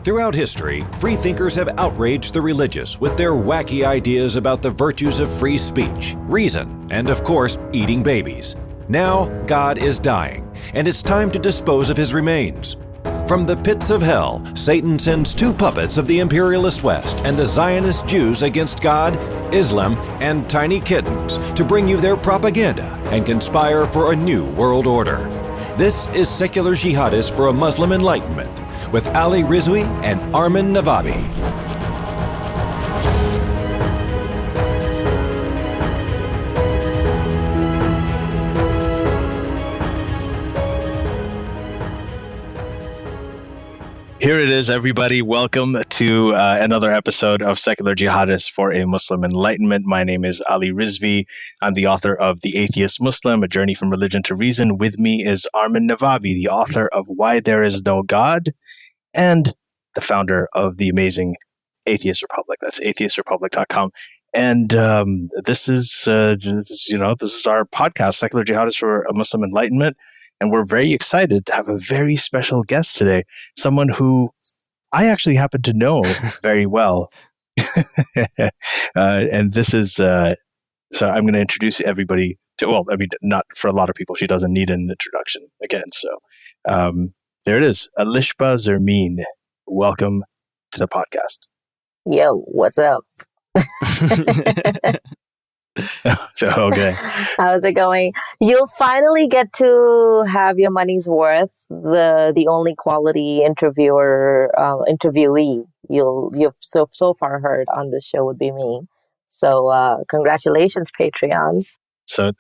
Throughout history, freethinkers have outraged the religious with their wacky ideas about the virtues of free speech, reason, and of course, eating babies. Now, God is dying, and it's time to dispose of his remains. From the pits of hell, Satan sends two puppets of the imperialist West and the Zionist Jews against God, Islam, and tiny kittens to bring you their propaganda and conspire for a new world order. This is Secular Jihadists for a Muslim Enlightenment with Ali Rizvi and Armin Navabi. Here it is, everybody. Welcome to another episode of Secular Jihadists for a Muslim Enlightenment. My name is Ali Rizvi. I'm the author of The Atheist Muslim, A Journey from Religion to Reason. With me is Armin Navabi, the author of Why There Is No God, and the founder of the amazing Atheist Republic. That's atheistrepublic.com. And this is our podcast, Secular Jihadists for a Muslim Enlightenment. And we're very excited to have a very special guest today, someone who I actually happen to know very well. And this is, so I'm going to introduce everybody to, well, I mean, not for a lot of people. She doesn't need an introduction again. So there it is. Alishba Zermeen. Welcome to the podcast. Yo, what's up? Okay. How's it going? You'll finally get to have your money's worth. The only quality interviewee you've so far heard on this show would be me. So congratulations, Patreons. So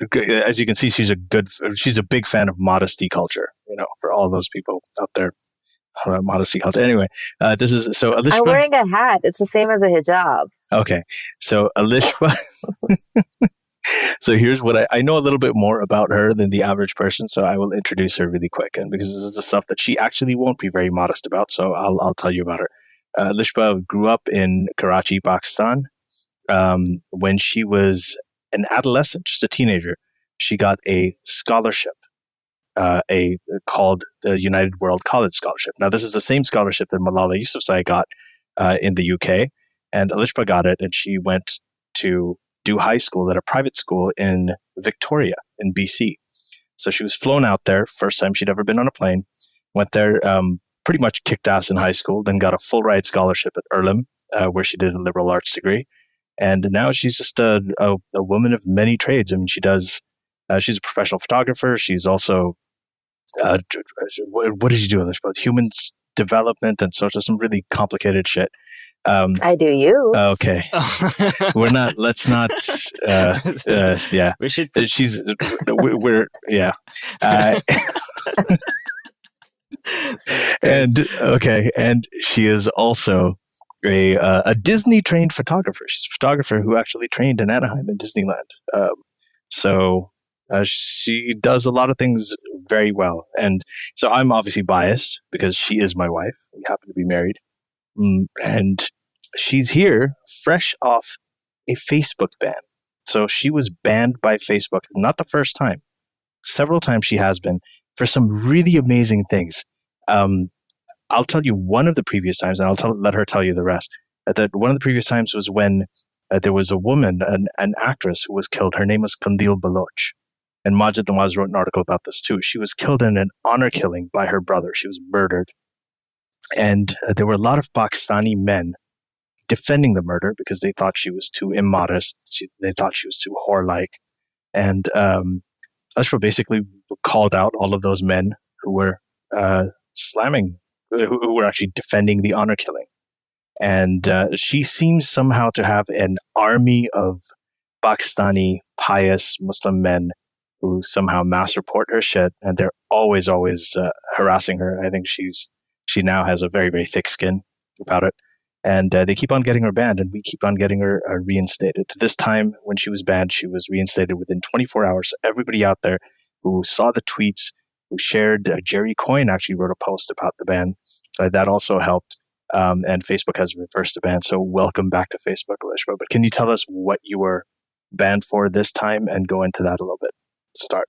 as you can see, she's a big fan of modesty culture. You know, for all those people out there, modesty culture. Anyway, this is so Alishba. I'm wearing a hat. It's the same as a hijab. Okay, so Alishba. So here's what I know a little bit more about her than the average person, so I will introduce her really quick, and because this is the stuff that she actually won't be very modest about, so I'll tell you about her. Alishba grew up in Karachi, Pakistan. When she was an adolescent, just a teenager, she got a scholarship, called the United World College Scholarship. Now, this is the same scholarship that Malala Yousafzai got in the UK, and Alishba got it, and she went to do high school at a private school in Victoria, in BC. So she was flown out there, first time she'd ever been on a plane, went there, pretty much kicked ass in high school, then got a full ride scholarship at Earlham, where she did a liberal arts degree. And now she's just a woman of many trades. I mean, she's a professional photographer. She's also, what did you do, Alishba? Human development and social, some really complicated shit. I do you. Okay. Let's not, yeah. We should, yeah. And she is also a Disney trained photographer. She's a photographer who actually trained in Anaheim in Disneyland. So she does a lot of things very well. And so I'm obviously biased because she is my wife. We happen to be married. And she's here fresh off a Facebook ban. So she was banned by Facebook, not the first time. Several times she has been for some really amazing things. I'll tell you one of the previous times, and let her tell you the rest. That one of the previous times was when there was a woman, an actress who was killed. Her name was Qandil Baloch. And Majid Nawaz wrote an article about this too. She was killed in an honor killing by her brother. She was murdered. And there were a lot of Pakistani men defending the murder because they thought she was too immodest. They thought she was too whore-like. And Alishba basically called out all of those men who were who were actually defending the honor killing. And she seems somehow to have an army of Pakistani pious Muslim men who somehow mass report her shit, and they're always harassing her. I think she now has a very, very thick skin about it. And they keep on getting her banned, and we keep on getting her reinstated. This time, when she was banned, she was reinstated within 24 hours. So everybody out there who saw the tweets, who shared, Jerry Coyne actually wrote a post about the ban. That also helped. And Facebook has reversed the ban. So welcome back to Facebook, Alishba. But can you tell us what you were banned for this time and go into that a little bit to start?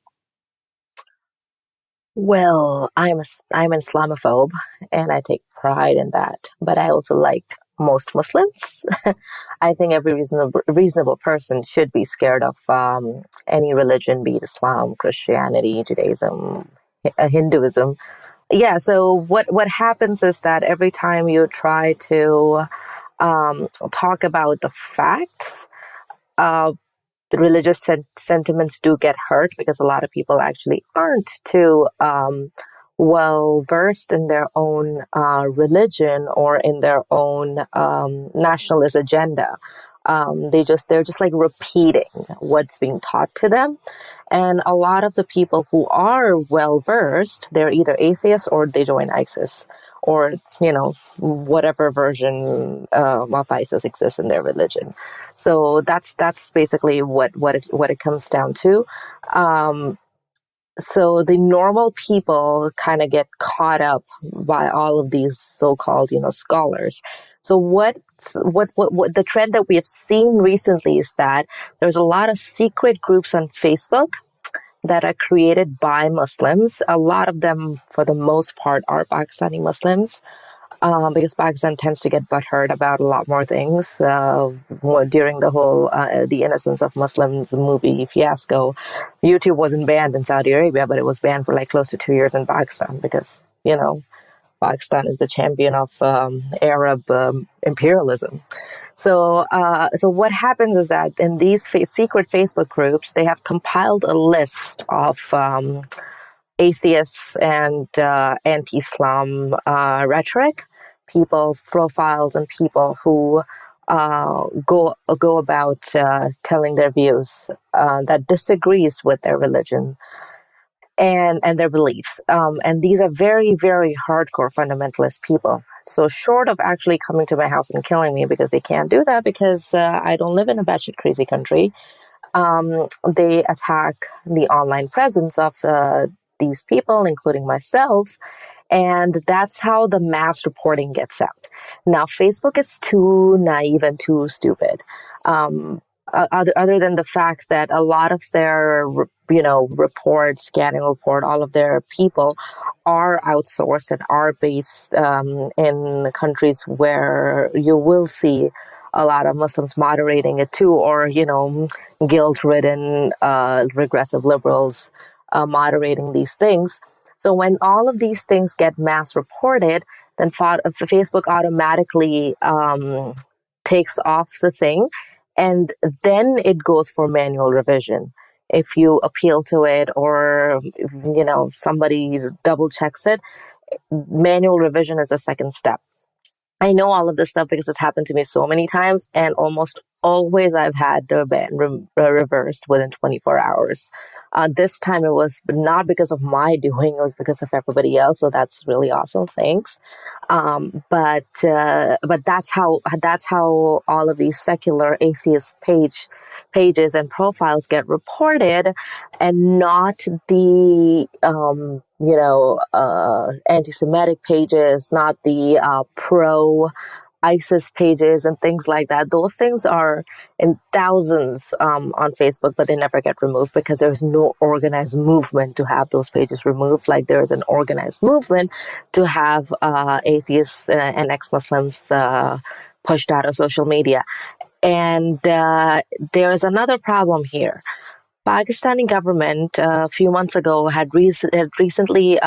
Well, I'm an Islamophobe, and I take pride in that. But I also like most Muslims. I think every reasonable person should be scared of any religion, be it Islam, Christianity, Judaism, Hinduism. Yeah. So what happens is that every time you try to talk about the facts, uh, the religious sentiments do get hurt because a lot of people actually aren't too well versed in their own religion or in their own nationalist agenda. They're just like repeating what's being taught to them. And a lot of the people who are well versed, they're either atheists or they join ISIS, or whatever version of ISIS exists in their religion. So that's basically what it comes down to. So the normal people kind of get caught up by all of these so-called, scholars. So what the trend that we have seen recently is that there's a lot of secret groups on Facebook that are created by Muslims. A lot of them, for the most part, are Pakistani Muslims. Because Pakistan tends to get butthurt about a lot more things. During the whole The Innocence of Muslims movie fiasco, YouTube wasn't banned in Saudi Arabia, but it was banned for like close to 2 years in Pakistan because, Pakistan is the champion of Arab imperialism. So what happens is that in these secret Facebook groups, they have compiled a list of atheists and anti-Islam rhetoric, people profiles, and people who go about telling their views that disagrees with their religion and their beliefs. And these are very, very hardcore fundamentalist people. So short of actually coming to my house and killing me, because they can't do that because I don't live in a batshit crazy country, they attack the online presence of these people, including myself. And that's how the mass reporting gets out. Now, Facebook is too naive and too stupid. Other than the fact that a lot of their, reports, scanning report, all of their people are outsourced and are based in countries where you will see a lot of Muslims moderating it too, or, guilt-ridden, regressive liberals moderating these things. So when all of these things get mass reported, then Facebook automatically takes off the thing, and then it goes for manual revision. If you appeal to it, or somebody double checks it, manual revision is the second step. I know all of this stuff because it's happened to me so many times, and almost always I've had the ban reversed within 24 hours. This time it was not because of my doing, it was because of everybody else. So that's really awesome. Thanks. But that's how all of these secular atheist pages and profiles get reported, and not the anti-Semitic pages, not the pro ISIS pages and things like that. Those things are in thousands on Facebook, but they never get removed because there's no organized movement to have those pages removed. Like there is an organized movement to have atheists and ex-Muslims pushed out of social media. And there is another problem here. Pakistani government a few months ago had recently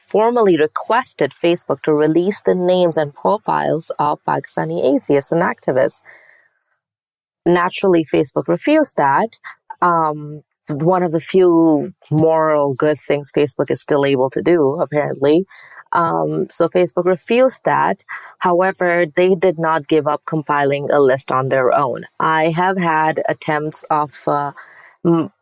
formally requested Facebook to release the names and profiles of Pakistani atheists and activists. Naturally, Facebook refused that. One of the few moral good things Facebook is still able to do, apparently. So Facebook refused that. However, they did not give up compiling a list on their own. I have had attempts of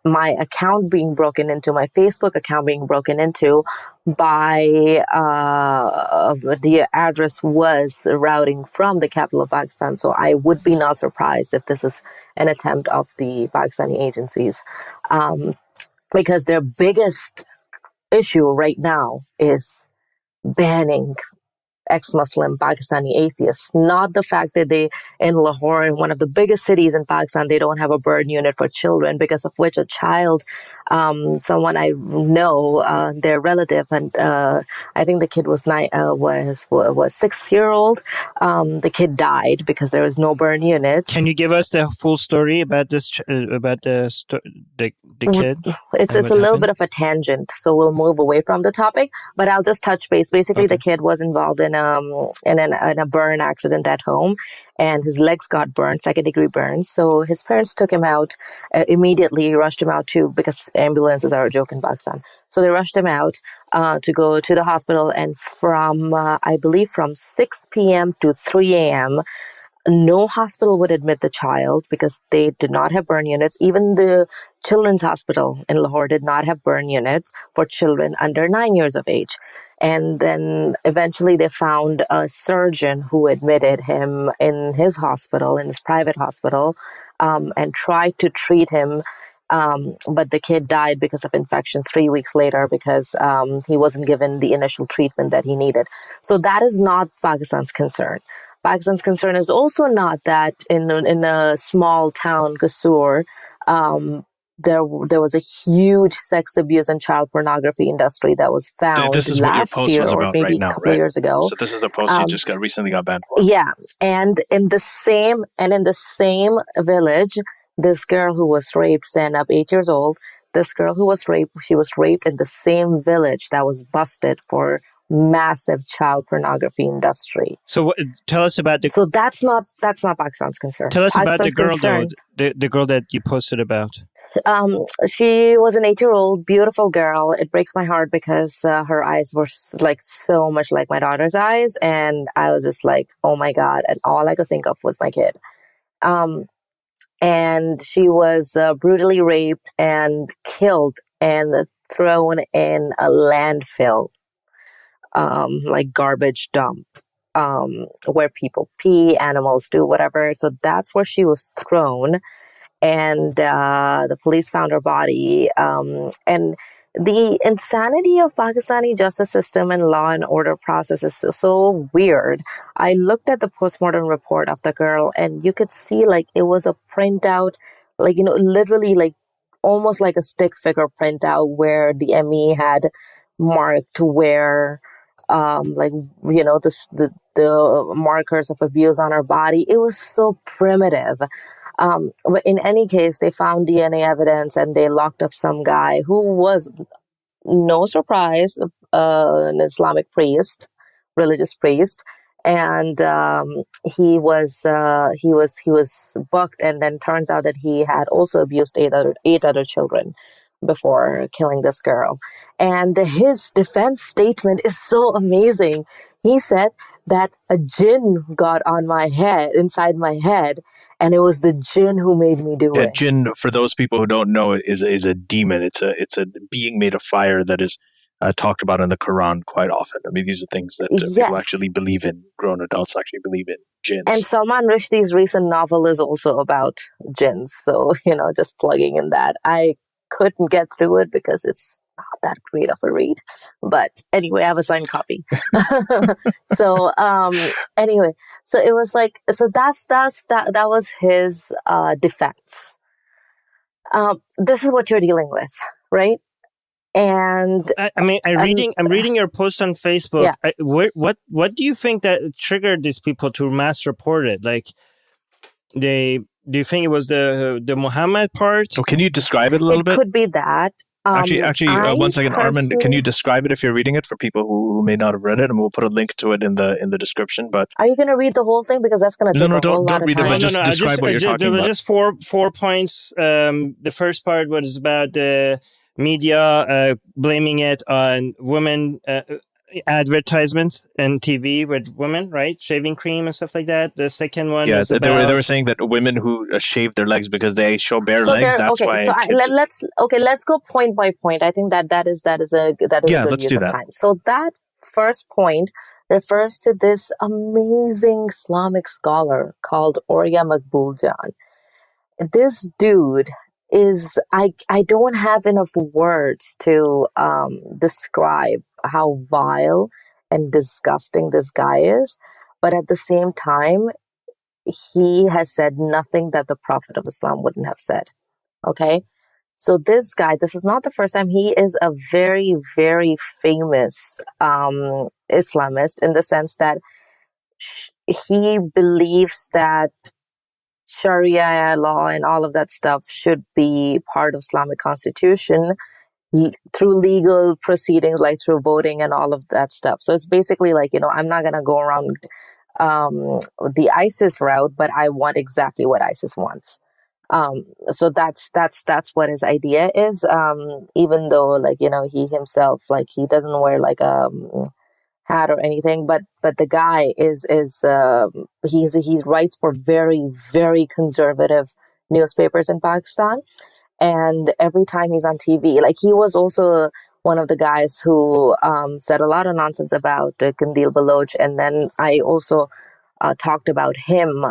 my account being broken into, my Facebook account being broken into by the address was routing from the capital of Pakistan. So I would be not surprised if this is an attempt of the Pakistani agencies, because their biggest issue right now is banning ex-Muslim Pakistani atheists, not the fact that they, in Lahore, in one of the biggest cities in Pakistan, they don't have a burn unit for children, because of which a child, someone I know, their relative, and I think the kid was 6-year-old. The kid died because there was no burn units. Can you give us the full story about this? About the kid? It's a little bit of a tangent, so we'll move away from the topic. But I'll just touch base. Basically, the kid was involved in a burn accident at home, and his legs got burned, 2nd-degree burns. So his parents took him out immediately, rushed him out because ambulances are a joke in Pakistan. So they rushed him out to go to the hospital, and from I believe from 6 p.m. to 3 a.m. no hospital would admit the child because they did not have burn units. Even the Children's Hospital in Lahore did not have burn units for children under 9 years of age. And then eventually they found a surgeon who admitted him in his hospital, in his private hospital, and tried to treat him. But the kid died because of infections 3 weeks later because he wasn't given the initial treatment that he needed. So that is not Pakistan's concern. Pakistan's concern is also not that in a small town, Kasur, there was a huge sex abuse and child pornography industry that was found this is last what your post year was or about maybe right now, a couple of years ago. So this is a post you just recently got banned for. Yeah, and in the same village, this girl who was raped, stand up, 8 years old. This girl who was raped, she was raped in the same village that was busted for massive child pornography industry. So tell us about the. So that's not Pakistan's concern. Tell us about the girl, concern, though. The girl that you posted about. She was an 8-year-old, beautiful girl. It breaks my heart because her eyes were like so much like my daughter's eyes, and I was just like, oh my god! And all I could think of was my kid. And she was brutally raped and killed and thrown in a landfill. Like garbage dump, where people pee, animals do, whatever. So that's where she was thrown, and the police found her body. And the insanity of Pakistani justice system and law and order process is so weird. I looked at the postmortem report of the girl, and you could see like it was a printout, like, literally like almost like a stick figure printout where the ME had marked where the markers of abuse on her body. It was so primitive. But in any case, they found DNA evidence and they locked up some guy who was, no surprise, an Islamic priest, religious priest. And he was booked, and then turns out that he had also abused eight other children before killing this girl. And his defense statement is so amazing. He said that a jinn got on my head, inside my head, and it was the jinn who made me do it. Jinn, for those people who don't know, is a demon. It's a being made of fire that is talked about in the Quran quite often. I mean, these are things that people actually believe in. Grown adults actually believe in jinns. And Salman Rushdie's recent novel is also about jinns. So, just plugging in that. I couldn't get through it because it's not that great of a read. But anyway, I have a signed copy. So anyway, so it was like, so that was his defense. This is what you're dealing with, right? And I'm reading your post on Facebook. Yeah. What do you think that triggered these people to mass report it? Like, do you think it was the Muhammad part? Oh, can you describe it a little bit? It could be that. Actually, one second, Armin, can you describe it if you're reading it for people who may not have read it, and we'll put a link to it in the description. But are you going to read the whole thing, because that's going to take a whole lot of time? Don't read it. Just describe what you're talking about. There were just four points. The first part was about the media blaming it on women. Advertisements and TV with women, right? Shaving cream and stuff like that. The second one, was they were saying that women who shave their legs because they show bare legs. That's why. So let's go point by point. I think that is a good use of time. So that first point refers to this amazing Islamic scholar called Orya Makbuljan. This dude is, I don't have enough words to describe how vile and disgusting this guy is. But at the same time, he has said nothing that the Prophet of Islam wouldn't have said. Okay. So this guy, this is not the first time. He is a very, very famous Islamist in the sense that he believes that Sharia law and all of that stuff should be part of Islamic constitution through legal proceedings, like through voting and all of that stuff. So it's basically like, I'm not going to go around the ISIS route, but I want exactly what ISIS wants. So that's what his idea is. Even though, like, he himself, like, he doesn't wear like a hat or anything, but the guy he writes for very, very conservative newspapers in Pakistan. And every time he's on TV, like, he was also one of the guys who said a lot of nonsense about Kandil Baloch. And then I also talked about him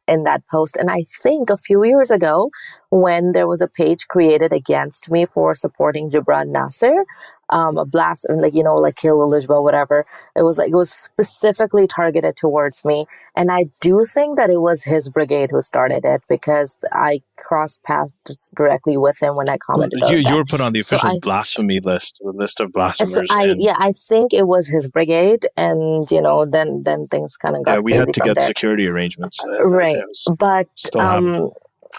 in that post. And I think a few years ago, when there was a page created against me for supporting Jibran Nasir, a blast, like, kill Alishba, whatever. It was specifically targeted towards me. And I do think that it was his brigade who started it, because I crossed paths directly with him when I commented on you were put on the official blasphemy list, the list of blasphemers. I think it was his brigade, and then things kind of got we had to get security arrangements, right? But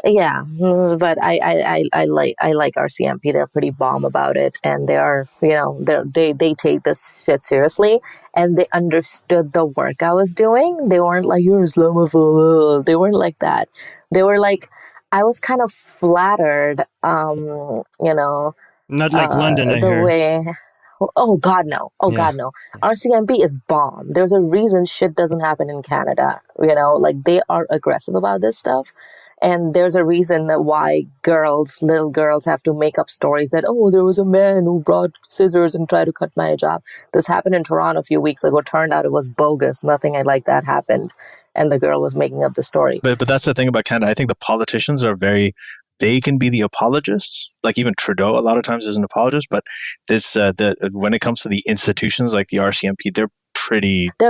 yeah, but I like RCMP. They're pretty bomb about it, and they are, they take this shit seriously, and they understood the work I was doing. They weren't like, you're Islamophobe. They weren't like that. They were like, I was kind of flattered, not like London, I hear. Way. Oh God, no! God, no! RCMP is bomb. There's a reason shit doesn't happen in Canada. Like, they are aggressive about this stuff, and there's a reason that why little girls, have to make up stories that, there was a man who brought scissors and tried to cut my hijab. This happened in Toronto a few weeks ago. Turned out it was bogus. Nothing like that happened, and the girl was making up the story. But that's the thing about Canada. I think the politicians are they can be the apologists. Like, even Trudeau a lot of times is an apologist, but when it comes to the institutions like the RCMP, they're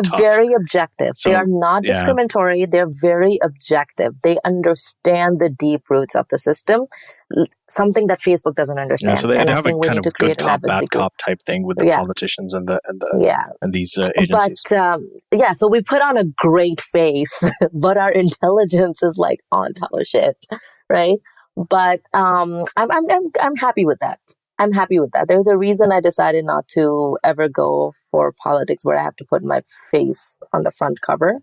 tough. Very objective. So, they are not discriminatory. They're very objective. They understand the deep roots of the system, something that Facebook doesn't understand. So they have a kind of good cop, bad cop type thing with the politicians and these agencies. But so we put on a great face, but our intelligence is like on top of shit, right? But I'm happy with that. I'm happy with that. There's a reason I decided not to ever go for politics where I have to put my face on the front cover,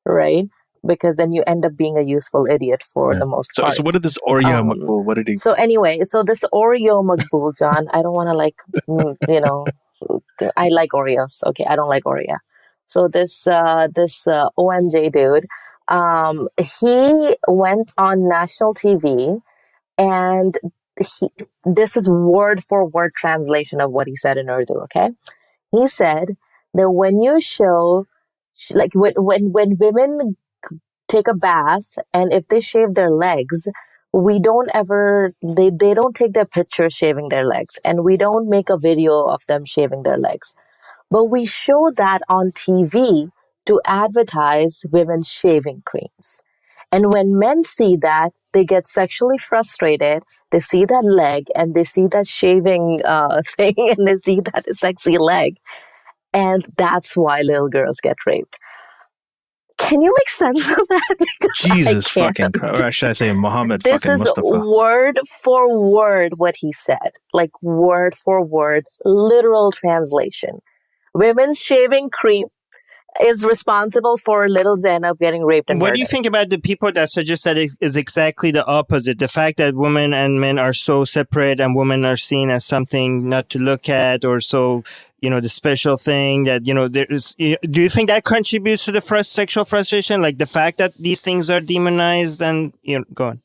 right? Because then you end up being a useful idiot for the most part. So what did this Oreo Maqbool, what did he... So anyway, this Oreo Maqbool, John, I don't want to I like Oreos. Okay, I don't like Oreo. So this OMJ dude, he went on national TV, and this is word for word translation of what he said in Urdu, okay? He said that when you show, like, when women take a bath and if they shave their legs, they don't take their picture shaving their legs, and we don't make a video of them shaving their legs. But we show that on TV to advertise women's shaving creams. And when men see that, they get sexually frustrated. They see that leg and they see that shaving thing and they see that sexy leg. And that's why little girls get raped. Can you make sense of that? Jesus fucking Christ. Or should I say Muhammad fucking Mustafa? This is word for word what he said. Like, word for word, literal translation. Women's shaving cream is responsible for little Zainab getting raped and murdered. What do you think about the people that suggest that it is exactly the opposite? The fact that women and men are so separate and women are seen as something not to look at, or so, the special thing that, there is. Do you think that contributes to the sexual frustration? Like the fact that these things are demonized and, go on.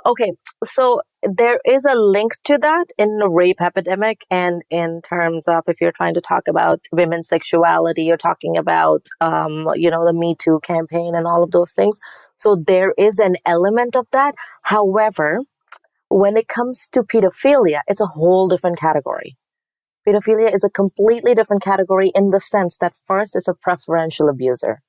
Okay, so there is a link to that in the rape epidemic, and in terms of if you're trying to talk about women's sexuality, you're talking about, the MeToo campaign and all of those things. So there is an element of that. However, when it comes to pedophilia, it's a whole different category. Pedophilia is a completely different category in the sense that first, it's a preferential abuser.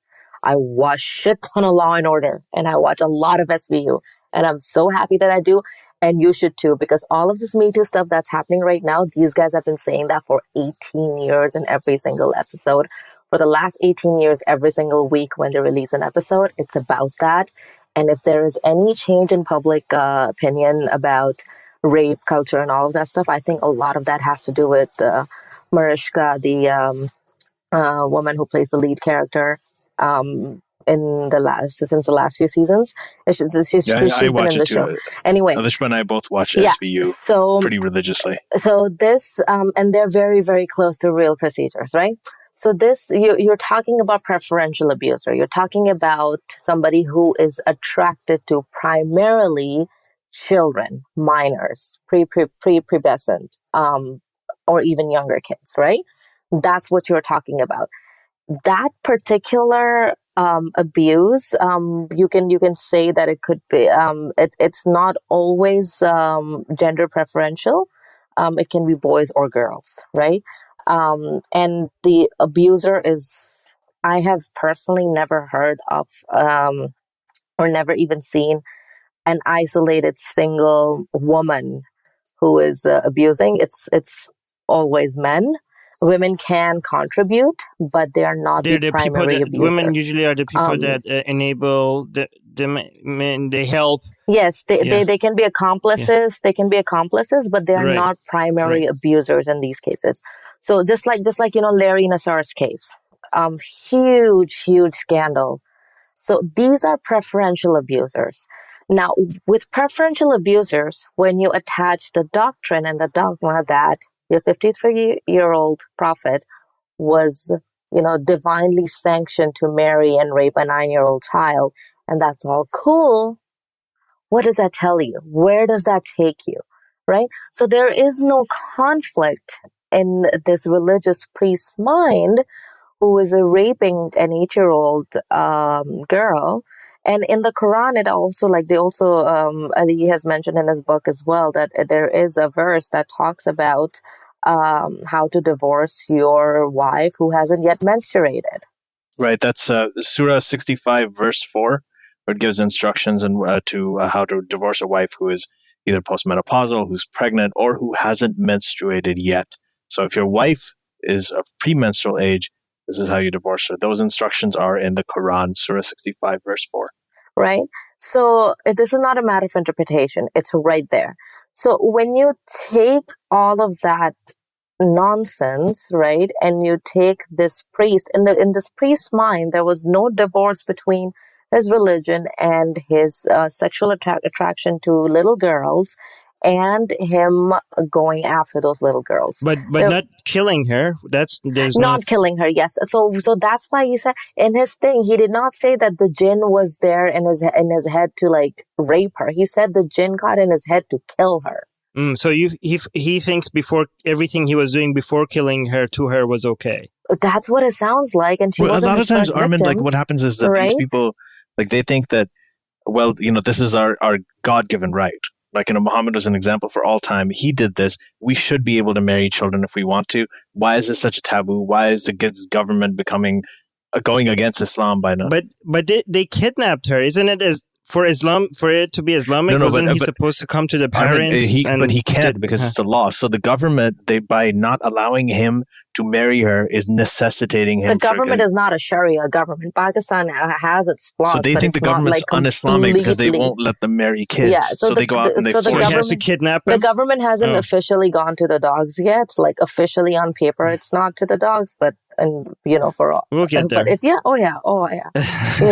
I watch shit ton of Law and Order, and I watch a lot of SVU, and I'm so happy that I do, and you should too, because all of this MeToo stuff that's happening right now, these guys have been saying that for 18 years in every single episode. For the last 18 years, every single week when they release an episode, it's about that. And if there is any change in public opinion about rape culture and all of that stuff, I think a lot of that has to do with Mariska, the woman who plays the lead character in since the last few seasons. She's I watch been in the it show. too. Anyway, Alishba and I both watch SVU pretty religiously. So this, and they're very, very close to real procedures, right? So this, you're talking about preferential abuser. You're talking about somebody who is attracted to primarily children, minors, prepubescent, or even younger kids, right? That's what you're talking about. That particular abuse, you can say that it could be, it's not always gender preferential. It can be boys or girls, right? And the abuser I have personally never heard of, or never even seen an isolated single woman who is abusing. It's always men. Women can contribute, but they are not the primary abuser. Women usually are the people that enable the men. They help. Yes, they can be accomplices. Yeah. They can be accomplices, but they are not primary abusers in these cases. So just like Larry Nassar's case, huge scandal. So these are preferential abusers. Now, with preferential abusers, when you attach the doctrine and the dogma that your 53-year-old prophet was, divinely sanctioned to marry and rape a 9-year-old child, and that's all cool, what does that tell you? Where does that take you, right? So there is no conflict in this religious priest's mind who is raping an 8-year-old girl. And in the Quran, Ali has mentioned in his book as well that there is a verse that talks about how to divorce your wife who hasn't yet menstruated. Right. That's Surah 65, verse 4, where it gives instructions to how to divorce a wife who is either postmenopausal, who's pregnant, or who hasn't menstruated yet. So if your wife is of premenstrual age, this is how you divorce her. Those instructions are in the Quran, Surah 65, verse 4. Right? So this is not a matter of interpretation. It's right there. So when you take all of that nonsense, right, and you take this priest, in this priest's mind, there was no divorce between his religion and his sexual attraction to little girls, and him going after those little girls, but not killing her. There's not killing her. Yes, so that's why he said in his thing, he did not say that the jinn was there in his head to like rape her. He said the jinn got in his head to kill her. So he thinks before everything he was doing before killing her to her was okay. That's what it sounds like, and she wasn't a lot of times, victim. Armin, like what happens is that these people, like they think that, well, this is our God-given right. Like, Muhammad was an example for all time. He did this. We should be able to marry children if we want to. Why is this such a taboo? Why is the government going against Islam by now? But they kidnapped her, isn't it? For it to be Islamic, wasn't he supposed to come to the parents? But he can't because it's a law. So the government, by not allowing him to marry her, is necessitating him. The government is not a Sharia government. Pakistan has its flaws. So they think the government's un-Islamic because they won't let them marry kids. Yeah, so they go out and they force to kidnap him. The government hasn't officially gone to the dogs yet. Like officially on paper, it's not to the dogs, but for all. We'll get there. But it's oh yeah.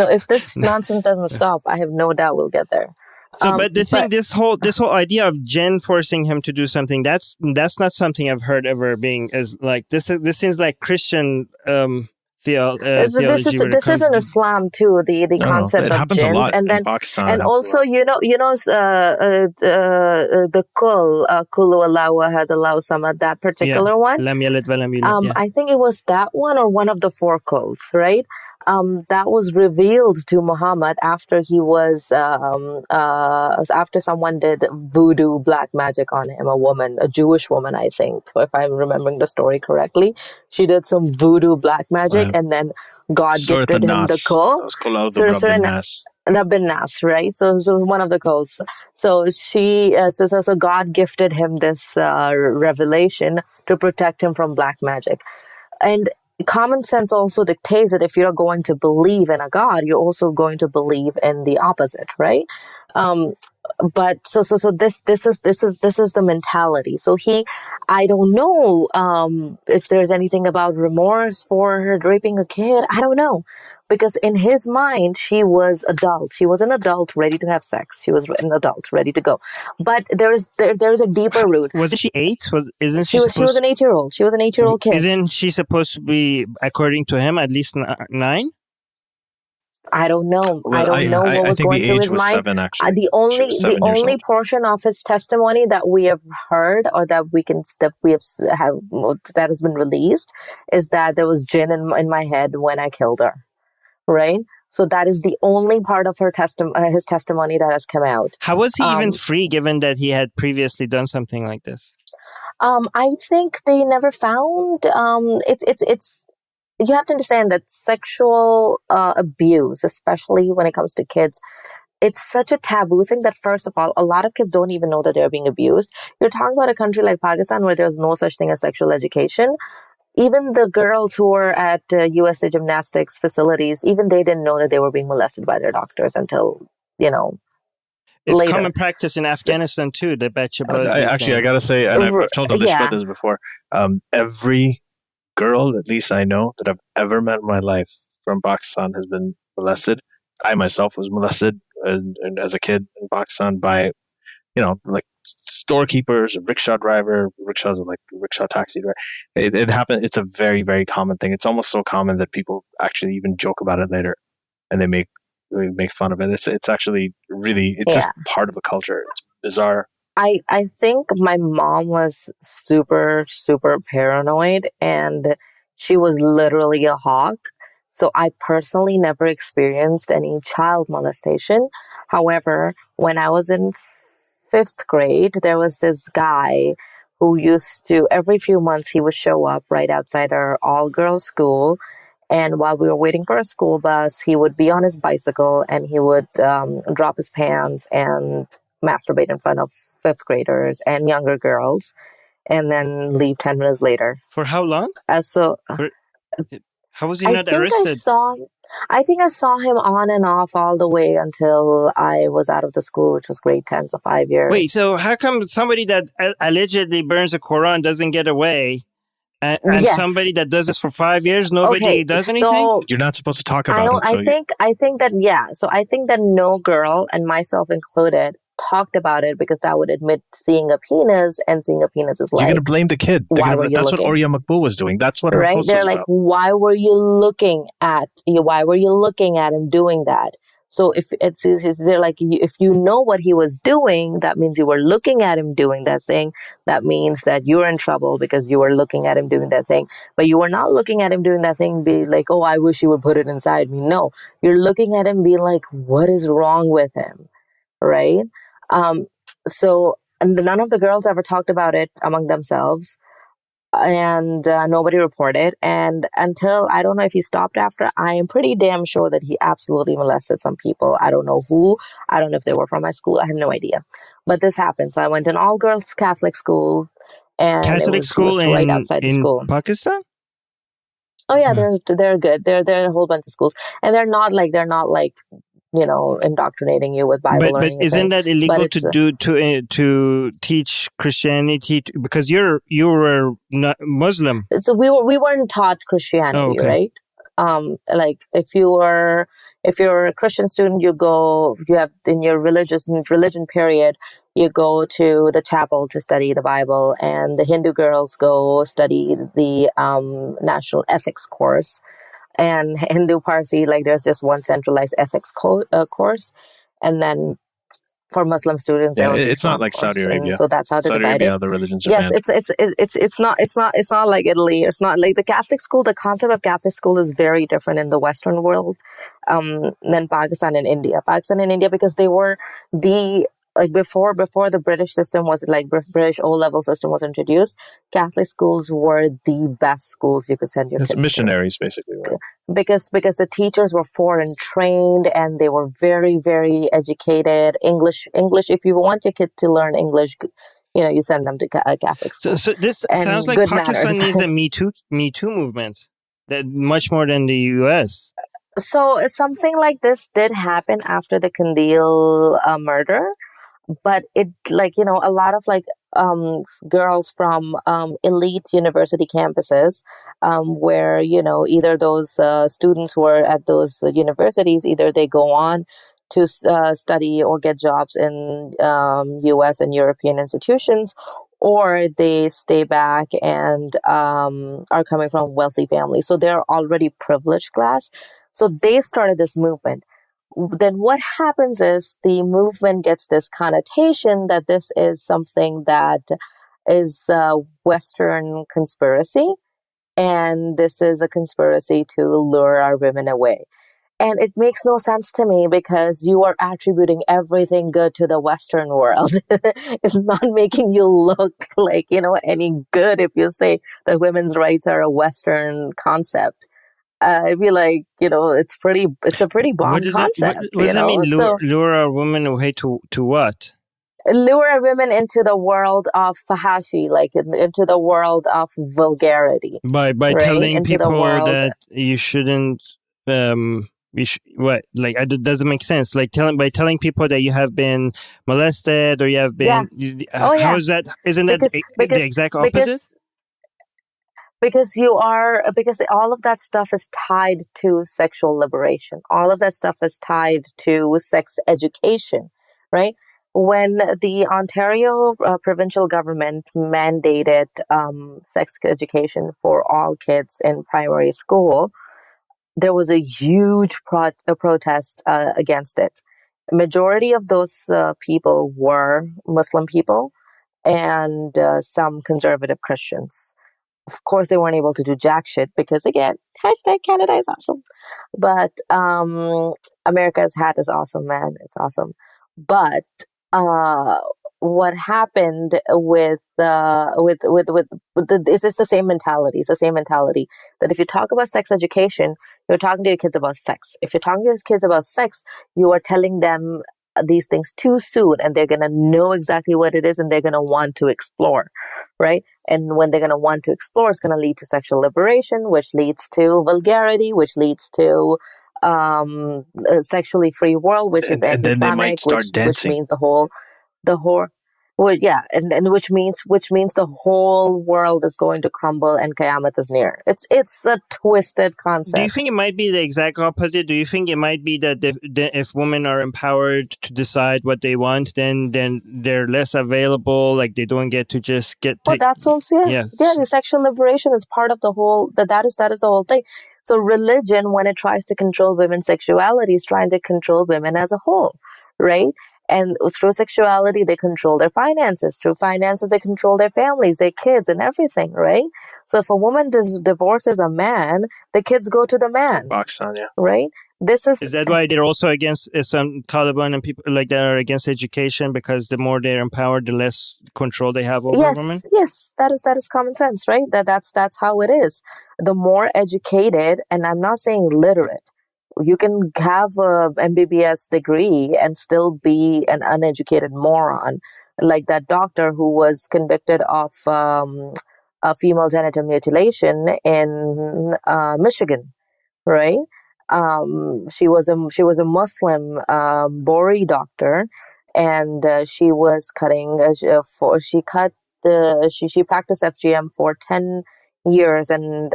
If this nonsense doesn't stop, I have no doubt we'll get there. So, but this whole idea of Jen forcing him to do something, that's not something I've heard ever being as like this seems like Christian theology. This is in Islam too. The concept of jinns, and then and also the kul Allahu ahad Allahu samad, that particular one. Lam yalid wa lam yulad. I think it was that one or one of the 4 kuls, right? that was revealed to Muhammad after he was after someone did voodoo black magic on him. A woman, a Jewish woman, I think, if I'm remembering the story correctly. She did some voodoo black magic, and then God gifted him the call. Rabbin Nas, right? So one of the calls. So so God gifted him this revelation to protect him from black magic. And common sense also dictates that if you're going to believe in a God, you're also going to believe in the opposite, right? But so this is the mentality. So I don't know if there's anything about remorse for her raping a kid. I don't know, because in his mind she was adult. She was an adult ready to have sex. She was an adult ready to go. But there's a deeper root. Wasn't she 8? She was an 8-year-old. She was an 8-year-old kid. Isn't she supposed to be, according to him, at least 9? I don't know. Well, I don't know what was going through his mind. 7, actually. The only portion of his testimony that we have heard, or that that has been released, is that there was jinn in my head when I killed her. Right. So that is the only part of his testimony that has come out. How was he even free, given that he had previously done something like this? I think they never found. It's. You have to understand that sexual abuse, especially when it comes to kids, it's such a taboo thing that, first of all, a lot of kids don't even know that they're being abused. You're talking about a country like Pakistan where there's no such thing as sexual education. Even the girls who were at USA gymnastics facilities, even they didn't know that they were being molested by their doctors until, It's later. Common practice in Afghanistan too. The I gotta say, and I've told Alishba this before. Every girl, at least I know, that I've ever met in my life from Pakistan has been molested. I myself was molested and as a kid in Pakistan by, like storekeepers, a rickshaw driver. Rickshaws are like rickshaw taxi driver. It happened. It's a very, very common thing. It's almost so common that people actually even joke about it later, and they make fun of it. It's actually really, just part of a culture. It's bizarre. I think my mom was super, super paranoid, and she was literally a hawk. So I personally never experienced any child molestation. However, when I was in 5th grade, there was this guy who used to, every few months, he would show up right outside our all-girls school. And while we were waiting for a school bus, he would be on his bicycle and he would drop his pants and masturbate in front of 5th graders and younger girls, and then leave 10 minutes later. For how long? How was he not arrested? I think I saw him on and off all the way until I was out of the school, which was grade 10, so 5 years. Wait, so how come somebody that allegedly burns the Quran doesn't get away? And somebody that does this for 5 years, nobody does anything? So you're not supposed to talk about it. I think that no girl, and myself included, talked about it because that would admit seeing a penis, and seeing a penis is like, you're going to blame the kid. That's what Oriya Makbul was doing. That's what her post was about. They're like, why were you looking at him doing that? So they're like, if you know what he was doing, that means you were looking at him doing that thing. That means that you're in trouble because you were looking at him doing that thing. But you were not looking at him doing that thing, be like, oh, I wish you would put it inside me. No, you're looking at him being like, what is wrong with him? Right? So none of the girls ever talked about it among themselves, and nobody reported. And until, I don't know if he stopped after, I am pretty damn sure that he absolutely molested some people. I don't know who. I don't know if they were from my school. I have no idea. But this happened. So I went to an all-girls Catholic school, and Catholic school right outside the school. In Pakistan? Oh yeah, they're good. They're a whole bunch of schools, and they're not like indoctrinating you with Bible or anything. But isn't that illegal to teach Christianity? Because you were not Muslim. So we weren't taught Christianity, right? Like if you're a Christian student, you have in your religion period, you go to the chapel to study the Bible, and the Hindu girls go study the national ethics course. And Hindu Parsi, like there's just one centralized ethics course. And then for Muslim students. Yeah, there was the it's Islam not like course. Saudi Arabia. And so that's how they Saudi divide Arabia, it. other religions are Yes, banned. it's not like Italy. It's not like the Catholic school. The concept of Catholic school is very different in the Western world than Pakistan and India. Pakistan and India, because they were the like before the British system was like British O-level system was introduced, Catholic schools were the best schools you could send your It's kids missionaries, basically, right? because the teachers were foreign trained and they were very, very educated. English. If you want your kid to learn English, you send them to a Catholic school. So this And sounds like good Pakistan manners. needs a Me Too movement, that much more than the U.S. So something like this did happen after the Kandil murder. But it a lot of girls from elite university campuses where either those students who are at those universities, either they go on to study or get jobs in US and European institutions, or they stay back and are coming from wealthy families, so they're already privileged class, so they started this movement. Then what happens is the movement gets this connotation that this is something that is a Western conspiracy, and this is a conspiracy to lure our women away. And it makes no sense to me because you are attributing everything good to the Western world. It's not making you look like, any good if you say that women's rights are a Western concept. I feel like, it's a pretty bomb concept. What does that mean? Lure a woman away to what? Lure women into the world of fahashi, into the world of vulgarity. By right? telling into people that you shouldn't, it doesn't make sense. Like by telling people that you have been molested or you have been, how is that? Isn't that the exact opposite? Because all of that stuff is tied to sexual liberation. All of that stuff is tied to sex education, right? When the Ontario provincial government mandated sex education for all kids in primary school, there was a huge protest against it. Majority of those people were Muslim people and some conservative Christians. Of course, they weren't able to do jack shit because, again, #Canada is awesome. But America's hat is awesome, man. It's awesome. But what happened with is this the same mentality? It's the same mentality that if you talk about sex education, you're talking to your kids about sex. If you're talking to your kids about sex, you are telling them these things too soon, and they're going to know exactly what it is, and they're going to want to explore, right? And when they're going to want to explore, it's going to lead to sexual liberation, which leads to vulgarity, which leads to a sexually free world, which is anti-Islamic, and then they might start dancing. Which means which means the whole world is going to crumble and Qiyamah is near. It's a twisted concept. Do you think it might be the exact opposite? Do you think it might be that if women are empowered to decide what they want, then they're less available, like they don't get to just get... that's also, yeah, the sexual liberation is part of the whole, that is the whole thing. So religion, when it tries to control women's sexuality, is trying to control women as a whole, right? And through sexuality, they control their finances. Through finances, they control their families, their kids, and everything, right? So if a woman divorces a man, the kids go to the man. Pakistan, yeah. Right? Is that why they're also against some Taliban and people like that are against education? Because the more they're empowered, the less control they have over women? Yes, that is common sense, right? That's how it is. The more educated, and I'm not saying literate, you can have a MBBS degree and still be an uneducated moron, like that doctor who was convicted of a female genital mutilation in Michigan, right? She was a Muslim Bori doctor, and she was cutting. She practiced FGM for 10 years and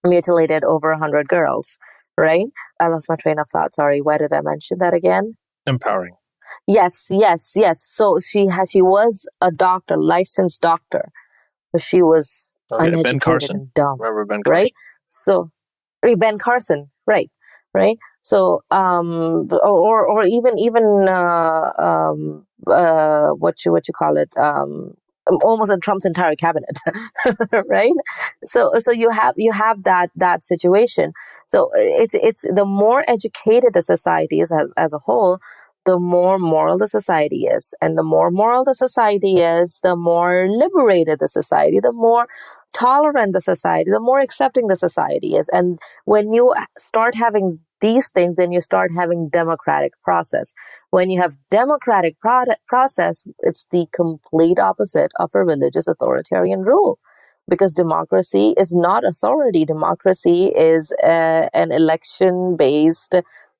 mutilated over 100 girls, right? I lost my train of thought. Sorry. Why did I mention that again? Empowering. Yes. So she was a doctor, licensed doctor, but she was uneducated Ben Carson. and dumb. Remember Ben Carson? Right? So Ben Carson, right? So, or even what you call it, almost in Trump's entire cabinet, right? So you have that situation. So it's the more educated the society is as a whole, the more moral the society is, and the more moral the society is, the more liberated the society, the more tolerant the society, the more accepting the society is. And when you start having these things, then you start having democratic process. When you have democratic process, it's the complete opposite of a religious authoritarian rule, because democracy is not authority. Democracy is an election-based,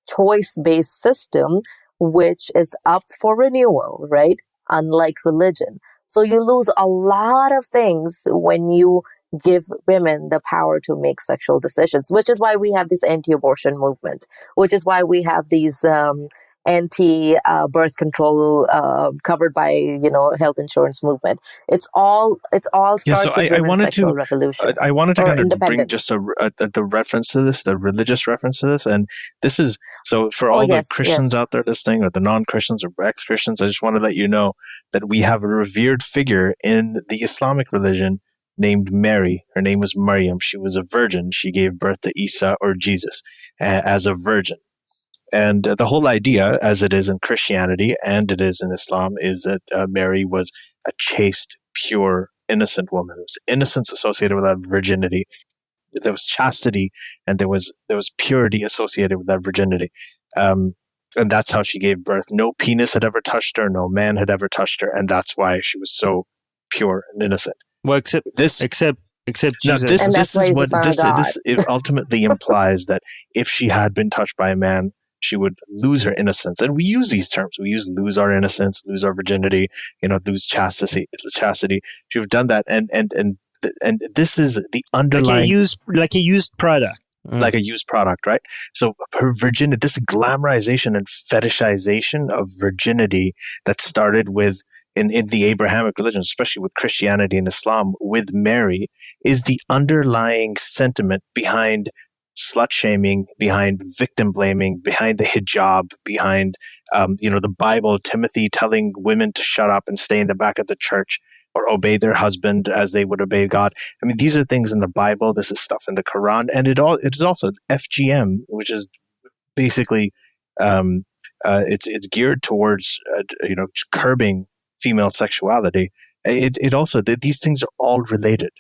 choice-based system, which is up for renewal, right? Unlike religion. So you lose a lot of things when you give women the power to make sexual decisions, which is why we have this anti-abortion movement, which is why we have these anti-birth control covered by health insurance movement. It's all starts with women's sexual revolution. I wanted to kind of bring just the reference to this, the religious reference to this, and this is so for all the Christians out there listening, or the non-Christians or ex-Christians. I just want to let you know that we have a revered figure in the Islamic religion named Mary. Her name was Maryam. She was a virgin. She gave birth to Isa, or Jesus, as a virgin. And the whole idea, as it is in Christianity and it is in Islam, is that Mary was a chaste, pure, innocent woman. There was innocence associated with that virginity. There was chastity, and there was purity associated with that virginity. And that's how she gave birth. No penis had ever touched her. No man had ever touched her. And that's why she was so pure and innocent. Well, except Jesus. Now, this is what this ultimately implies, that if she had been touched by a man, she would lose her innocence. And we use these terms. We use lose our innocence, lose our virginity, lose chastity. She would have done that, and this is the underlying like a used product. Like a used product, right? So her virginity, this glamorization and fetishization of virginity that started with in the Abrahamic religion, especially with Christianity and Islam, with Mary, is the underlying sentiment behind slut shaming, behind victim blaming, behind the hijab, behind the Bible, Timothy telling women to shut up and stay in the back of the church or obey their husband as they would obey God. I mean, these are things in the Bible. This is stuff in the Quran, and it is also FGM, which is basically it's geared towards curbing female sexuality. It also, these things are all related.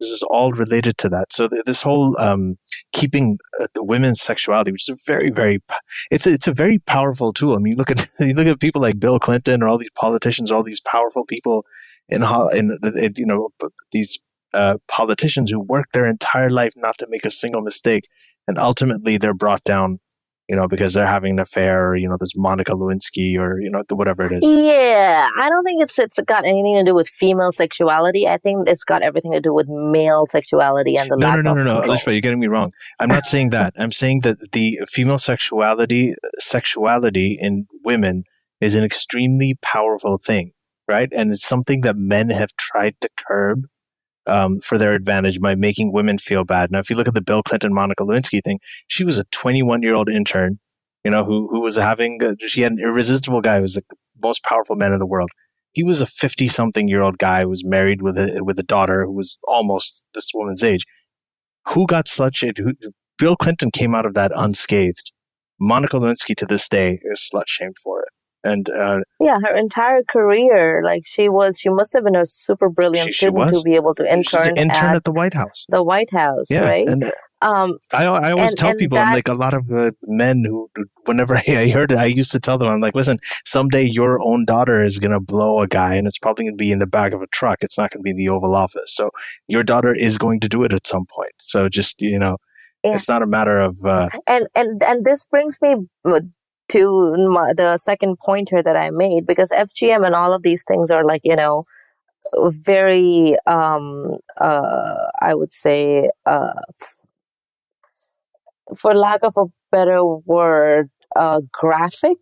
This is all related to that. So this whole keeping the women's sexuality, which is a very, very, it's a very powerful tool. I mean, you look at people like Bill Clinton or all these politicians, all these powerful people these politicians who work their entire life not to make a single mistake, and ultimately they're brought down, because they're having an affair, or, there's Monica Lewinsky, or, whatever it is. Yeah, I don't think it's got anything to do with female sexuality. I think it's got everything to do with male sexuality and the lack of control. Alishba, you're getting me wrong. I'm not saying that. I'm saying that the female sexuality in women is an extremely powerful thing, right? And it's something that men have tried to curb for their advantage by making women feel bad. Now, if you look at the Bill Clinton, Monica Lewinsky thing, she was a 21-year-old intern, who was she had an irresistible guy who was like the most powerful man in the world. He was a 50-something-year-old guy who was married with a daughter who was almost this woman's age. Who got slut-shamed? Bill Clinton came out of that unscathed. Monica Lewinsky to this day is slut-shamed for it. And her entire career, like she must have been a super brilliant student to be able to intern at the White House. The White House, yeah, right? And I always tell people, I'm like, a lot of men who, whenever I heard it, I used to tell them, I'm like, listen, someday your own daughter is going to blow a guy, and it's probably going to be in the back of a truck. It's not going to be in the Oval Office. So your daughter is going to do it at some point. So just it's not a matter of and this brings me to the second pointer that I made, because FGM and all of these things are like, very, I would say, for lack of a better word, graphic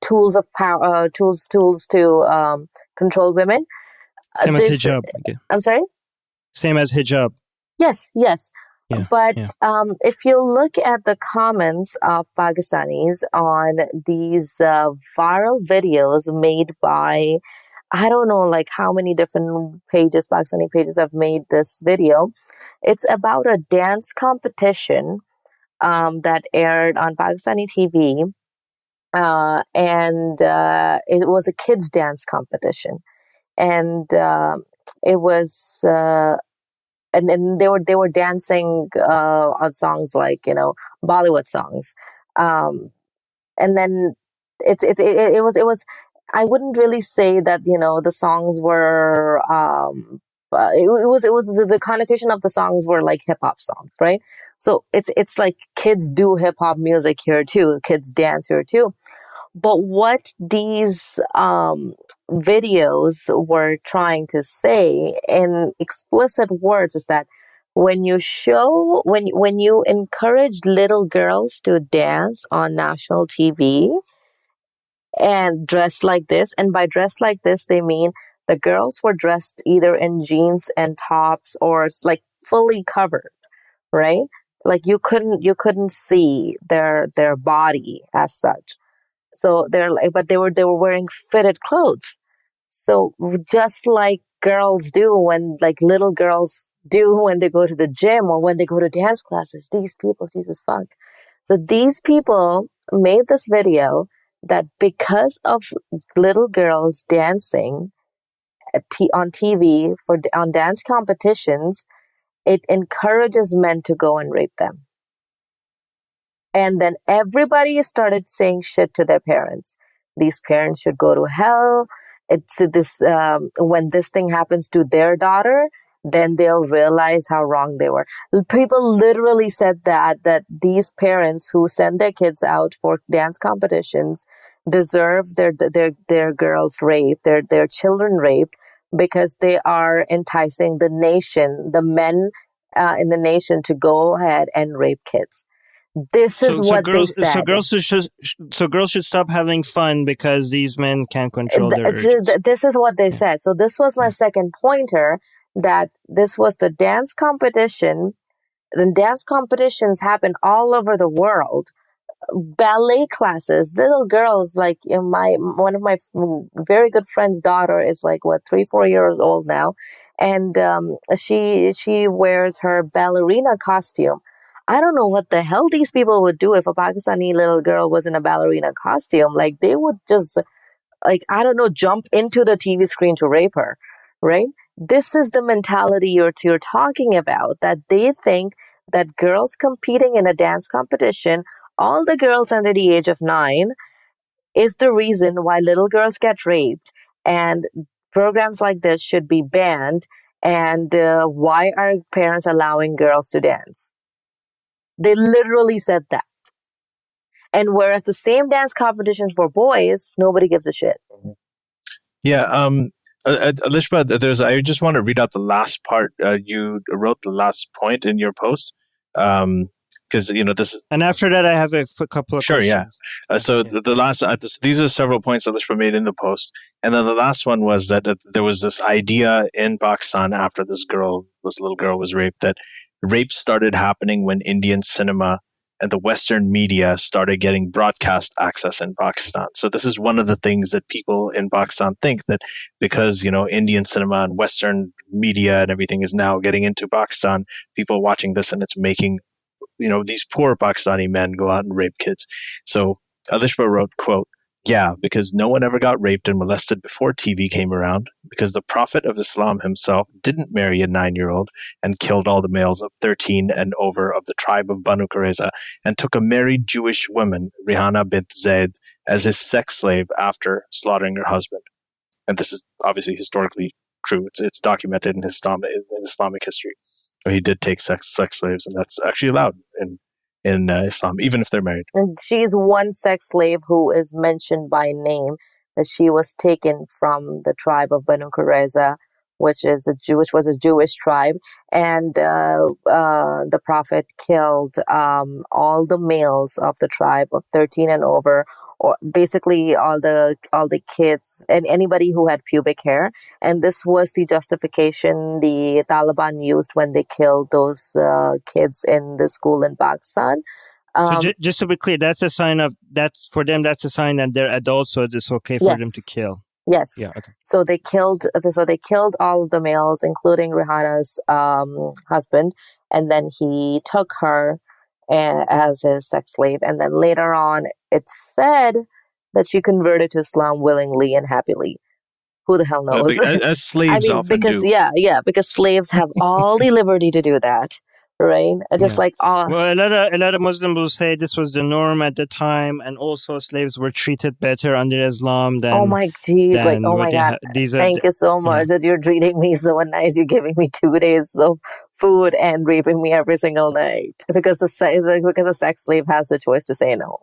tools of power, tools to control women. Same as hijab. I'm sorry? Same as hijab. Yes. Yeah. But yeah. if you look at the comments of Pakistanis on these viral videos made by, I don't know, like how many different pages, Pakistani pages have made this video. It's about a dance competition that aired on Pakistani TV. And it was a kids dance competition. And it was... and then they were dancing on songs like, Bollywood songs, and then it was, I wouldn't really say that the songs were it was the connotation of the songs were like hip hop songs, right? So it's like kids do hip hop music here too, kids dance here too. But what these videos were trying to say in explicit words is that when you encourage little girls to dance on national TV and dress like this, and by dress like this they mean the girls were dressed either in jeans and tops or like fully covered, right? Like you couldn't see their body as such. So but they were wearing fitted clothes. So just like girls do when, like little girls do when they go to the gym or when they go to dance classes, these people, Jesus fuck. So these people made this video that because of little girls dancing on TV on dance competitions, it encourages men to go and rape them. And then everybody started saying shit to their parents. These parents should go to hell. It's this when this thing happens to their daughter, then they'll realize how wrong they were. People literally said that these parents who send their kids out for dance competitions deserve their girls raped, their children raped, because they are enticing the men in the nation to go ahead and rape kids. This is what they said. So girls should stop having fun because these men can't control their urges. This is what they said. So this was my second pointer, that this was the dance competition. The dance competitions happen all over the world. Ballet classes, little girls, like one of my very good friend's daughter is like 3-4 years old now, and she wears her ballerina costume. I don't know what the hell these people would do if a Pakistani little girl was in a ballerina costume. Like they would just, like, I don't know, jump into the TV screen to rape her, right? This is the mentality you're talking about, that they think that girls competing in a dance competition, all the girls under the age of 9, is the reason why little girls get raped, and programs like this should be banned. And why are parents allowing girls to dance? They literally said that. And whereas the same dance competitions for boys, nobody gives a shit. Yeah. Alishba, I just want to read out the last part. You wrote the last point in your post. Because this is, and after that I have a couple of questions. Yeah. The last these are several points that Alishba made in the post, and then the last one was that there was this idea in Pakistan after this little girl was raped, that rape started happening when Indian cinema and the Western media started getting broadcast access in Pakistan. So this is one of the things that people in Pakistan think, that because, Indian cinema and Western media and everything is now getting into Pakistan, people watching this, and it's making, these poor Pakistani men go out and rape kids. So Alishba wrote, quote, "Yeah, because no one ever got raped and molested before TV came around, because the Prophet of Islam himself didn't marry a 9-year-old and killed all the males of 13 and over of the tribe of Banu Qurayza, and took a married Jewish woman, Rihanna bint Zayd, as his sex slave after slaughtering her husband." And this is obviously historically true. It's documented in Islamic history. He did take sex slaves, and that's actually allowed in Islam, even if they're married. And she's one sex slave who is mentioned by name, that she was taken from the tribe of Banu Qurayza which was a Jewish tribe, and the Prophet killed all the males of the tribe of 13 and over, or basically all the kids and anybody who had pubic hair. And this was the justification the Taliban used when they killed those kids in the school in Pakistan. So just to be clear, that's a sign for them. That's a sign that they're adults, so it's okay for them to kill. Yes. Yeah. Okay. So they killed all of the males, including Rihanna's husband, and then he took her as his sex slave. And then later on, it's said that she converted to Islam willingly and happily. Who the hell knows? As slaves often do. Yeah, because slaves have all the liberty to do that. Right, just like well, a lot of Muslims will say this was the norm at the time, and also slaves were treated better under Islam than. Oh my jeez! Like, oh my God! Thank you so much that you're treating me so nice. You're giving me 2 days of food and raping me every single night because a sex slave has the choice to say no.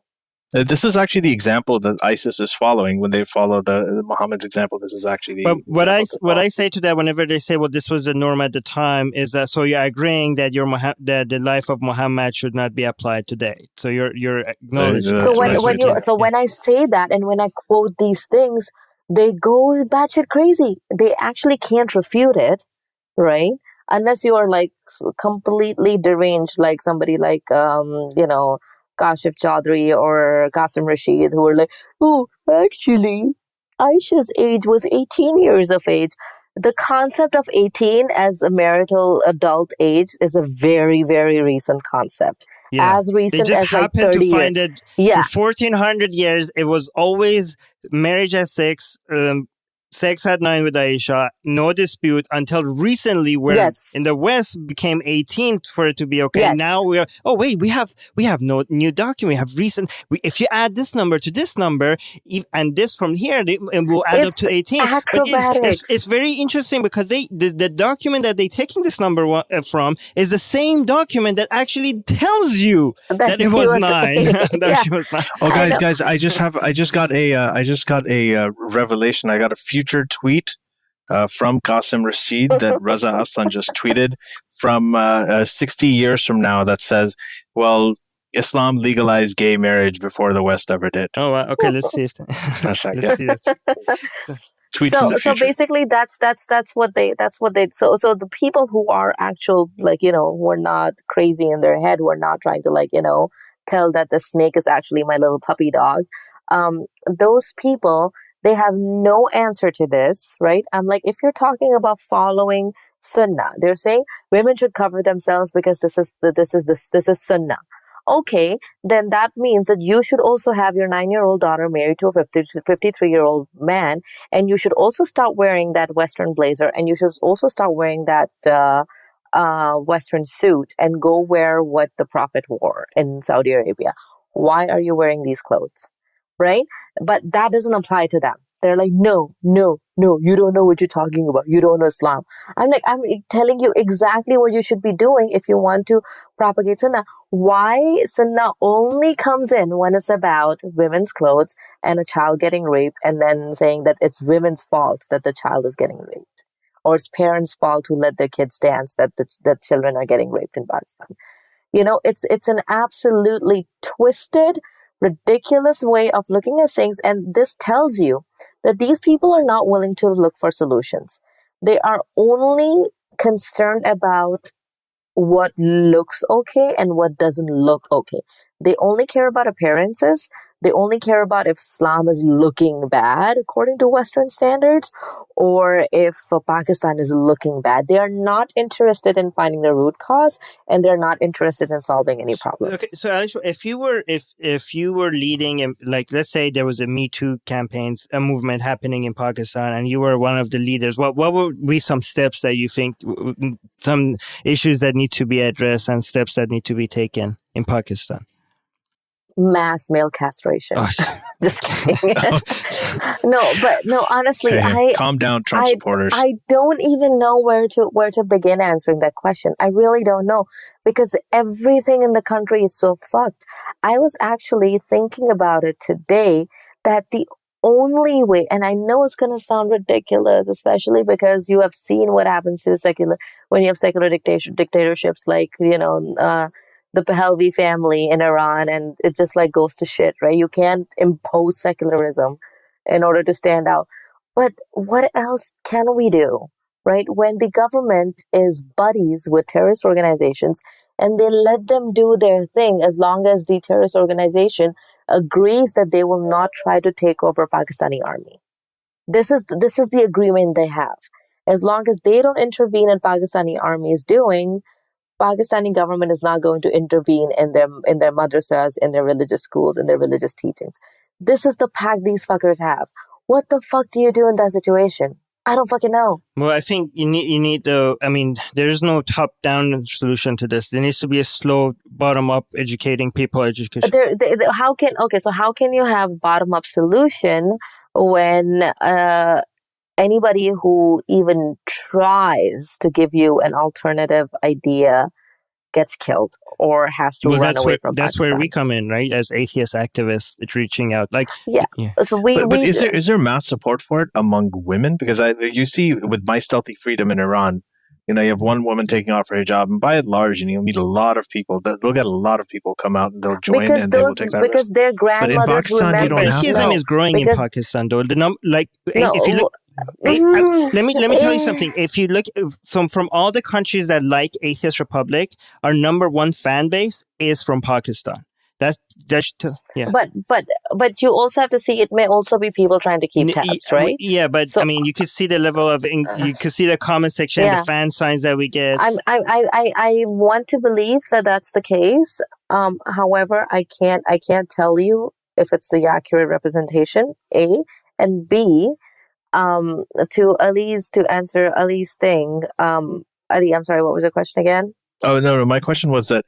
This is actually the example that ISIS is following when they follow the Muhammad's example. This is actually the. But what I say to that whenever they say, "Well, this was the norm at the time," is that so you're agreeing that that the life of Muhammad should not be applied today. So you're acknowledging. So when I say that and when I quote these things, they go batshit crazy. They actually can't refute it, right? Unless you are like completely deranged, like somebody like Kashif Chaudhry or Qasim Rashid, who were like, oh, actually, Aisha's age was 18 years of age. The concept of 18 as a marital adult age is a very, very recent concept. Yeah. As recent they just as like happened 30 to find years. It for 1400 years. It was always marriage at 6, sex at 9 with Aisha, no dispute until recently, where in the West became 18 for it to be okay. Yes. Now we have no new document. We have recent. If you add this number to this number and this from here, it will add up to 18. Acrobatics. But it's very interesting because the document that they're taking this number from is the same document that actually tells you that it was 9. That she was 9. Oh, guys! I just got a revelation. I got a future tweet from Qasim Rashid that Raza Aslan just tweeted from 60 years from now that says, well, Islam legalized gay marriage before the West ever did. Oh, okay. Let's see if let's see this. Tweet from the future. So basically that's what they so the people who are actual, like, who are not crazy in their head, who are not trying to tell that the snake is actually my little puppy dog, those people, they have no answer to this, right? I'm like, if you're talking about following Sunnah, they're saying women should cover themselves because this is Sunnah. Okay, then that means that you should also have your 9-year-old daughter married to a 53-year-old man, and you should also start wearing that Western blazer, and you should also start wearing that Western suit, and go wear what the Prophet wore in Saudi Arabia. Why are you wearing these clothes? Right? But that doesn't apply to them. They're like, no, you don't know what you're talking about. You don't know Islam. I'm like, I'm telling you exactly what you should be doing if you want to propagate Sunnah. Why Sunnah only comes in when it's about women's clothes and a child getting raped, and then saying that it's women's fault that the child is getting raped, or it's parents' fault who let their kids dance that the children are getting raped in Pakistan. It's an absolutely twisted, ridiculous way of looking at things. And this tells you that these people are not willing to look for solutions. They are only concerned about what looks okay and what doesn't look okay. They only care about appearances. They only care about if Islam is looking bad according to Western standards, or if Pakistan is looking bad. They are not interested in finding the root cause, and they're not interested in solving any problems. Okay, so Alishba, if you were leading, like, let's say there was a MeToo campaign, a movement happening in Pakistan, and you were one of the leaders, what would be some steps that you think, some issues that need to be addressed and steps that need to be taken in Pakistan? Mass male castration. Oh. Just kidding. No, honestly, okay. Calm down, Trump supporters. I don't even know where to begin answering that question. I really don't know, because everything in the country is so fucked. I was actually thinking about it today, that the only way, and I know it's going to sound ridiculous, especially because you have seen what happens to when you have secular dictatorships like, the Pahlavi family in Iran, and it just like goes to shit, right? You can't impose secularism in order to stand out. But what else can we do, right? When the government is buddies with terrorist organizations and they let them do their thing as long as the terrorist organization agrees that they will not try to take over Pakistani army. This is the agreement they have. As long as they don't intervene in Pakistani army is doing, Pakistani government is not going to intervene in their madrasas, in their religious schools, in their religious teachings. This is the pact these fuckers have. What the fuck do you do in that situation? I don't fucking know. Well, I think you need to, there is no top-down solution to this. There needs to be a slow bottom-up educating people education. How can you have bottom-up solution when anybody who even tries to give you an alternative idea gets killed or has to run away from Pakistan? That's where we come in, right? As atheist activists, it's reaching out. So but is there mass support for it among women? Because you see with My Stealthy Freedom in Iran, you have one woman taking off her hijab, and by and large, you'll meet a lot of people. They'll get a lot of people come out and they'll join and they will take that because risk. their grandmothers but in Pakistan, you don't have atheism is growing in Pakistan, though. If you look. Let me tell you something. If you look, from all the countries that like Atheist Republic, our number one fan base is from Pakistan. But you also have to see it may also be people trying to keep tabs, right? Yeah, but so, you could see the level of you could see the comment section, the fan signs that we get. I want to believe that that's the case. However, I can't tell you if it's the accurate representation. A and B. To answer Ali's thing. Ali, I'm sorry. What was the question again? Oh no. My question was that.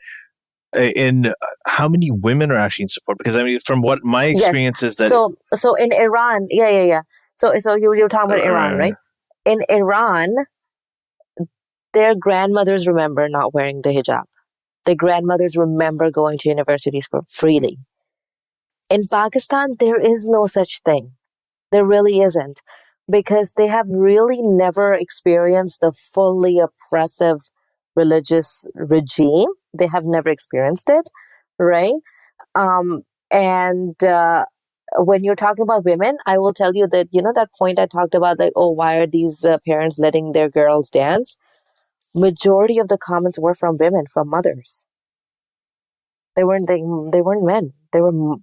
In how many women are actually in support? Because from what my experience is that so in Iran, So you're talking about Iran, right? In Iran, their grandmothers remember not wearing the hijab. Their grandmothers remember going to universities freely. In Pakistan, there is no such thing. There really isn't, because they have really never experienced the fully oppressive religious regime. They have never experienced it, right? When you're talking about women, I will tell you that, that point I talked about, like, oh, why are these parents letting their girls dance? Majority of the comments were from women, from mothers. They weren't men. They were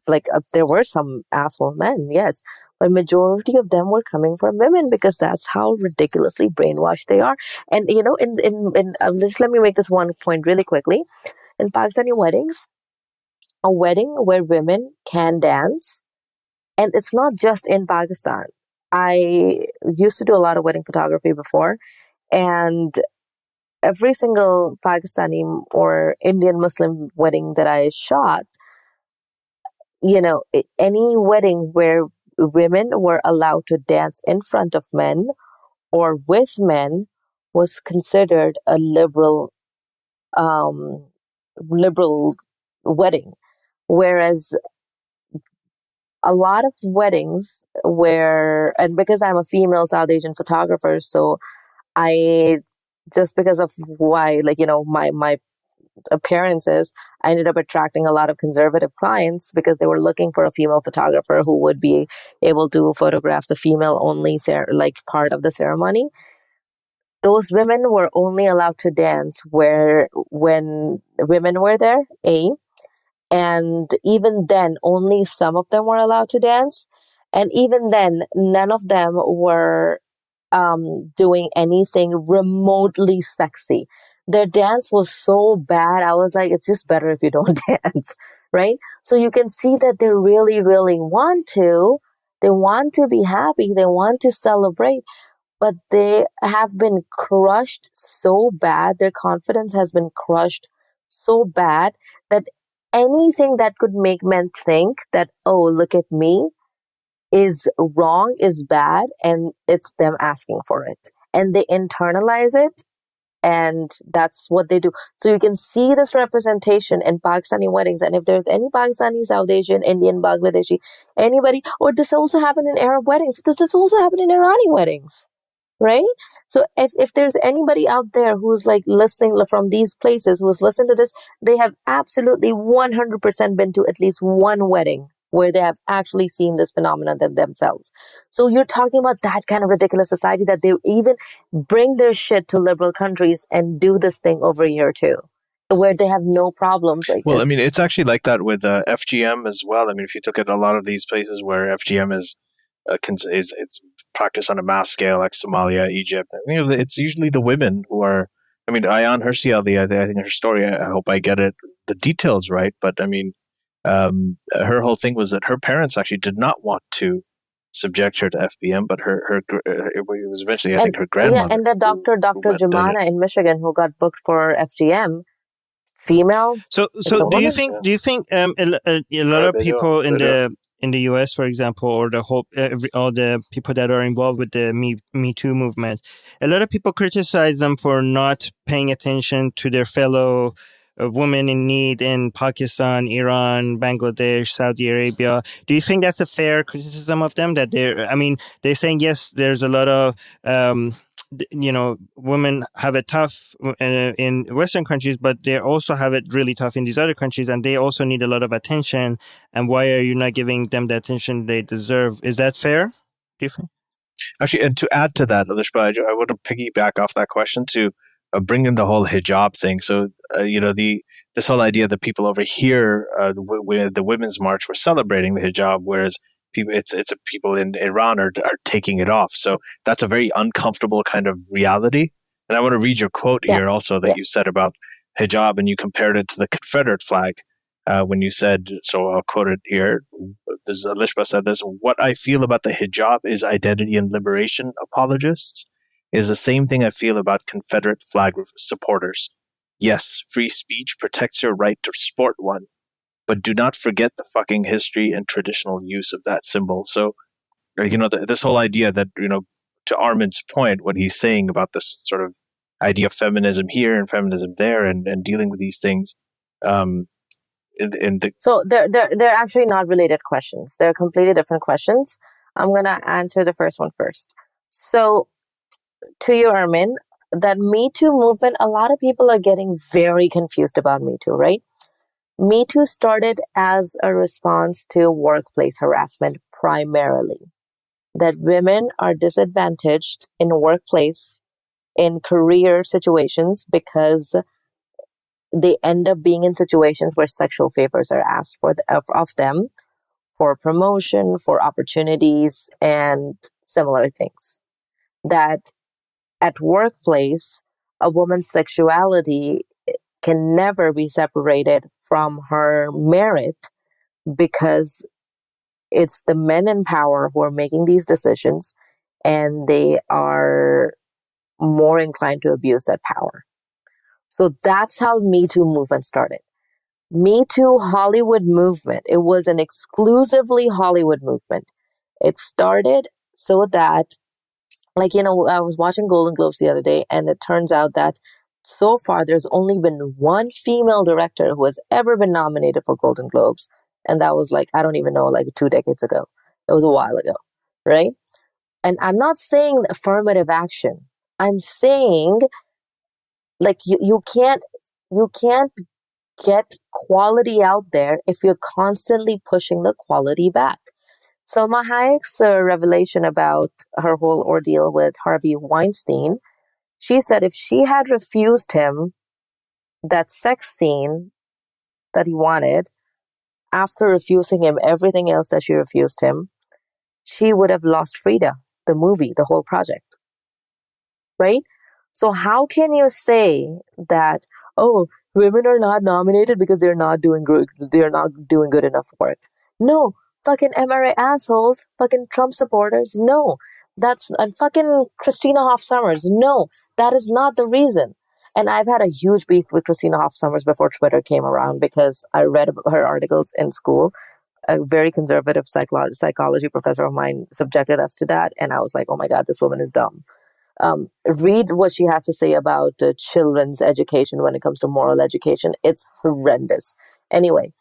there were some asshole men, yes, but majority of them were coming from women because that's how ridiculously brainwashed they are. And just let me make this one point really quickly. In Pakistani weddings, a wedding where women can dance, and it's not just in Pakistan. I used to do a lot of wedding photography before, and every single Pakistani or Indian Muslim wedding that I shot, any wedding where women were allowed to dance in front of men or with men was considered a liberal wedding. Whereas a lot of weddings and because I'm a female South Asian photographer, so I, just because of why, my appearances, I ended up attracting a lot of conservative clients because they were looking for a female photographer who would be able to photograph the female only part of the ceremony. Those women were only allowed to dance when women were there, and even then only some of them were allowed to dance, and even then none of them were doing anything remotely sexy. Their dance was so bad. I was like, it's just better if you don't dance, right? So you can see that they really, really want to. They want to be happy. They want to celebrate, but they have been crushed so bad. Their confidence has been crushed so bad that anything that could make men think that, oh, look at me, is wrong, is bad, and it's them asking for it. And they internalize it, And that's what they do. So you can see this representation in Pakistani weddings. And if there's any Pakistani, South Asian, Indian, Bangladeshi, anybody, or this also happened in Arab weddings. This also happened in Irani weddings, right? So if there's anybody out there who's like listening from these places, who's listened to this, they have absolutely 100% been to at least one wedding where they have actually seen this phenomenon themselves. So you're talking about that kind of ridiculous society that they even bring their shit to liberal countries and do this thing over here too, where they have no problems. Like well, I mean, it's actually like that with FGM as well. I mean, if you look at a lot of these places where FGM is it's practiced on a mass scale, like Somalia, Egypt, it's usually the women who are. I mean, Ayan Hirsi Ali, I think her story. I hope I get the details right, but I mean. Her whole thing was that her parents actually did not want to subject her to FBM, but it was eventually, I think, her grandmother. Yeah, and the Dr. Jumana in Michigan who got booked for FGM, female. So do you think a lot of people in the US, for example, or all the people that are involved with the Me Too movement, a lot of people criticize them for not paying attention to their fellow women in need in Pakistan, Iran, Bangladesh, Saudi Arabia. Do you think that's a fair criticism of them? That they're saying, yes, there's a lot of, women have it tough in Western countries, but they also have it really tough in these other countries, and they also need a lot of attention. And why are you not giving them the attention they deserve? Is that fair, do you think? Actually, and to add to that, Alishba, I want to piggyback off that question to bring in the whole hijab thing. So, this whole idea that people over here, the Women's March, were celebrating the hijab, whereas people in Iran are taking it off. So that's a very uncomfortable kind of reality. And I want to read your quote here also that you said about hijab, and you compared it to the Confederate flag when you said, so I'll quote it here. Alishba said this: "What I feel about the hijab is identity and liberation apologists. Is the same thing I feel about Confederate flag supporters. Yes, free speech protects your right to sport one, but do not forget the fucking history and traditional use of that symbol." So, this whole idea that, to Armin's point, what he's saying about this sort of idea of feminism here and feminism there and dealing with these things. So they're actually not related questions. They're completely different questions. I'm going to answer the first one first. So, to you, Armin, that Me Too movement, a lot of people are getting very confused about Me Too, right? Me Too started as a response to workplace harassment primarily. That women are disadvantaged in workplace, in career situations, because they end up being in situations where sexual favors are asked of them for promotion, for opportunities, and similar things. That at workplace, a woman's sexuality can never be separated from her merit, because it's the men in power who are making these decisions, and they are more inclined to abuse that power. So that's how Me Too movement started. Me Too Hollywood movement, it was an exclusively Hollywood movement. It started so that, I was watching Golden Globes the other day, and it turns out that so far there's only been one female director who has ever been nominated for Golden Globes. And that was 2 decades ago. It was a while ago, right? And I'm not saying affirmative action. I'm saying you can't get quality out there if you're constantly pushing the quality back. Salma Hayek's revelation about her whole ordeal with Harvey Weinstein, she said if she had refused him that sex scene that he wanted, after refusing him everything else that she refused him, she would have lost Frida, the movie, the whole project. Right? So how can you say that, women are not nominated because they're not doing good enough work? No. Fucking MRA assholes, fucking Trump supporters, no. And fucking Christina Hoff Sommers, no. That is not the reason. And I've had a huge beef with Christina Hoff Sommers before Twitter came around, because I read her articles in school. A very conservative psychology professor of mine subjected us to that. And I was like, oh my God, this woman is dumb. Read what she has to say about children's education when it comes to moral education. It's horrendous. Anyway,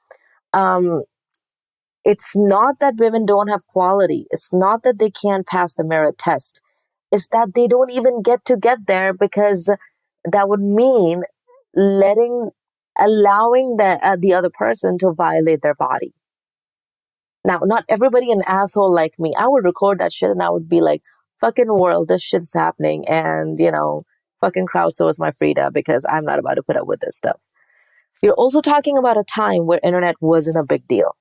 it's not that women don't have quality. It's not that they can't pass the merit test. It's that they don't even get there because that would mean allowing the other person to violate their body. Now, not everybody an asshole like me. I would record that shit and I would be like, fucking world, this shit's happening. And, fucking crowdsource my Frida because I'm not about to put up with this stuff. You're also talking about a time where internet wasn't a big deal,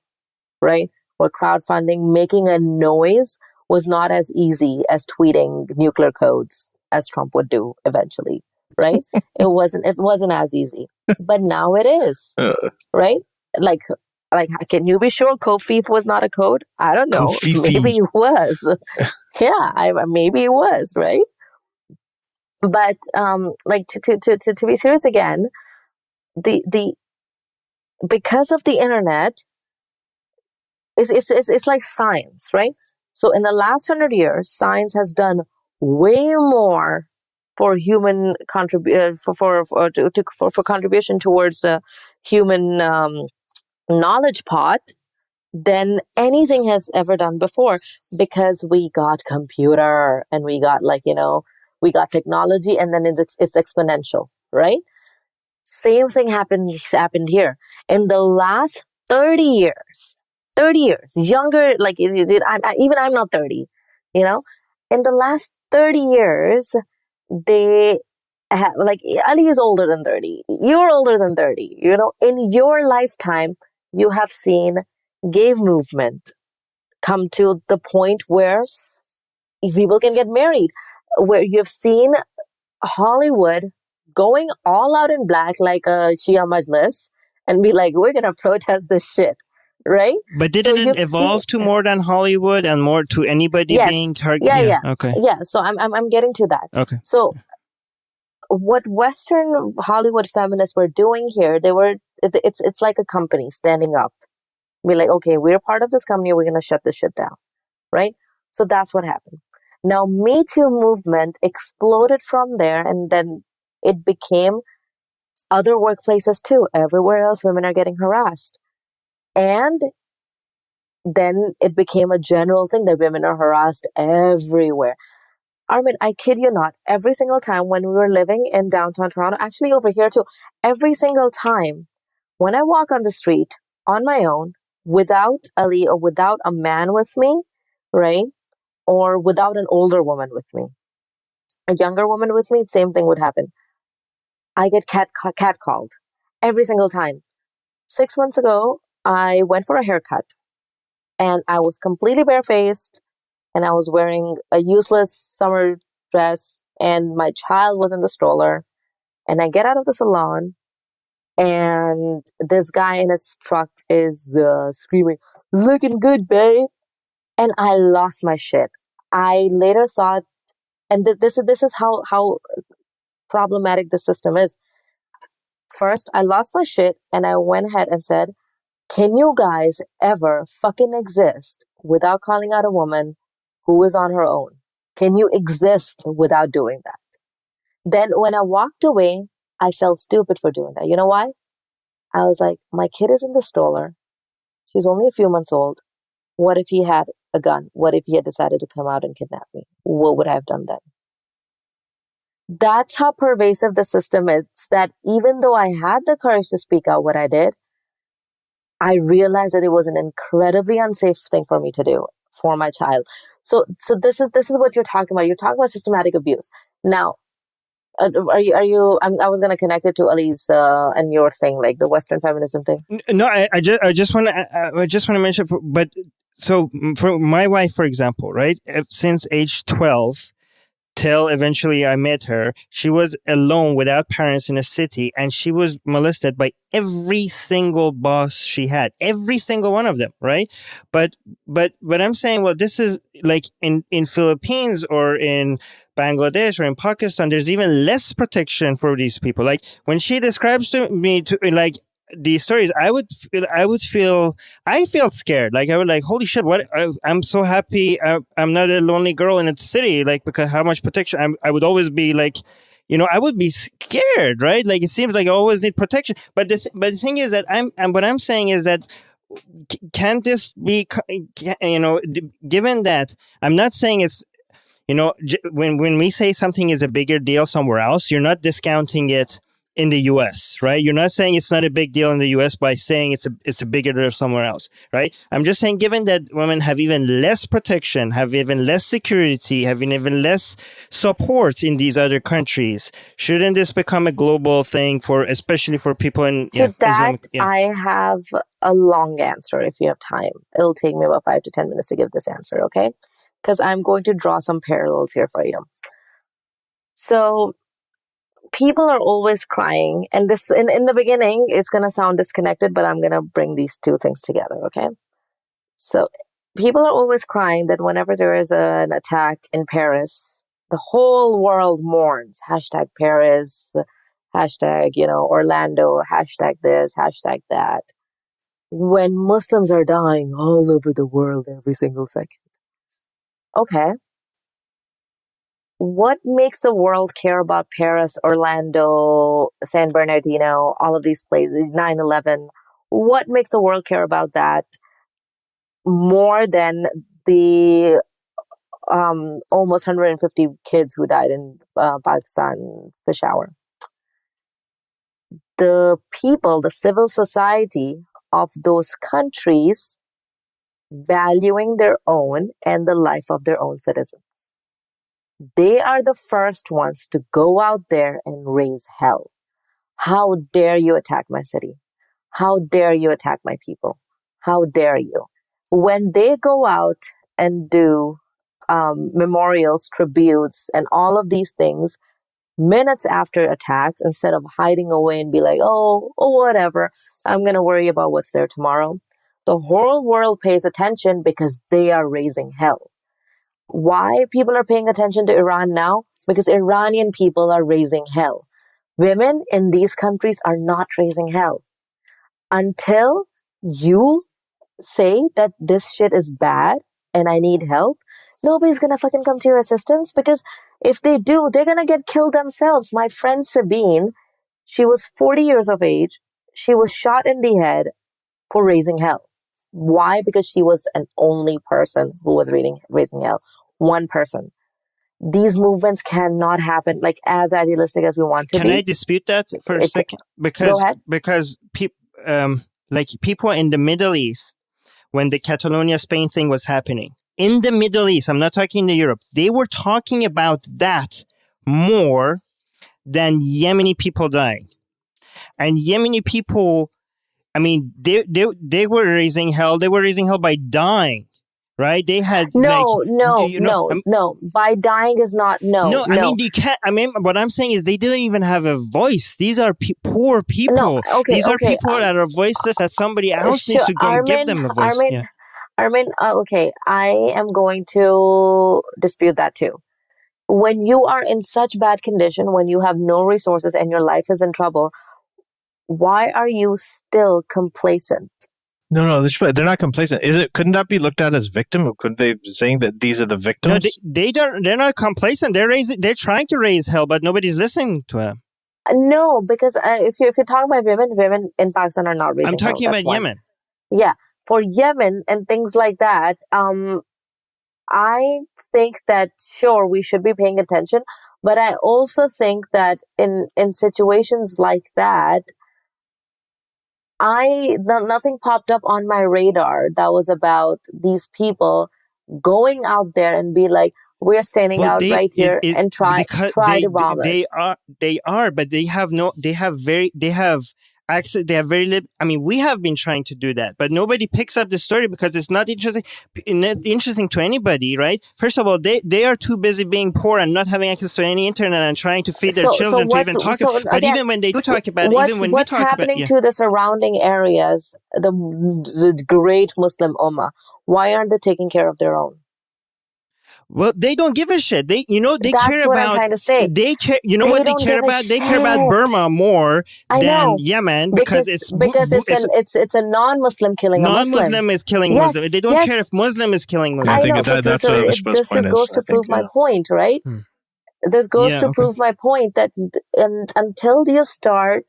right? Where crowdfunding, making a noise was not as easy as tweeting nuclear codes as Trump would do eventually, right? It wasn't as easy, but now it is, right? Like, can you be sure Kofi was not a code? I don't know. Kofifi. Maybe it was. Yeah, maybe it was, right? But to be serious again, the because of the internet, it's like science, right? So in the last 100 years, science has done way more for human contribution towards human knowledge pot than anything has ever done before, because we got computer and we got we got technology, and then it's exponential, right? Same thing happened here in the last 30 years, younger, I'm not 30, in the last 30 years, they have, Ali is older than 30. You're older than 30. In your lifetime, you have seen gay movement come to the point where people can get married, where you've seen Hollywood going all out in black like a Shia Majlis and be like, we're going to protest this shit, right? But didn't it evolve to more than Hollywood and more to anybody being targeted? Yeah. Okay. Yeah, so I'm getting to that. Okay. So what Western Hollywood feminists were doing here, it's like a company standing up. Be like, okay, we're part of this company, we're going to shut this shit down, right? So that's what happened. Now, MeToo movement exploded from there, and then it became other workplaces too. Everywhere else, women are getting harassed. And then it became a general thing that women are harassed everywhere. Armin, I kid you not, every single time when we were living in downtown Toronto, actually over here too, every single time when I walk on the street on my own, without Ali or without a man with me, right? Or without an older woman with me, a younger woman with me, same thing would happen. I get catcalled every single time. 6 months ago, I went for a haircut and I was completely barefaced and I was wearing a useless summer dress and my child was in the stroller, and I get out of the salon and this guy in his truck is screaming, "Looking good, babe." And I lost my shit. I later thought, and this is how problematic the system is. First, I lost my shit and I went ahead and said, can you guys ever fucking exist without calling out a woman who is on her own? Can you exist without doing that? Then when I walked away, I felt stupid for doing that. You know why? I was like, my kid is in the stroller. She's only a few months old. What if he had a gun? What if he had decided to come out and kidnap me? What would I have done then? That's how pervasive the system is, that even though I had the courage to speak out what I did, I realized that it was an incredibly unsafe thing for me to do for my child. So this is what you're talking about. You're talking about systematic abuse. Now, I was going to connect it to Ali's and your thing, like the Western feminism thing. No, I just want to mention, but so for my wife, for example, right? Since age 12 till eventually I met her, she was alone without parents in a city, and she was molested by every single boss she had, every single one of them, right? But I'm saying, well, this is like in Philippines or in Bangladesh or in Pakistan, there's even less protection for these people. Like when she describes to me, these stories, I feel scared. Like I would like, holy shit, what? I'm so happy. I'm not a lonely girl in a city, like, because how much protection. I would always be like, I would be scared, right? Like it seems like I always need protection. But the thing is that what I'm saying is that can this be, given that I'm not saying it's, when we say something is a bigger deal somewhere else, you're not discounting it in the US, right? You're not saying it's not a big deal in the US by saying it's a bigger deal somewhere else, right? I'm just saying, given that women have even less protection, have even less security, have even less support in these other countries, shouldn't this become a global thing especially for people in Islamic? I have a long answer if you have time. It'll take me about 5 to 10 minutes to give this answer, okay? Because I'm going to draw some parallels here for you. So people are always crying, and this in the beginning, it's going to sound disconnected, but I'm going to bring these two things together, okay? So people are always crying that whenever there is an attack in Paris, the whole world mourns. Hashtag Paris, hashtag, Orlando, hashtag this, hashtag that. When Muslims are dying all over the world every single second. Okay. What makes the world care about Paris, Orlando, San Bernardino, all of these places, 9/11? What makes the world care about that more than the almost 150 kids who died in Pakistan, Peshawar? The people, the civil society of those countries valuing their own and the life of their own citizens. They are the first ones to go out there and raise hell. How dare you attack my city? How dare you attack my people? How dare you? When they go out and do memorials, tributes, and all of these things, minutes after attacks, instead of hiding away and be like, oh, whatever, I'm going to worry about what's there tomorrow. The whole world pays attention because they are raising hell. Why people are paying attention to Iran now? Because Iranian people are raising hell. Women in these countries are not raising hell. Until you say that this shit is bad and I need help, nobody's gonna fucking come to your assistance, because if they do, they're gonna get killed themselves. My friend Sabine, she was 40 years of age. She was shot in the head for raising hell. Why? Because she was an only person who was raising hell. One person. These movements cannot happen like as idealistic as we want to be. Can I dispute that for a second? Go ahead. Because people in the Middle East, when the Catalonia Spain thing was happening, in the Middle East, I'm not talking in Europe, they were talking about that more than Yemeni people dying. And Yemeni people, I mean, they were raising hell. They were raising hell by dying, right? They had no. By dying is not no. I mean, you can't. I mean, what I'm saying is they didn't even have a voice. These are poor people. No, okay, These are people that are voiceless. That somebody else needs to go and give them a voice. Armin, okay, I am going to dispute that too. When you are in such bad condition, when you have no resources and your life is in trouble, why are you still complacent? No, they're not complacent. Couldn't that be looked at as victim? Couldn't they be saying that these are the victims? No, they don't. They're not complacent. They're trying to raise hell, but nobody's listening to them. No, because if you're talking about women in Pakistan are not raising hell. I'm talking about Yemen. Yeah, for Yemen and things like that, I think that sure we should be paying attention, but I also think that in situations like that, nothing popped up on my radar that was about these people going out there and be like, we're standing out right here and try to bomb us. They are, but they have access. They have very little. I mean, we have been trying to do that, but nobody picks up the story because it's not interesting to anybody, right? First of all, they are too busy being poor and not having access to any internet and trying to feed their children to even talk about it. But even when they do talk about it, even when we talk about it. What's happening to the surrounding areas, the great Muslim Ummah? Why aren't they taking care of their own? Well, they don't give a shit. They That's care what I'm about. trying to say. They care. You know They what they don't care give a about? They care about shit. Burma more I than know. Yemen because it's it's a non-Muslim killing a Muslim. non-Muslim is killing Yes, Muslim. They don't yes. care if Muslim is killing Muslim. I think know. that's what Alishba's This point just goes is. to prove my point, right? This goes to prove my point that until you start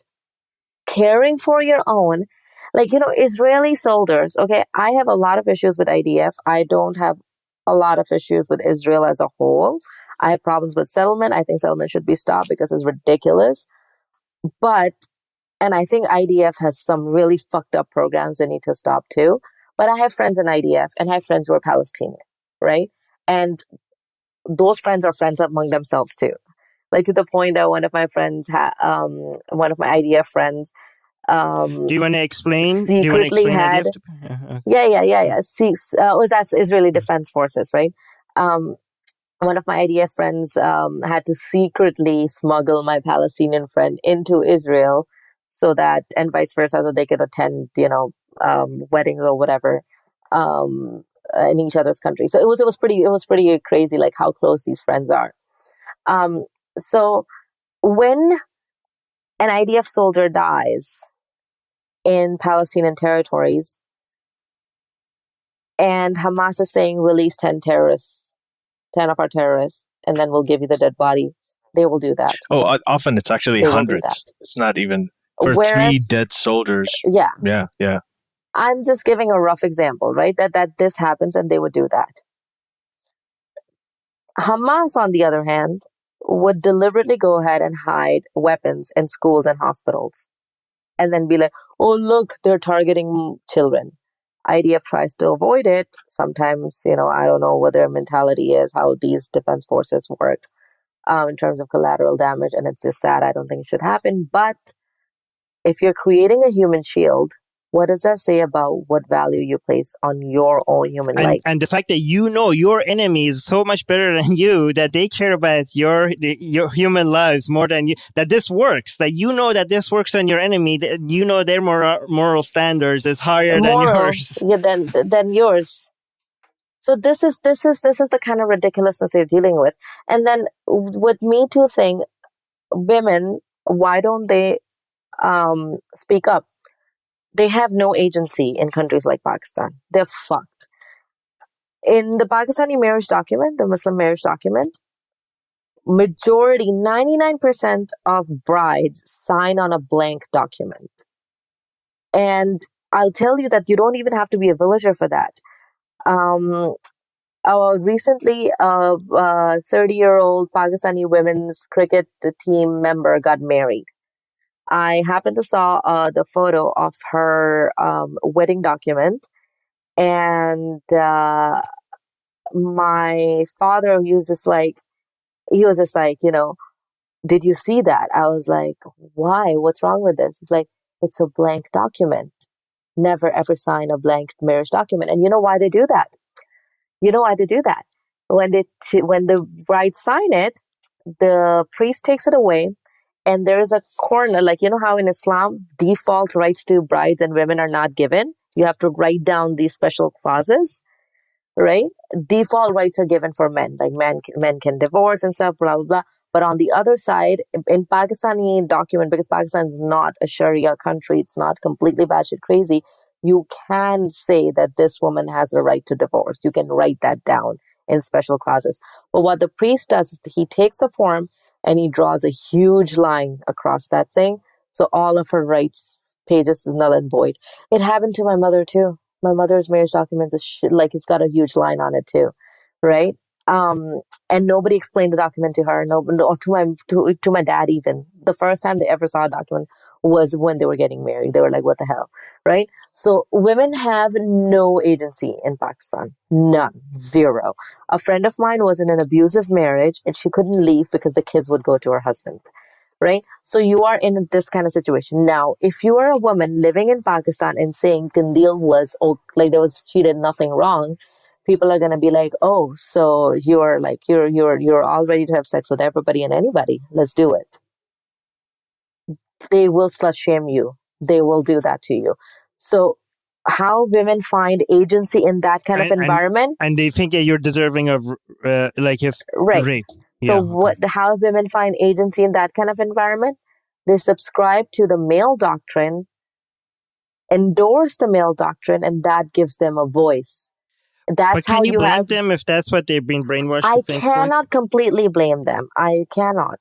caring for your own, like, Israeli soldiers, okay, I have a lot of issues with IDF. I don't have a lot of issues with Israel as a whole. I have problems with settlement. I think settlement should be stopped because it's ridiculous. And I think IDF has some really fucked up programs they need to stop too. But I have friends in IDF and I have friends who are Palestinian, right? And those friends are friends among themselves too. Like, to the point that one of my friends, one of my IDF friends, do you want to explain? Secretly had. Yeah. That's Israeli Defense Forces, right? One of my IDF friends had to secretly smuggle my Palestinian friend into Israel, and vice versa, so they could attend, weddings or whatever, in each other's country. So it was pretty crazy, like how close these friends are. So when an IDF soldier dies in Palestinian territories, and Hamas is saying release 10 of our terrorists, and then we'll give you the dead body, they will do that. Oh, often it's actually hundreds. It's not even for 3 dead soldiers. Yeah. I'm just giving a rough example, right? That this happens and they would do that. Hamas, on the other hand, would deliberately go ahead and hide weapons in schools and hospitals, and then be like, oh, look, they're targeting children. IDF tries to avoid it. Sometimes, I don't know what their mentality is, how these defense forces work in terms of collateral damage. And it's just sad. I don't think it should happen. But if you're creating a human shield, what does that say about what value you place on your own human life? And the fact that your enemy is so much better than you, that they care about your human lives more than you, that this works, that that this works on your enemy, that their moral standards is higher than yours. Yeah, than yours. So this is the kind of ridiculousness you're dealing with. And then with MeToo thing, women, why don't they speak up? They have no agency in countries like Pakistan. They're fucked. In the Pakistani marriage document, the Muslim marriage document, majority, 99% of brides sign on a blank document. And I'll tell you that you don't even have to be a villager for that. Recently, a 30-year-old Pakistani women's cricket team member got married. I happened to saw the photo of her wedding document, and my father, he was just like, did you see that? I was like, why? What's wrong with this? It's like, it's a blank document. Never ever sign a blank marriage document. And you know why they do that? When the bride sign it, the priest takes it away. And there is a corner, like, how in Islam, default rights to brides and women are not given. You have to write down these special clauses, right? Default rights are given for men, like men can divorce and stuff, blah, blah, blah. But on the other side, in Pakistani document, because Pakistan is not a Sharia country, it's not completely batshit crazy, you can say that this woman has a right to divorce. You can write that down in special clauses. But what the priest does is he takes a form and he draws a huge line across that thing. So all of her rights pages is null and void. It happened to my mother too. My mother's marriage documents is it's got a huge line on it too, right? And nobody explained the document to her, or to my dad even. The first time they ever saw a document was when they were getting married. They were like, what the hell, right? So women have no agency in Pakistan. None. Zero. A friend of mine was in an abusive marriage and she couldn't leave because the kids would go to her husband, right? So you are in this kind of situation. Now, if you are a woman living in Pakistan and saying Kandil she did nothing wrong, people are going to be like, oh, so you're all ready to have sex with everybody and anybody. Let's do it. They will slut shame you. They will do that to you. So how women find agency in that kind of environment. And they think that you're deserving of if Right. rape. So how women find agency in that kind of environment? They subscribe to the male doctrine, endorse the male doctrine, and that gives them a voice. That's but can you blame them if that's what they've been brainwashed to think? I cannot completely blame them. I cannot.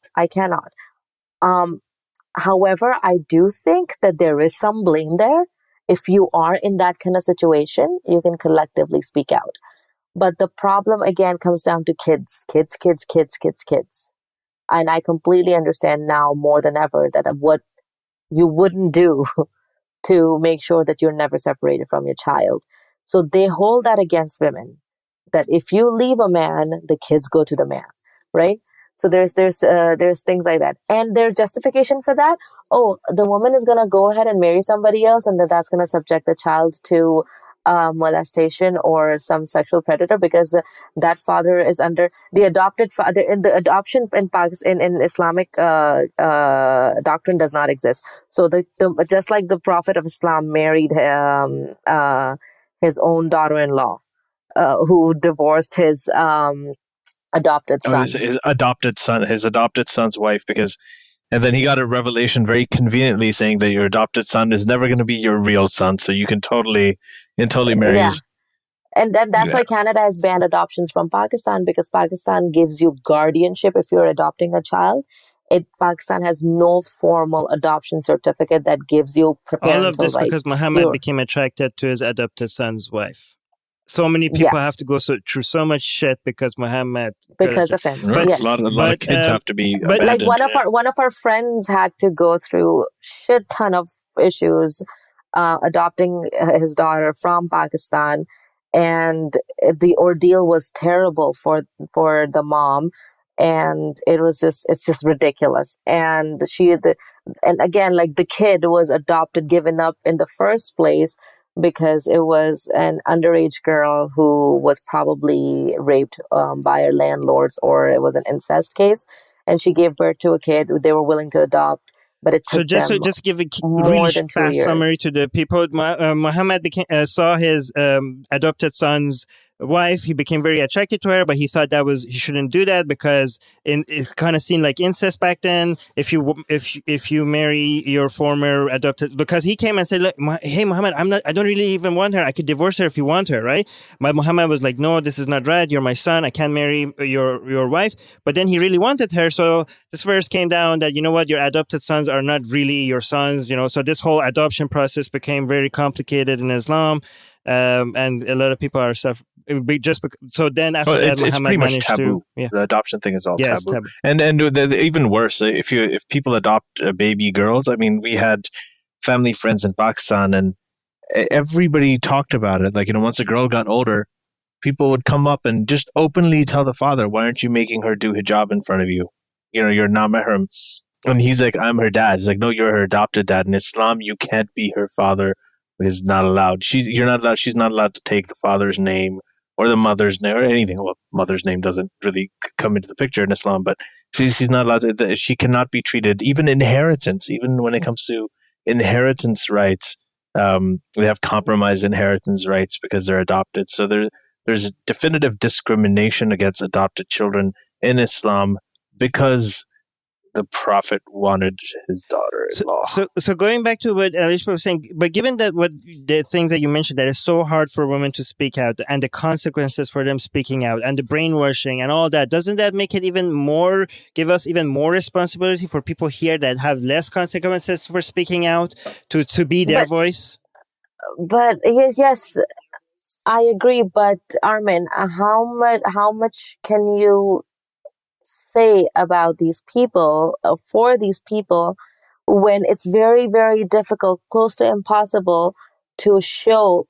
However, I do think that there is some blame there. If you are in that kind of situation, you can collectively speak out. But the problem again comes down to kids. And I completely understand now more than ever that what you wouldn't do to make sure that you're never separated from your child. So they hold that against women, that if you leave a man, the kids go to the man, right? So there's things like that, and there's justification for that. Oh, the woman is gonna go ahead and marry somebody else, and that's gonna subject the child to molestation or some sexual predator because that father is under the adopted father. In the adoption in Pakistan, in Islamic doctrine does not exist. So the just like the Prophet of Islam married his own daughter-in-law, who divorced his adopted son. His adopted son's wife, and then he got a revelation very conveniently saying that your adopted son is never going to be your real son, so you can totally marry. Yeah. And that's why Canada has banned adoptions from Pakistan, because Pakistan gives you guardianship if you're adopting a child. Pakistan has no formal adoption certificate that gives you parental all of this rights. Because Muhammad became attracted to his adopted son's wife. So many people have to go through so much shit because Muhammad. Because of him. Right. Yes. A lot of kids have to be abandoned. Like one of our friends had to go through shit ton of issues adopting his daughter from Pakistan, and the ordeal was terrible for the mom, and it's just ridiculous. And and again, like, the kid was adopted, given up in the first place because it was an underage girl who was probably raped by her landlords, or it was an incest case, and she gave birth to a kid they were willing to adopt. But it took just give a really fast summary to the people. Muhammad saw his adopted son's wife. He became very attracted to her, but he thought he shouldn't do that because it's kind of seen like incest back then. If you marry your former adopted, because he came and said, "Look, hey Muhammad, I don't really even want her. I could divorce her if you want her, right?" But Muhammad was like, "No, this is not right. You're my son. I can't marry your wife." But then he really wanted her, so this verse came down that, you know what, your adopted sons are not really your sons. So this whole adoption process became very complicated in Islam, and a lot of people are suffering. So then after that, it's pretty much taboo. The adoption thing is all taboo. And even worse, if people adopt baby girls, I mean, we had family friends in Pakistan, and everybody talked about it. Like, once a girl got older, people would come up and just openly tell the father, "Why aren't you making her do hijab in front of you? You're not mahram." And he's like, "I'm her dad." He's like, "No, you're her adopted dad. In Islam, you can't be her father. It's not allowed. You're not allowed. She's not allowed to take the father's name or the mother's name or anything." Well, mother's name doesn't really come into the picture in Islam, but she's not allowed to. She cannot be treated, even inheritance, even when it comes to inheritance rights. They have compromised inheritance rights because they're adopted. So there's definitive discrimination against adopted children in Islam because the Prophet wanted his daughter-in-law. So going back to what Alishba was saying, but given that the things that you mentioned, that it's so hard for women to speak out, and the consequences for them speaking out, and the brainwashing and all that, doesn't that make it give us even more responsibility for people here that have less consequences for speaking out to be their voice? But yes, I agree. But Armin, how much can you say about these people, for these people, when it's very, very difficult, close to impossible, to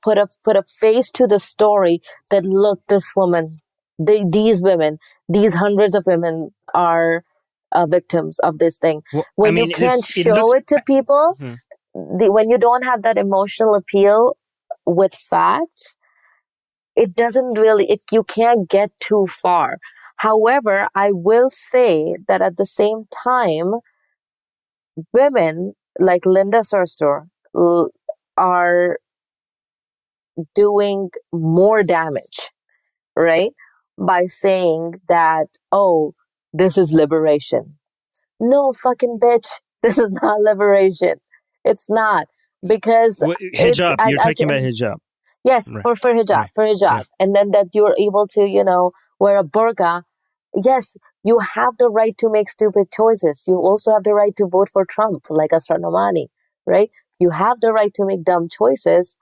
put a face to the story that, look, this woman, these women, these hundreds of women are victims of this thing. Well, when you can't show it to people, when you don't have that emotional appeal with facts, it doesn't really, you can't get too far. However, I will say that at the same time, women like Linda Sarsour are doing more damage, right? By saying that, oh, this is liberation. No, fucking bitch. This is not liberation. It's not. Because hijab, you're talking about hijab. Yes, Right. for hijab, Yeah. And then that you're able to, wear a burqa. Yes, you have the right to make stupid choices. You also have the right to vote for Trump, like Asra Nomani, right? You have the right to make dumb choices,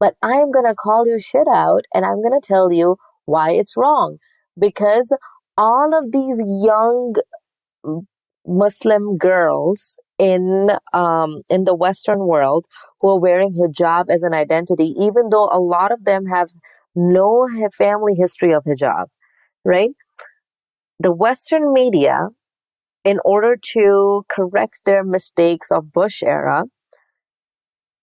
but I'm going to call your shit out and I'm going to tell you why it's wrong. Because all of these young Muslim girls in the Western world who are wearing hijab as an identity, even though a lot of them have no family history of hijab, right? The Western media, in order to correct their mistakes of Bush era,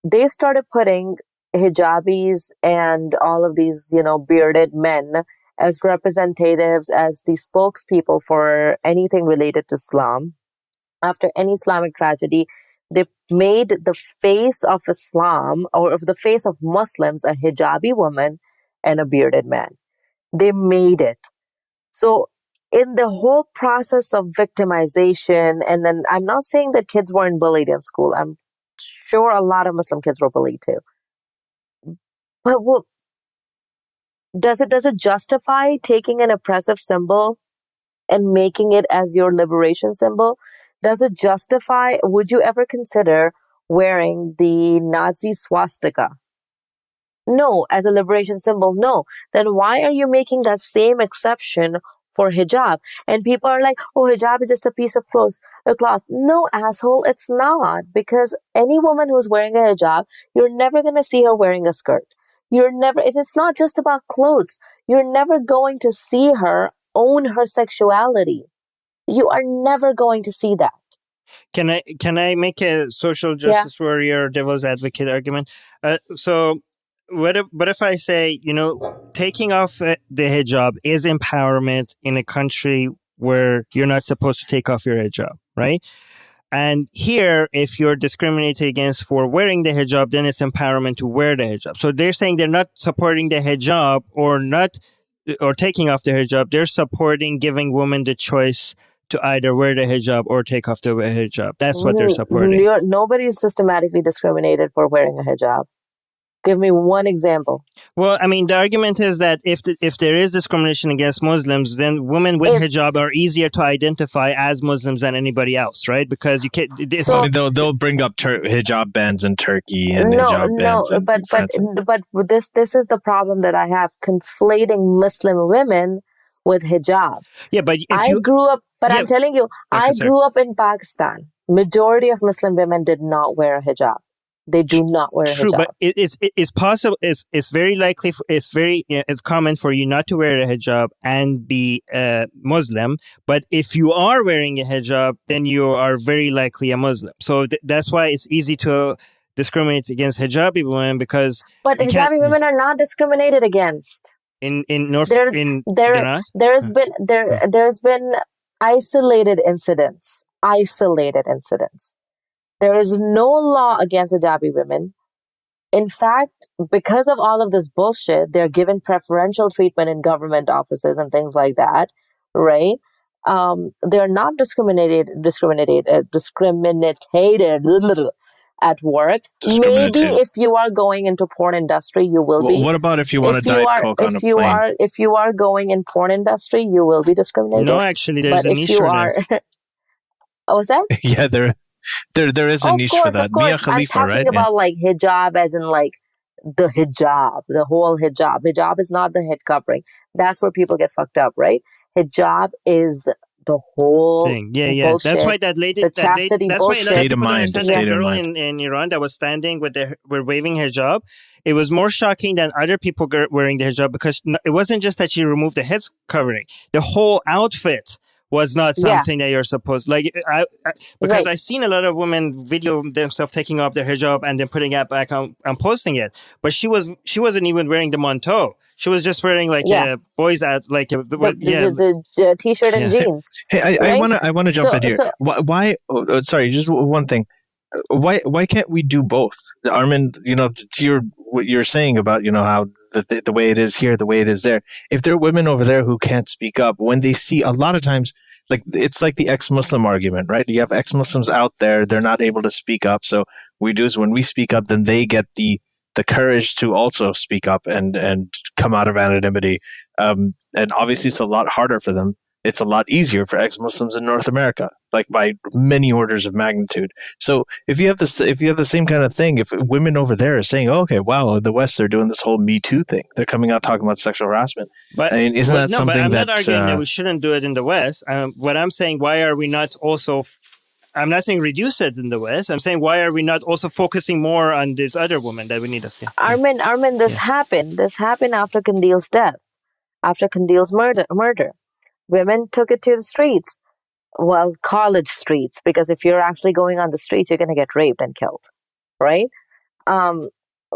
they started putting hijabis and all of these, bearded men as representatives, as the spokespeople for anything related to Islam. After any Islamic tragedy, they made the face of Islam or of the face of Muslims a hijabi woman and a bearded man. They made it. So in the whole process of victimization, and then I'm not saying that kids weren't bullied in school. I'm sure a lot of Muslim kids were bullied too. But does it justify taking an oppressive symbol and making it as your liberation symbol? Does it justify, would you ever consider wearing the Nazi swastika? No. As a liberation symbol? No. Then why are you making that same exception for hijab? And people are like, oh, hijab is just a piece of cloth. No, asshole, it's not. Because any woman who's wearing a hijab, you're never going to see her wearing a skirt. It's not just about clothes. You're never going to see her own her sexuality. You are never going to see that. Can I make a social justice warrior, devil's advocate argument? So what if I say, taking off the hijab is empowerment in a country where you're not supposed to take off your hijab, right? And here, if you're discriminated against for wearing the hijab, then it's empowerment to wear the hijab. So they're saying they're not supporting the hijab or taking off the hijab. They're supporting giving women the choice to either wear the hijab or take off the hijab. That's what they're supporting. Nobody's systematically discriminated for wearing a hijab. Give me one example. Well, I mean, the argument is that if there is discrimination against Muslims, then women with hijab are easier to identify as Muslims than anybody else, right? Because you can't. They'll bring up hijab bans in Turkey and hijab bans in France. But this is the problem that I have: conflating Muslim women with hijab. Yeah, but grew up. But I'm telling you, I grew up in Pakistan. Majority of Muslim women did not wear a hijab. They do not wear a hijab. True, but it's possible. It's very likely. It's common for you not to wear a hijab and be Muslim. But if you are wearing a hijab, then you are very likely a Muslim. So that's why it's easy to discriminate against hijabi women because. But hijabi women are not discriminated against. There's been isolated incidents. There is no law against hijabi women. In fact, because of all of this bullshit, they're given preferential treatment in government offices and things like that, right? They're not discriminated at work. Maybe if you are going into porn industry, you will be. What about if you want to diet coke on a plane? If you are going in porn industry, you will be discriminated. No, actually, there's a niche for that. Oh, was that? Yeah, there is a niche for that. Mia Khalifa, I'm talking about like hijab as in like the hijab, the whole hijab. Hijab is not the head covering. That's where people get fucked up, right? Hijab is the whole thing. Yeah. Bullshit, that's why that lady, that's why a lot of people girl in Iran that was standing with waving hijab. It was more shocking than other people wearing the hijab because it wasn't just that she removed the head covering. The whole outfit was not something that you're supposed because I've seen a lot of women video themselves taking off their hijab and then putting it back on and posting it. But she wasn't even wearing the manteau. She was just wearing a boy's out the t-shirt and jeans. Hey, I want to jump in here. Why? Sorry, just one thing. why can't we do both? Armin, to what you're saying about, how the way it is here, the way it is there. If there are women over there who can't speak up, when they see a lot of times, like it's like the ex-Muslim argument, right? You have ex-Muslims out there, they're not able to speak up. So we do is when we speak up, then they get the courage to also speak up and come out of anonymity. And obviously it's a lot harder for them. It's a lot easier for ex-Muslims in North America, like by many orders of magnitude. So if you have the same kind of thing, if women over there are saying, oh, okay, wow, in the West they're doing this whole Me Too thing, they're coming out talking about sexual harassment. But I mean, isn't that no, something but I'm that not arguing that we shouldn't do it in the West. What I'm saying, why are we not also? I'm not saying reduce it in the West. I'm saying why are we not also focusing more on this other woman that we need to see? Armin, this happened. This happened after Kandil's death, after Kandil's murder. Women took it to the streets, well, college streets, because if you're actually going on the streets, you're going to get raped and killed, right?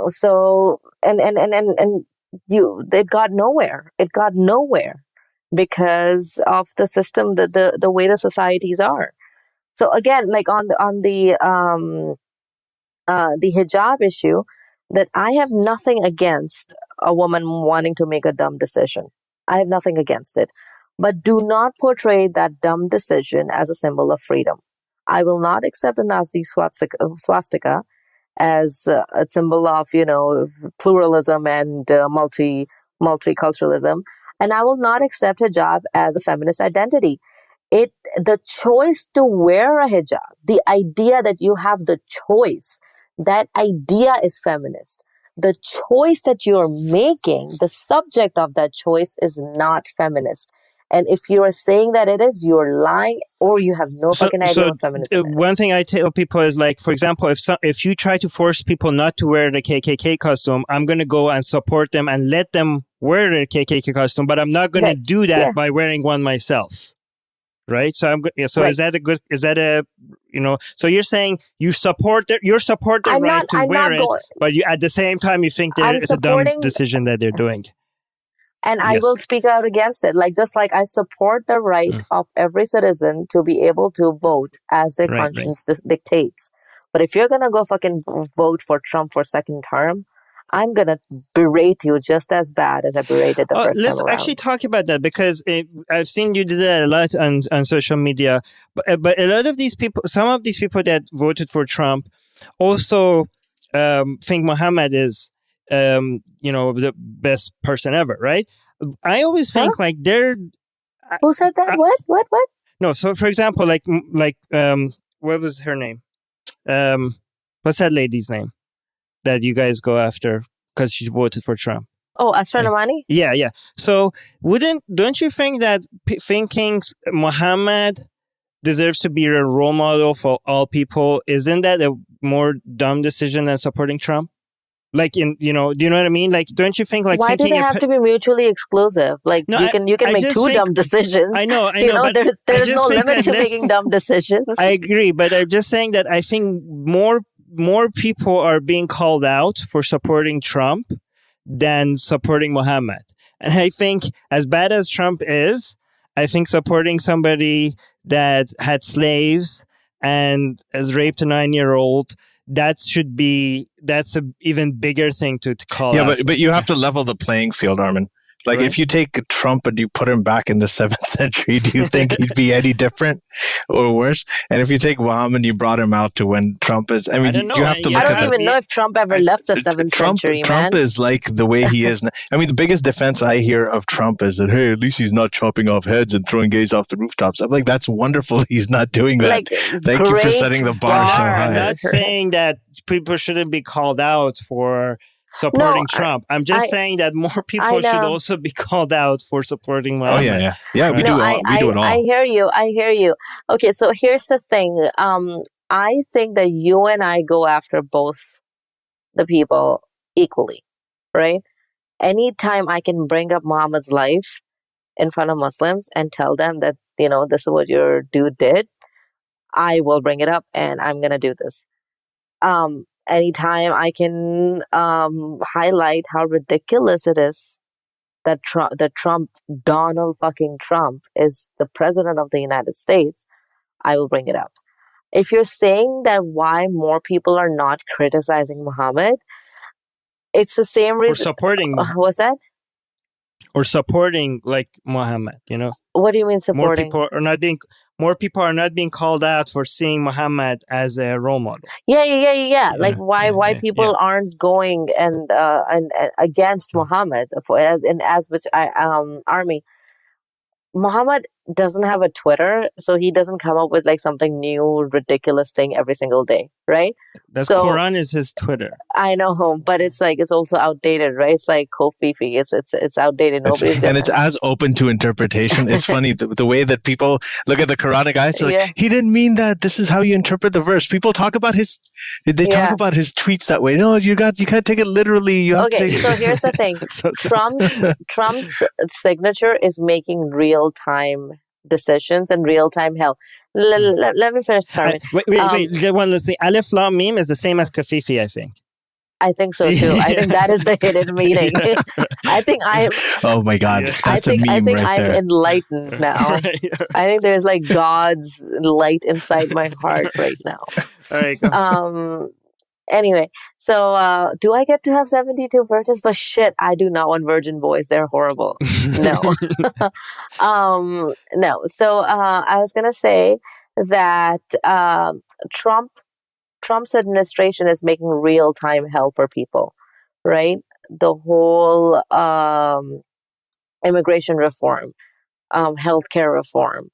So, it got nowhere. It got nowhere because of the system, the way the societies are. So again, like on the hijab issue, that I have nothing against a woman wanting to make a dumb decision. I have nothing against it. But do not portray that dumb decision as a symbol of freedom. I will not accept a Nazi swastika as a symbol of, pluralism and multiculturalism. And I will not accept hijab as a feminist identity. The choice to wear a hijab, the idea that you have the choice, that idea is feminist. The choice that you're making, the subject of that choice is not feminist. And if you are saying that it is, you're lying, or you have no fucking idea what feminism is. One thing I tell people is, like, for example, if you try to force people not to wear the KKK costume, I'm going to go and support them and let them wear the KKK costume, but I'm not going to do that by wearing one myself. Right. So right. Is that so you're saying you support the right to wear it, but you, at the same time, you think that it's a dumb decision that they're doing. And I will speak out against it. Just like I support the right of every citizen to be able to vote as their conscience dictates. But if you're going to go fucking vote for Trump for second term, I'm going to berate you just as bad as I berated the first time around. Let's actually talk about that, because I've seen you do that a lot on social media. But a lot of these people, some of these people that voted for Trump also think Muhammad is the best person ever, right? I always think like they're... Who said that? What? No, so for example, like what was her name? What's that lady's name that you guys go after because she voted for Trump? Oh, Astronomani? Yeah. So don't you think that thinking Muhammad deserves to be a role model for all people, isn't that a more dumb decision than supporting Trump? Like, do you know what I mean? Like, don't you think like why do they have to be mutually exclusive? Like, no, you can make two dumb decisions. I know. But there's no limit to making dumb decisions. I agree, but I'm just saying that I think more people are being called out for supporting Trump than supporting Muhammad. And I think as bad as Trump is, I think supporting somebody that had slaves and has raped a 9-year-old, that's an even bigger thing to call out. Yeah, but you have to level the playing field, Armin. Like, if you take Trump and you put him back in the 7th century, do you think he'd be any different or worse? And if you take Muhammad and you brought him out to when Trump is... I mean, you have to look at... I don't even know if Trump ever left the 7th century, Trump is like the way he is now. I mean, the biggest defense I hear of Trump is that, hey, at least he's not chopping off heads and throwing gays off the rooftops. I'm like, that's wonderful he's not doing that. Thank you for setting the bar so high. I'm not saying that people shouldn't be called out for supporting Trump. I'm just saying that more people should also be called out for supporting Muhammad. Oh yeah. We do it all. I hear you. Okay, so here's the thing. I think that you and I go after both the people equally, right? Anytime I can bring up Muhammad's life in front of Muslims and tell them that, this is what your dude did, I will bring it up and I'm gonna do this. Anytime I can highlight how ridiculous it is that Donald fucking Trump is the president of the United States, I will bring it up. If you're saying that why more people are not criticizing Muhammad, it's the same or reason. supporting What's that? or supporting like Muhammad, you know. What do you mean supporting? More people are not being called out for seeing Muhammad as a role model. Yeah. Like why people aren't going and against Muhammad as which army. Muhammad doesn't have a Twitter, so he doesn't come up with like something new, ridiculous thing every single day, right? That's Quran is his Twitter. I know, but it's like it's also outdated, right? It's like Kofifi. It's outdated. It's as open to interpretation. It's funny the way that people look at the Quranic ayahs. Like he didn't mean that. This is how you interpret the verse. People talk about his. They talk about his tweets that way. No, you can't take it literally. You have to take so here's the thing. Trump's signature is making real time decisions and real time help. Let me finish. Sorry. Wait. One last thing. Alif Lam Mim is the same as Kafifi, I think. I think so too. I think that is the hidden meaning. I think I am. Oh my God, that's a meme right I'm there. enlightened now. I think there's like God's light inside my heart right now. All right. Go. Anyway, so do I get to have 72 virgins? But shit, I do not want virgin boys. They're horrible. No. No. So I was gonna say that Trump's administration is making real-time help for people, right? The whole immigration reform, healthcare reform,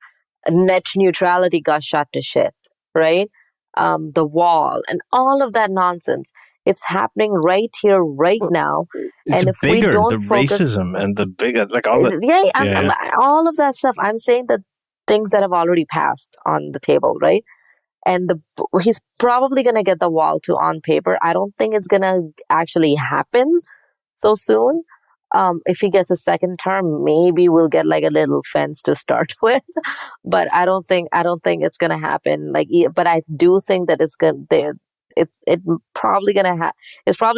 net neutrality got shot to shit, right? The wall and all of that nonsense. It's happening right here, right now. It's and if bigger, we don't the focus, racism and the bigger, like all that. all of that stuff. I'm saying that things that have already passed on the table, right? And he's probably going to get the wall to on paper. I don't think it's going to actually happen so soon. If he gets a second term, maybe we'll get like a little fence to start with. But I don't think it's going to happen. But I do think that it's going it's probably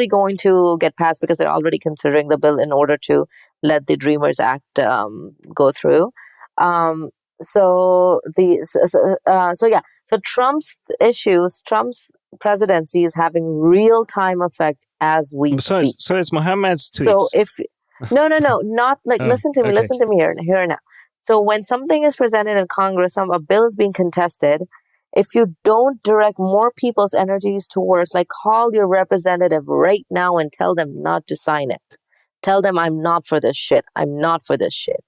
going to get passed because they're already considering the bill in order to let the Dreamers Act go through. So Trump's presidency is having real time effect as we speak. So it's Muhammad's tweets. So if not like listen to me here now. So when something is presented in Congress, a bill is being contested. If you don't direct more people's energies towards, like, call your representative right now and tell them not to sign it. Tell them I'm not for this shit. I'm not for this shit.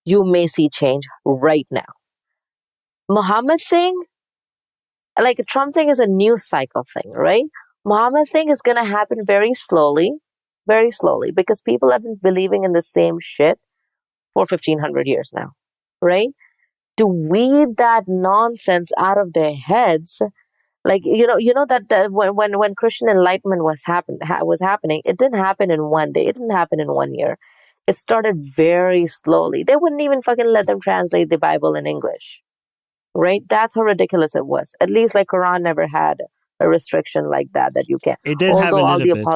You may see change right now. Muhammad thing, like a Trump thing, is a news cycle thing, right? Muhammad thing is going to happen very slowly, because people have been believing in the same shit for 1,500 years now, right? To weed that nonsense out of their heads, like you know that when Christian enlightenment was happening, it didn't happen in one day, it didn't happen in 1 year. It started very slowly. They wouldn't even fucking let them translate the Bible in English, right? That's how ridiculous it was. At least like Quran never had a restriction like that you can't. It did have a little bit. But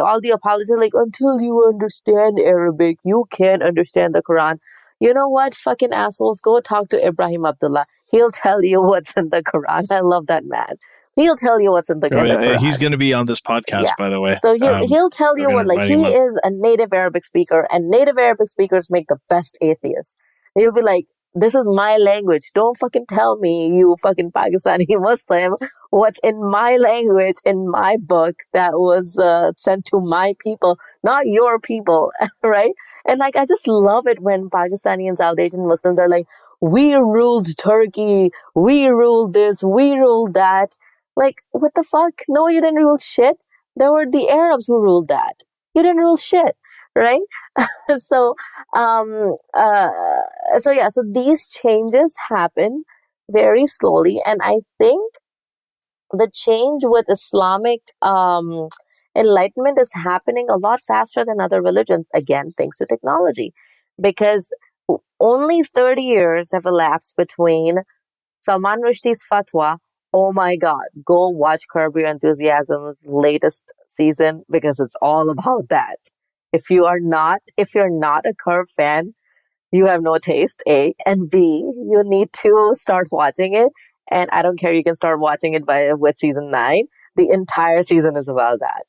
all the apologists are like, until you understand Arabic, you can't understand the Quran. You know what, fucking assholes, go talk to Ibrahim Abdullah. He'll tell you what's in the Quran. I love that man. He'll tell you what's in the Quran. He's going to be on this podcast, by the way. So he'll tell you what, like, he is a native Arabic speaker, and native Arabic speakers make the best atheists. He'll be like, this is my language. Don't fucking tell me, you fucking Pakistani Muslim, what's in my language, in my book that was sent to my people, not your people, right? And like, I just love it when Pakistani and South Asian Muslims are like, we ruled Turkey, we ruled this, we ruled that. Like, what the fuck? No, you didn't rule shit. There were the Arabs who ruled that. You didn't rule shit, right? So these changes happen very slowly, and I think the change with Islamic enlightenment is happening a lot faster than other religions, again thanks to technology, because only 30 years have elapsed between Salman Rushdie's fatwa. Oh my God, go watch Curb Your Enthusiasm's latest season, because it's all about that. If you're not a Curb fan, you have no taste, A. And B, you need to start watching it And I don't care, you can start watching it with season 9. The entire season is about that.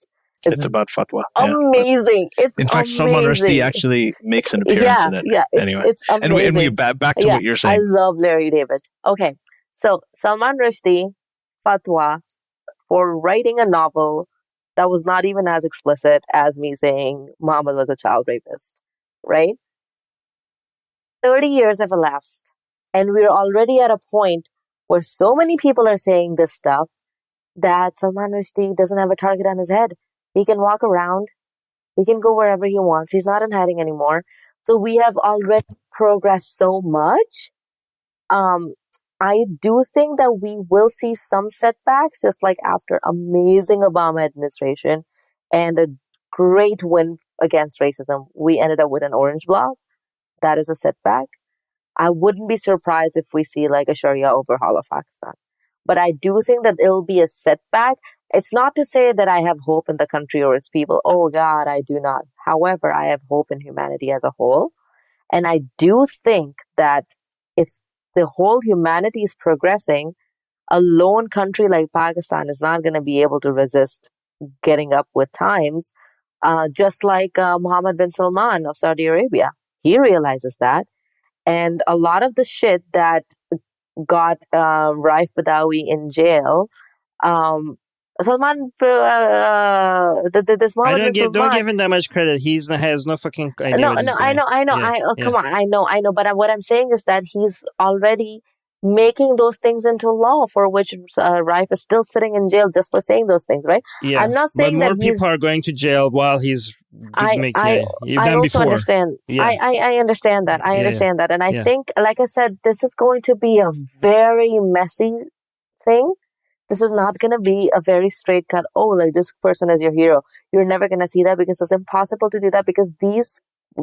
It's about fatwa. Amazing. Yeah. It's in fact, amazing. Salman Rushdie actually makes an appearance in it. Yeah, it's amazing. And we back to what you're saying. I love Larry David. Okay, so Salman Rushdie, fatwa for writing a novel that was not even as explicit as me saying Muhammad was a child rapist, right? 30 years have elapsed, and we're already at a point where so many people are saying this stuff that Salman Rushdie doesn't have a target on his head. He can walk around. He can go wherever he wants. He's not in hiding anymore. So we have already progressed so much. I do think that we will see some setbacks, just like after amazing Obama administration and a great win against racism. We ended up with an orange bloc. That is a setback. I wouldn't be surprised if we see like a Sharia overhaul of Pakistan. But I do think that it'll be a setback. It's not to say that I have hope in the country or its people. Oh God, I do not. However, I have hope in humanity as a whole. And I do think that if the whole humanity is progressing, a lone country like Pakistan is not going to be able to resist getting up with times. Just like Mohammed bin Salman of Saudi Arabia. He realizes that. And a lot of the shit that got Raif Badawi in jail, Salman, this Mohammed don't give him that much credit. He has no fucking idea. No, I know. Come on, I know. But what I'm saying is that he's already making those things into law, for which Raif is still sitting in jail just for saying those things, right? Yeah. I'm not saying but more people are going to jail while he's I also understand. Yeah. I understand that. I understand that. And I think, like I said, this is going to be a very messy thing. This is not going to be a very straight cut, oh, like this person is your hero. You're never going to see that, because it's impossible to do that, because these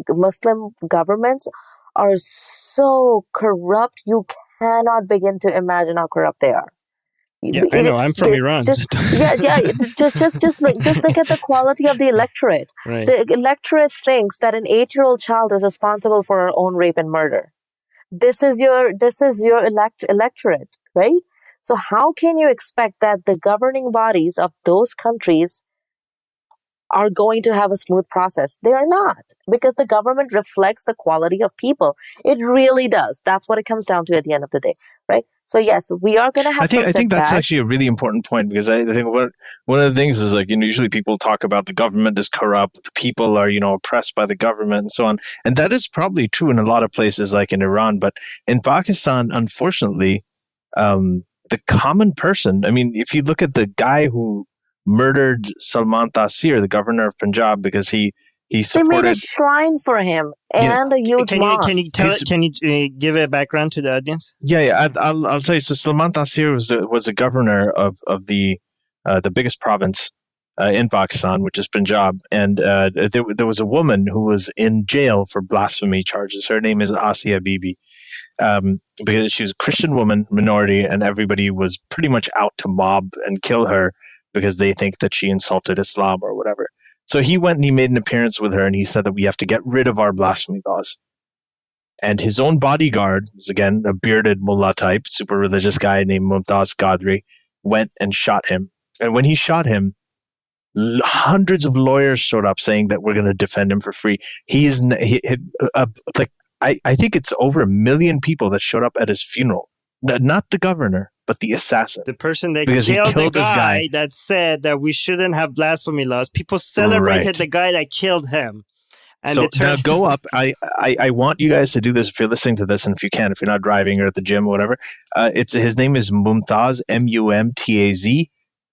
Muslim governments are so corrupt. You cannot begin to imagine how corrupt they are. Yeah, I know. I'm from Iran. Just look at the quality of the electorate. Right. The electorate thinks that an 8-year-old child is responsible for her own rape and murder. This is your electorate, right? So how can you expect that the governing bodies of those countries are going to have a smooth process? They are not, because the government reflects the quality of people. It really does. That's what it comes down to at the end of the day, right? So yes, we are going to have. I think that's actually a really important point, because I think one of the things is, like, usually people talk about the government is corrupt, the people are oppressed by the government and so on, and that is probably true in a lot of places, like in Iran, but in Pakistan, unfortunately, the common person. I mean, if you look at the guy who murdered Salman Taseer, the governor of Punjab, because he supported. They made a shrine for him and a huge mosque. Can you give a background to the audience? Yeah. I'll tell you. So Salman Taseer was a governor of the biggest province in Pakistan, which is Punjab, and there was a woman who was in jail for blasphemy charges. Her name is Asiya Bibi. Because she was a Christian woman, minority, and everybody was pretty much out to mob and kill her because they think that she insulted Islam or whatever. So he went and he made an appearance with her, and he said that we have to get rid of our blasphemy laws. And his own bodyguard, was again a bearded mullah type, super religious guy named Mumtaz Qadri, went and shot him. And when he shot him, hundreds of lawyers showed up saying that we're going to defend him for free. I think it's over 1 million people that showed up at his funeral. Not the governor, but the assassin. The person that killed the guy that said that we shouldn't have blasphemy laws. People celebrated the guy that killed him. And so now go up. I want you guys to do this if you're listening to this, and if you can, if you're not driving or at the gym or whatever. His name is Mumtaz, Mumtaz,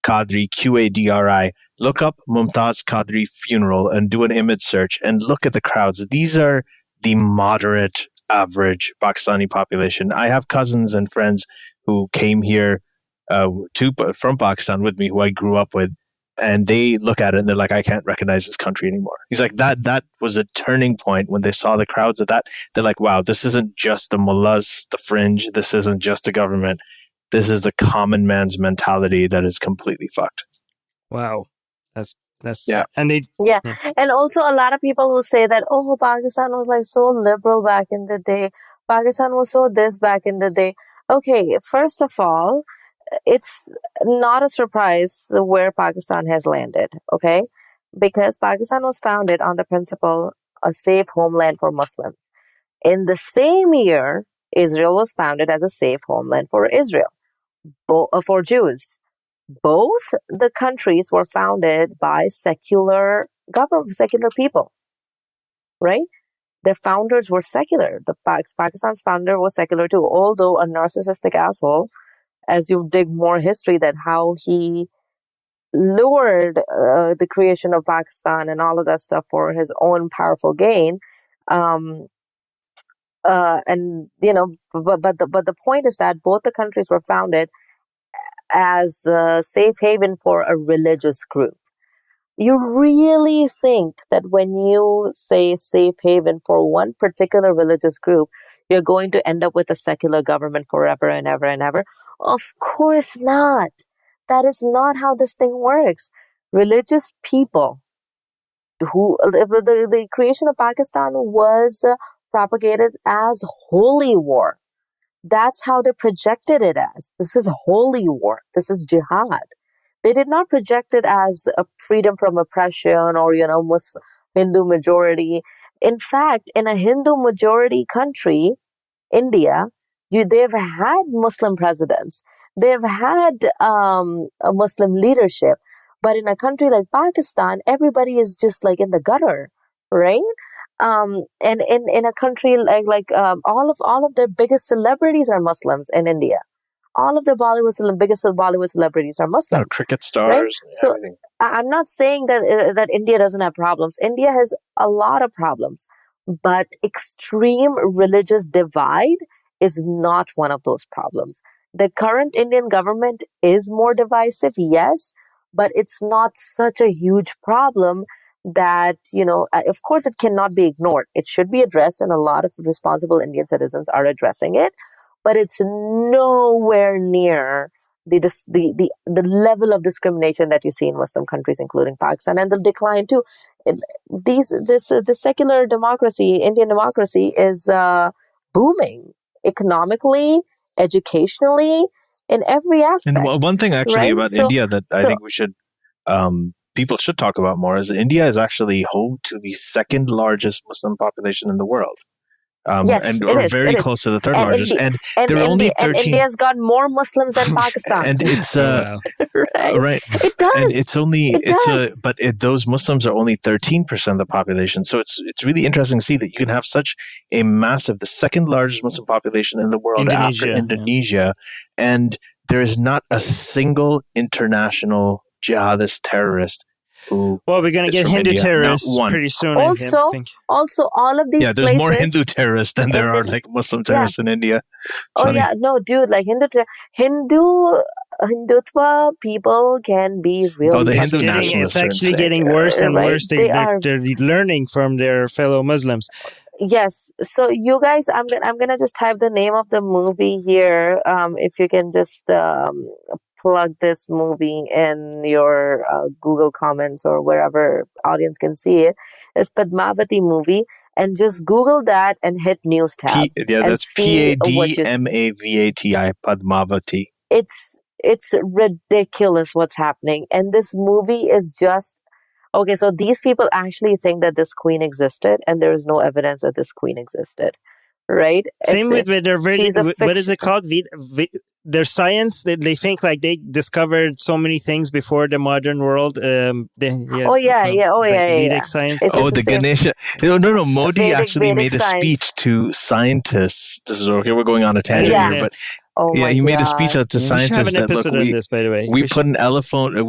Qadri, Qadri. Look up Mumtaz Qadri funeral and do an image search and look at the crowds. These are the moderate, average Pakistani population. I have cousins and friends who came here from Pakistan with me, who I grew up with, and they look at it and they're like, I can't recognize this country anymore. He's like, that was a turning point when they saw the crowds of that. They're like, wow, this isn't just the mullahs, the fringe. This isn't just the government. This is the common man's mentality that is completely fucked. Wow. That's yeah. And and also a lot of people will say that, oh, Pakistan was like so liberal back in the day. Pakistan was so this back in the day. Okay, first of all, it's not a surprise where Pakistan has landed, okay? Because Pakistan was founded on the principle a safe homeland for Muslims. In the same year, Israel was founded as a safe homeland for Israel, for Jews. Both the countries were founded by secular people, right? Their founders were secular. Pakistan's founder was secular too, although a narcissistic asshole, as you dig more history, that how he lured the creation of Pakistan and all of that stuff for his own powerful gain. And but the point is that both the countries were founded as a safe haven for a religious group. You really think that when you say safe haven for one particular religious group, you're going to end up with a secular government forever and ever and ever? Of course not. That is not how this thing works. Religious people the creation of Pakistan was propagated as holy war. That's how they projected it as. This is holy war. This is jihad. They did not project it as a freedom from oppression or, Muslim Hindu majority. In fact, in a Hindu majority country, India, they've had Muslim presidents. They've had a Muslim leadership. But in a country like Pakistan, everybody is just like in the gutter, right? And in a country like all of their biggest celebrities are Muslims in India. All of the biggest Bollywood celebrities are Muslims. Cricket stars. Right? So everything. I'm not saying that India doesn't have problems. India has a lot of problems, but extreme religious divide is not one of those problems. The current Indian government is more divisive, yes, but it's not such a huge problem that, of course it cannot be ignored. It should be addressed, and a lot of responsible Indian citizens are addressing it, but it's nowhere near the level of discrimination that you see in Muslim countries, including Pakistan, and the decline too. The secular democracy, Indian democracy, is booming economically, educationally, in every aspect. And one thing actually about India that I think we should people should talk about more is India is actually home to the second largest Muslim population in the world. Yes, and it is, very close to the third largest. And there are only 13. And India's got more Muslims than Pakistan. And it's right. It does. And it's only those Muslims are only 13% of the population. So it's really interesting to see that you can have such a massive, the second largest Muslim population in the world after Indonesia, and there is not a single international jihadist terrorist. Well, we're going to get Hindu terrorists pretty soon. Also, all of these there's places, more Hindu terrorists than there are like Muslim terrorists in India. No, dude, like Hindutva people can be really. The Hindu nationalists. It's actually getting worse and worse. They're learning from their fellow Muslims. Yes. So you guys, I'm gonna just type the name of the movie here. If you can just plug this movie in your Google comments or wherever audience can see it. It's Padmavati movie, and just Google that and hit news tab. That's Padmavati. Padmavati. It's ridiculous what's happening, and this movie is just okay. So these people actually think that this queen existed, and there is no evidence that this queen existed. Right? Same with their what is it called? Their science, they think like they discovered so many things before the modern world. Vedic science. The Ganesha. No. Modi actually made a speech to scientists. This is okay. We're going on a tangent here, but he made a speech to scientists that look. We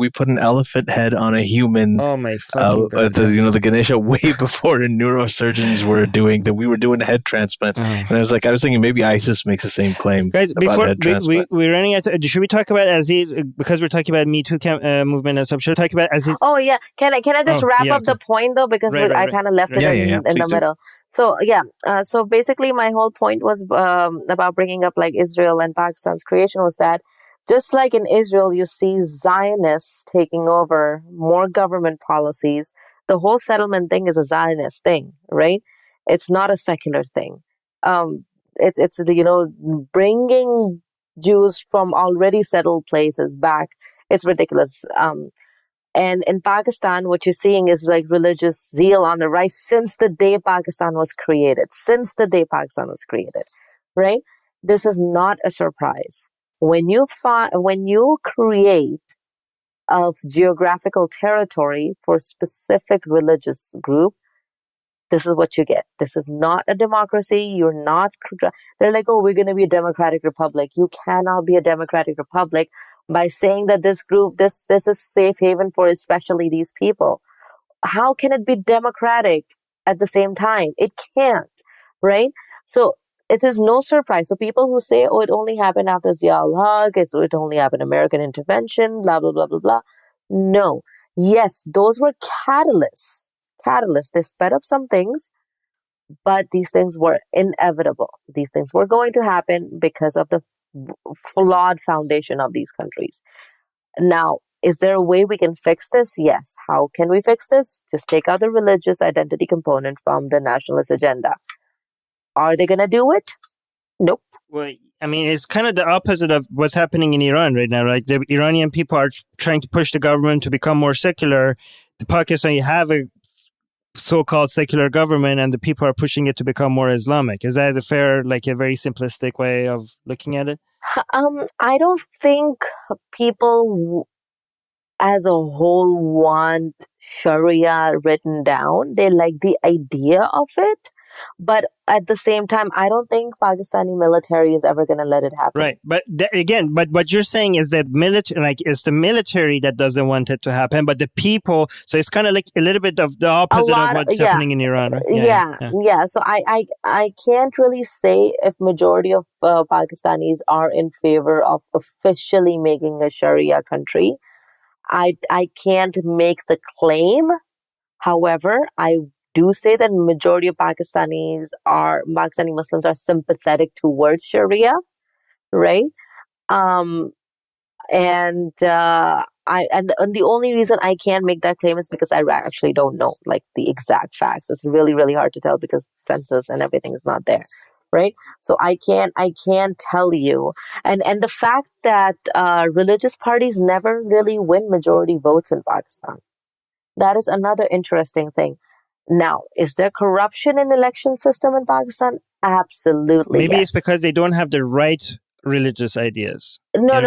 put an elephant head on a human. Oh my fucking God! The Ganesha way before the neurosurgeons were doing that. We were doing head transplants, and I was thinking maybe ISIS makes the same claim. Guys, before we're running out. Should we talk about Aziz because we're talking about MeToo movement and stuff? Should we talk about Aziz? Oh yeah, can I just wrap up the point though, because I kind of left it in the middle. So so basically my whole point was about bringing up like Israel and Pakistan's creation was that just like in Israel, you see Zionists taking over more government policies. The whole settlement thing is a Zionist thing, right? It's not a secular thing. It's bringing Jews from already settled places back. It's ridiculous. And in Pakistan, what you're seeing is like religious zeal on the rise since the day Pakistan was created. Since the day Pakistan was created, right? This is not a surprise. When you create a geographical territory for a specific religious group, this is what you get. This is not a democracy. You're not. They're like, oh, we're going to be a democratic republic. You cannot be a democratic republic by saying that this group, this is safe haven for especially these people. How can it be democratic at the same time? It can't, right? So it is no surprise. So people who say, oh, it only happened after Zia-ul-Haq, so it only happened American intervention, blah, blah, blah, blah, blah. No. Yes, those were catalysts. They sped up some things, but these things were inevitable. These things were going to happen because of the flawed foundation of these countries. Now, is there a way we can fix this? Yes. How can we fix this? Just take out the religious identity component from the nationalist agenda. Are they going to do it? Nope. Well, I mean, it's kind of the opposite of what's happening in Iran right now, right? The Iranian people are trying to push the government to become more secular. The Pakistan, you have a so-called secular government, and the people are pushing it to become more Islamic. Is that a very simplistic way of looking at it? I don't think people as a whole want Sharia written down. They like the idea of it. But at the same time, I don't think Pakistani military is ever going to let it happen. Right. But but what you're saying is that it's the military that doesn't want it to happen, but the people. So it's kind of like a little bit of the opposite of what's happening in Iran. Right? Yeah. So I can't really say if majority of Pakistanis are in favor of officially making a Sharia country. I can't make the claim. However, I do say that majority of Pakistani Muslims are sympathetic towards Sharia, right? And the only reason I can't make that claim is because I actually don't know like the exact facts. It's really, really hard to tell because census and everything is not there, right? So I can't tell you. And the fact that religious parties never really win majority votes in Pakistan, that is another interesting thing. Now, is there corruption in the election system in Pakistan? Absolutely. Maybe yes. It's because they don't have the right religious ideas. No.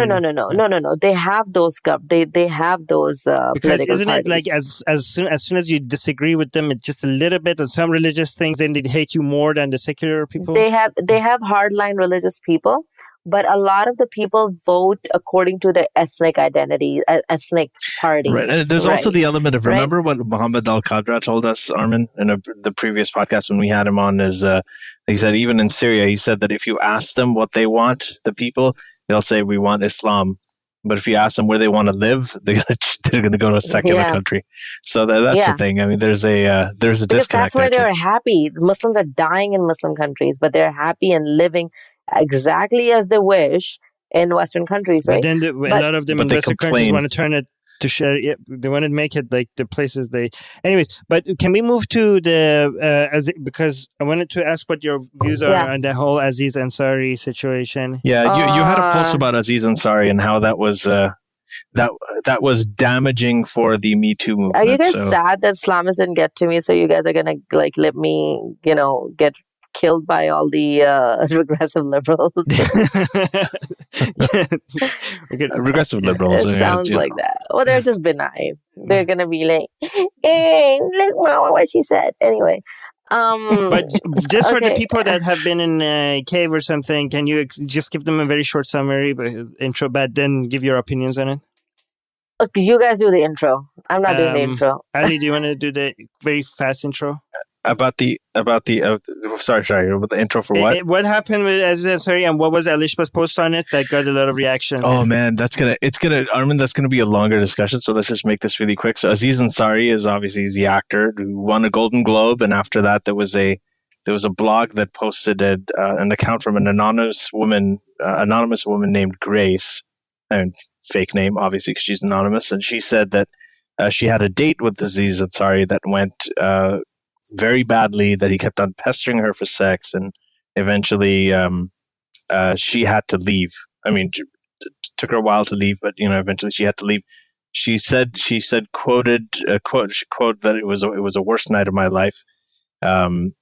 They have those. They have those. Because isn't parties. it like as soon as you disagree with them, it's just a little bit on some religious things, then they hate you more than the secular people. They have hardline religious people, but a lot of the people vote according to their ethnic identity, ethnic party. Right. And there's also the element of, remember what Muhammad Al-Qadra told us, Armin, in the previous podcast when we had him on, is he said even in Syria, he said that if you ask them what they want, the people, they'll say we want Islam. But if you ask them where they want to live, they're going to go to a secular country. So that's the thing. I mean, there's a because disconnect. That's where they're happy. The Muslims are dying in Muslim countries, but they're happy and living exactly as they wish in Western countries, right? But then a lot of them in Western countries want to turn it to Sharia. They want to make it like the places they. Anyways, but can we move to the because I wanted to ask what your views are on the whole Aziz Ansari situation. Yeah, you had a post about Aziz Ansari and how that was that was damaging for the MeToo movement. Are you guys sad that Islamists didn't get to me? So you guys are gonna like let me, get killed by all the regressive liberals. Regressive liberals. It sounds like that. Well, they're just benign. They're gonna be like, "Hey, look, Mama, what she said." Anyway, but just for the people that have been in a cave or something, can you just give them a very short summary, intro, but then give your opinions on it? Okay, you guys do the intro. I'm not doing the intro. Ali, do you want to do the very fast intro? About the sorry, about the intro for what? What happened with Aziz Ansari and what was Alishba's post on it that got a lot of reaction? Oh man, Armin, that's gonna be a longer discussion. So let's just make this really quick. So Aziz Ansari is obviously the actor who won a Golden Globe, and after that there was a blog that posted an account from an anonymous woman named Grace, and fake name obviously because she's anonymous, and she said that she had a date with Aziz Ansari that went very badly, that he kept on pestering her for sex, and eventually she had to leave I mean, took her a while to leave, but eventually she had to leave. She said quoted that it was a worst night of my life. And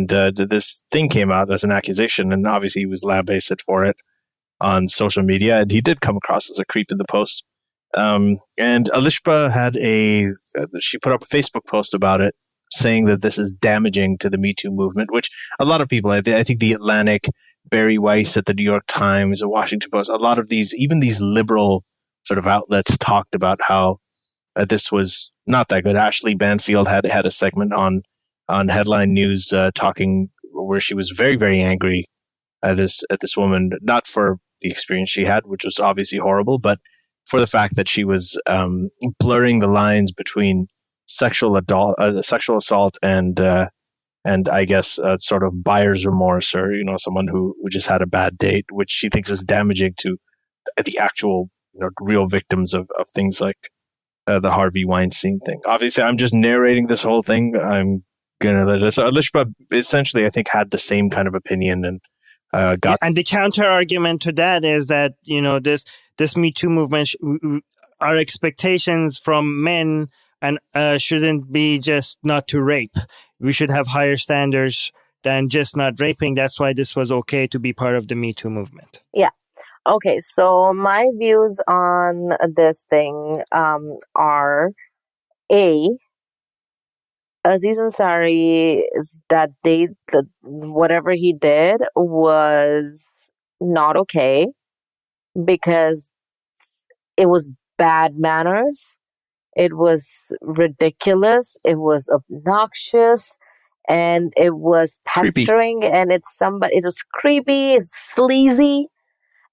this thing came out as an accusation, and obviously he was lambasted for it on social media, and he did come across as a creep in the post. And Alishba she put up a Facebook post about it, saying that this is damaging to the MeToo movement, which a lot of people, I think The Atlantic, Barry Weiss at the New York Times, the Washington Post, a lot of even these liberal sort of outlets talked about how this was not that good. Ashley Banfield had a segment on Headline News talking where she was very, very angry at this woman, not for the experience she had, which was obviously horrible, but for the fact that she was blurring the lines between sexual assault and I guess sort of buyer's remorse, or someone who just had a bad date, which she thinks is damaging to the actual real victims of things like the Harvey Weinstein thing. Obviously, I'm just narrating this whole thing. I'm gonna let it. So Alishba essentially, I think, had the same kind of opinion and got. And the counter argument to that is that this Me Too movement, our expectations from men and shouldn't be just not to rape. We should have higher standards than just not raping. That's why this was okay to be part of the Me Too movement. Yeah. Okay, so my views on this thing are Aziz Ansari, whatever he did was not okay because it was bad manners, it was ridiculous, it was obnoxious, and it was pestering, creepy. And it was creepy, it's sleazy.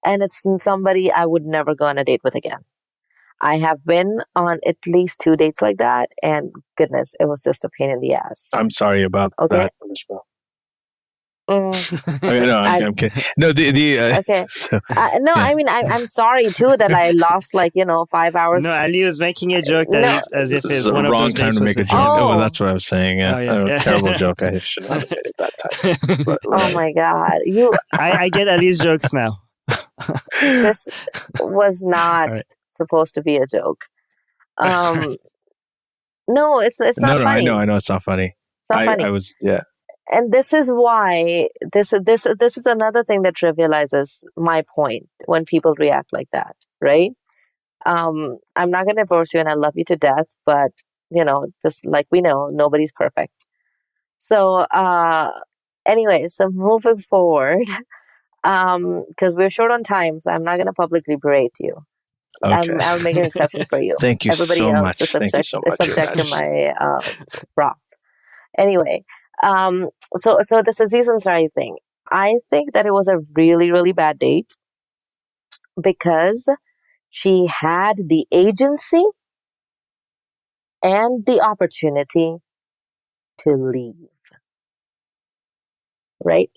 And it's somebody I would never go on a date with again. I have been on at least 2 dates like that, and goodness, it was just a pain in the ass. I'm sorry about that. I'm kidding. No, okay. I mean, I'm sorry too that I lost 5 hours. No, Ali was making a joke that as if it's one of those time to make a joke. Oh, that's what I was saying. Yeah, terrible joke. I should not have made it that time. But, oh my God, I get Ali's jokes now. This was not supposed to be a joke. No, it's not funny. I know it's not funny. It's not funny. I was, yeah. And this is why this is another thing that trivializes my point when people react like that, right? I'm not going to divorce you, and I love you to death, but just like we know, nobody's perfect. So anyway, so moving forward. Because we're short on time, so I'm not going to publicly berate you. Okay. I'll make an exception for you. Thank you Everybody so else much. is Thank you so much. subject to my wrath. Anyway, so this Aziz Ansari thing, I think that it was a really, really bad date because she had the agency and the opportunity to leave. Right?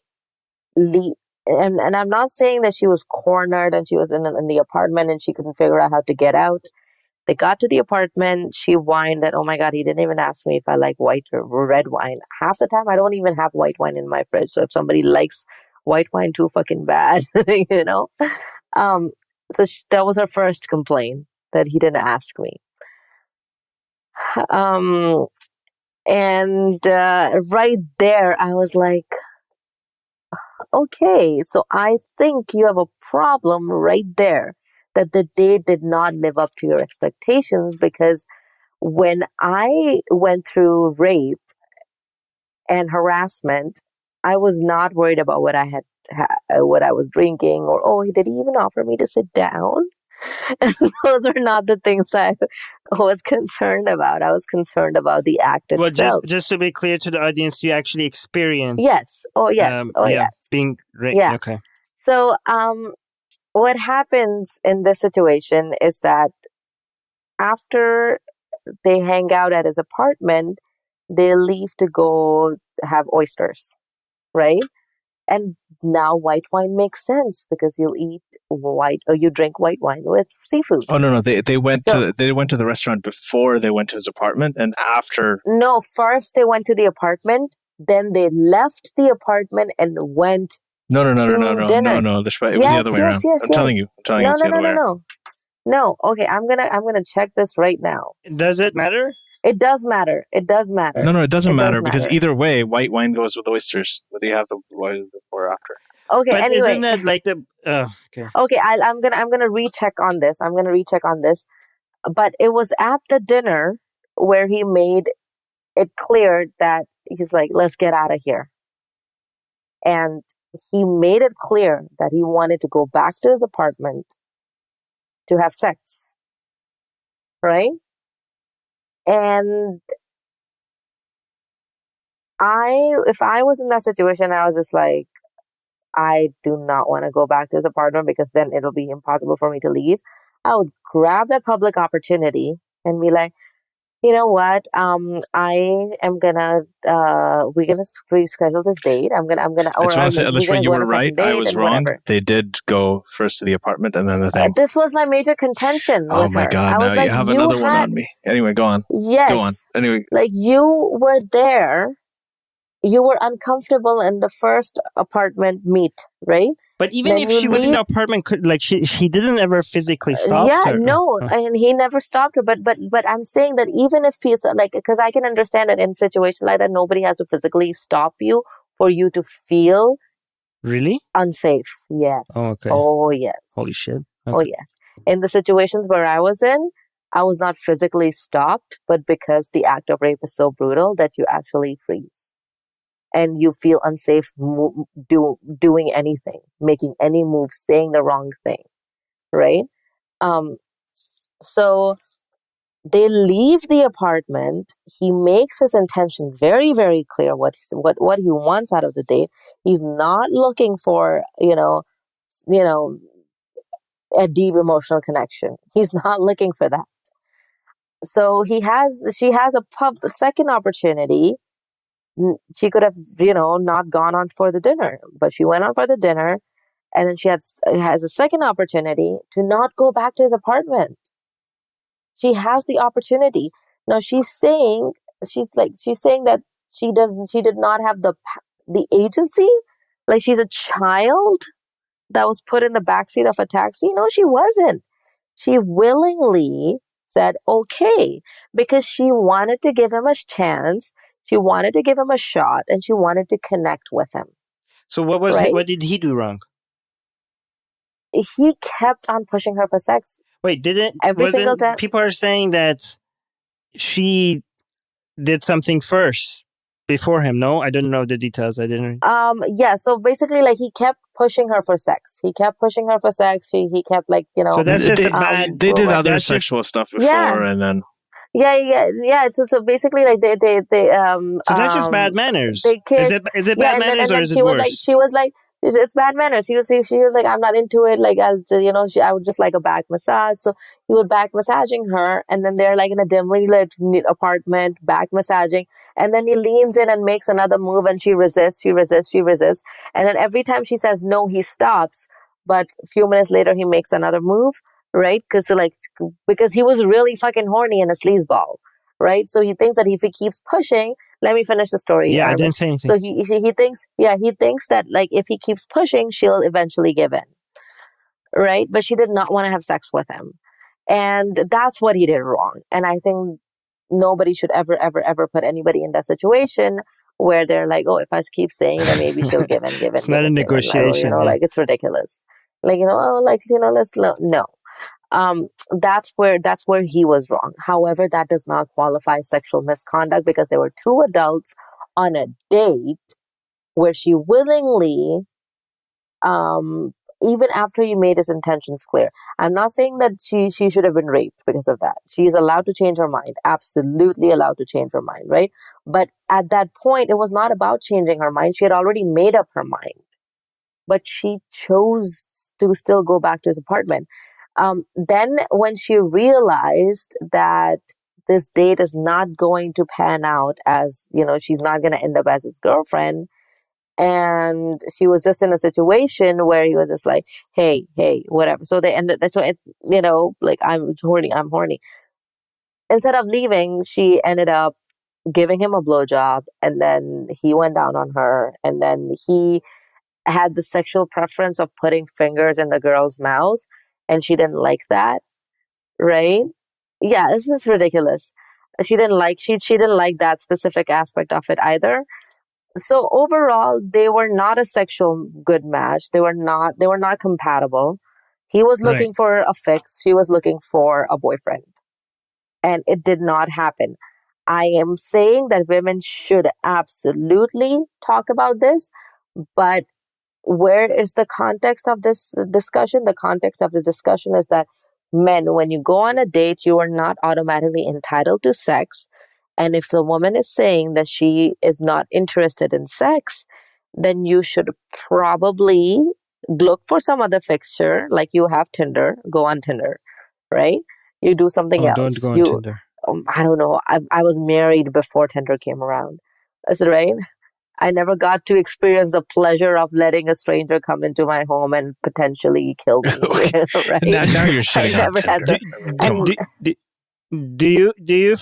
Leave. And I'm not saying that she was cornered and she was in the apartment and she couldn't figure out how to get out. They got to the apartment. She whined that, oh my God, he didn't even ask me if I like white or red wine. Half the time, I don't even have white wine in my fridge. So if somebody likes white wine too fucking bad, So that was her first complaint, that he didn't ask me. And right there, I was like, okay, so I think you have a problem right there, that the date did not live up to your expectations, because when I went through rape and harassment, I was not worried about what I had, what I was drinking, or, oh, did he even offer me to sit down? Those are not the things I was concerned about. I was concerned about the act itself. Well, just to be clear to the audience, you actually experienced. Yes. Oh, yes. Yes. Being raped. Yeah. Okay. So, what happens in this situation is that after they hang out at his apartment, they leave to go have oysters, right? And now white wine makes sense because you drink white wine with seafood. Oh no, they went to the restaurant before they went to his apartment, and after. No, first they went to the apartment, then they left the apartment and went dinner. It was the other way around. I'm telling you it's the other way around. No. Okay, I'm gonna check this right now. Does it matter? It does matter. It does matter. No, it doesn't matter because either way, white wine goes with oysters, whether you have the wine before or after. Okay, but anyway. Isn't that like the okay? Okay, I'm gonna recheck on this. But it was at the dinner where he made it clear that he's like, let's get out of here. And he made it clear that he wanted to go back to his apartment to have sex. Right? And if I was in that situation, I was just like, I do not want to go back to his apartment because then it'll be impossible for me to leave. I would grab that public opportunity and be like, you know what? I am gonna we're gonna reschedule this date. Alishba, you were right. I was wrong. Whatever. They did go first to the apartment and then the thing. This was my major contention. Oh my God! Now you have another one on me. Anyway, go on. Yes. Go on. Anyway, like you were there. You were uncomfortable in the first apartment meet, right? But even if she was in the apartment, like he didn't ever physically stop her. Yeah, no, and he never stopped her. But I'm saying that even if he's like, because I can understand that in situations like that, nobody has to physically stop you for you to feel really unsafe. Yes. Oh, okay. Oh, yes. Holy shit. Okay. Oh, yes. In the situations where I was in, I was not physically stopped, but because the act of rape is so brutal that you actually freeze. And you feel unsafe doing anything, making any move, saying the wrong thing, right? So they leave the apartment. He makes his intentions very, very clear. What he wants out of the date. He's not looking for a deep emotional connection. He's not looking for that. So she has a second opportunity. She could have, not gone on for the dinner, but she went on for the dinner, and then she has a second opportunity to not go back to his apartment. She has the opportunity. Now she's saying that she did not have the agency, like she's a child that was put in the backseat of a taxi. No, she wasn't. She willingly said okay because she wanted to give him a chance. She wanted to give him a shot and she wanted to connect with him. So what did he do wrong? He kept on pushing her for sex. Wait, every single time? People are saying that she did something first before him. No, I don't know the details. I didn't. Yeah. So basically, like he kept pushing her for sex. He kept He kept So that's just bad. They did other sexual stuff before, and then. Yeah. So basically, like they. So that's just bad manners. Is it bad manners or is it worse? She was like, it's bad manners. She was like, I'm not into it. Like, I would just like a back massage. So he would back massaging her, and then they're like in a dimly lit apartment, back massaging, and then he leans in and makes another move, and she resists, and then every time she says no, he stops. But a few minutes later, he makes another move. Right? Because he was really fucking horny and a sleazeball, right? So he thinks that if he keeps pushing, let me finish the story. Yeah, I didn't say anything. So he thinks that like if he keeps pushing, she'll eventually give in, right? But she did not want to have sex with him, and that's what he did wrong. And I think nobody should ever put anybody in that situation where they're like, oh, if I keep saying that, maybe she'll give in. It's not a negotiation. Like it's ridiculous. Like let's no. That's where he was wrong. However, that does not qualify sexual misconduct because there were two adults on a date where she willingly, even after he made his intentions clear. I'm not saying that she should have been raped because of that. She is allowed to change her mind. Absolutely allowed to change her mind, right? But at that point, it was not about changing her mind. She had already made up her mind. But she chose to still go back to his apartment. Then when she realized that this date is not going to pan out as, she's not going to end up as his girlfriend. And she was just in a situation where he was just like, hey, whatever. So they ended, like, I'm horny. Instead of leaving, she ended up giving him a blowjob, and then he went down on her, and then he had the sexual preference of putting fingers in the girl's mouth, and she didn't like that, right? Yeah, this is ridiculous. She didn't like that specific aspect of it either. So overall, they were not a sexual good match. They were not compatible. He was looking for a fix. She was looking for a boyfriend. And it did not happen. I am saying that women should absolutely talk about this, but where is the context of this discussion? The context of the discussion is that men, when you go on a date, you are not automatically entitled to sex. And if the woman is saying that she is not interested in sex, then you should probably look for some other fixture, like you have Tinder, go on Tinder, right? You do something else. Don't go on Tinder. I don't know. I was married before Tinder came around. That's right. I never got to experience the pleasure of letting a stranger come into my home and potentially kill me. Right? Now you're shitting on Tinder. Do you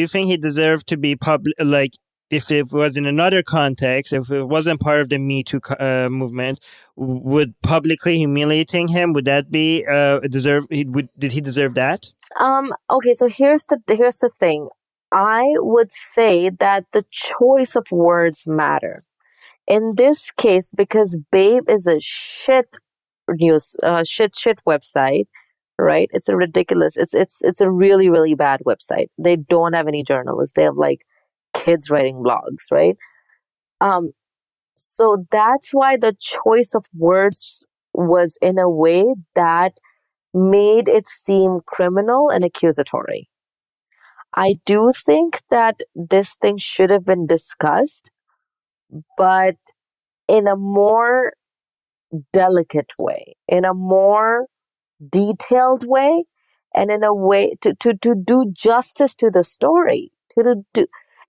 think he deserved to be public? Like, if it was in another context, if it wasn't part of the MeToo movement, would publicly humiliating him, would that be did he deserve that? Okay, so here's the thing. I would say that the choice of words matter. In this case, because Babe is a shit website, right? It's a ridiculous. It's a really, really bad website. They don't have any journalists. They have like kids writing blogs, right? So that's why the choice of words was in a way that made it seem criminal and accusatory. I do think that this thing should have been discussed, but in a more delicate way, in a more detailed way, and in a way to do justice to the story.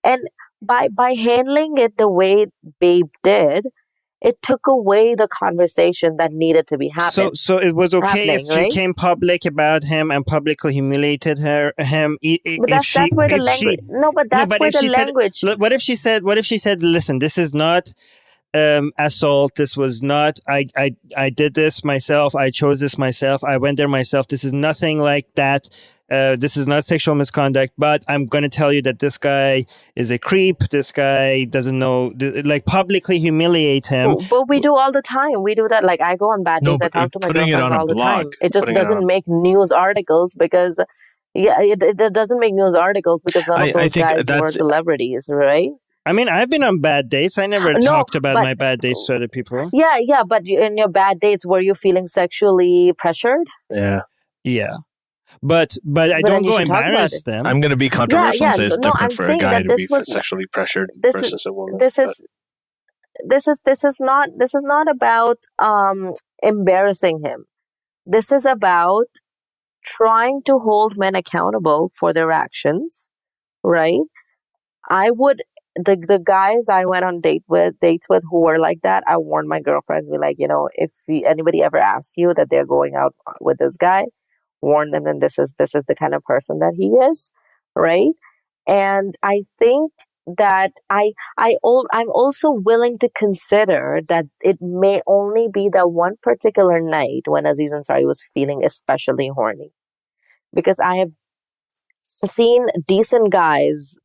And by handling it the way Babe did, it took away the conversation that needed to be happening. So it was okay if she came public about him and publicly humiliated him. But that's where the language. What if she said, "Listen, this is not assault. This was not. I did this myself. I chose this myself. I went there myself. This is nothing like that." This is not sexual misconduct, but I'm going to tell you that this guy is a creep. This guy doesn't know, like, publicly humiliate him. But we do all the time. We do that. Like, I go on bad dates. I talk to my girlfriend all the time. It just doesn't make news articles because, it doesn't make news articles because none of those guys were celebrities, right? I mean, I've been on bad dates. I never talked about my bad dates to other people. Yeah. But in your bad dates, were you feeling sexually pressured? Yeah. But I don't go embarrass them. I'm going to be controversial and say it's different for a guy to be sexually pressured versus a woman. This is not about embarrassing him. This is about trying to hold men accountable for their actions, right? The guys I went on dates with who were like that, I warned my girlfriends, be like, if anybody ever asks you that they're going out with this guy, warn them, and this is the kind of person that he is, right? And I think that I'm also willing to consider that it may only be that one particular night when Aziz Ansari was feeling especially horny, because I have seen decent guys,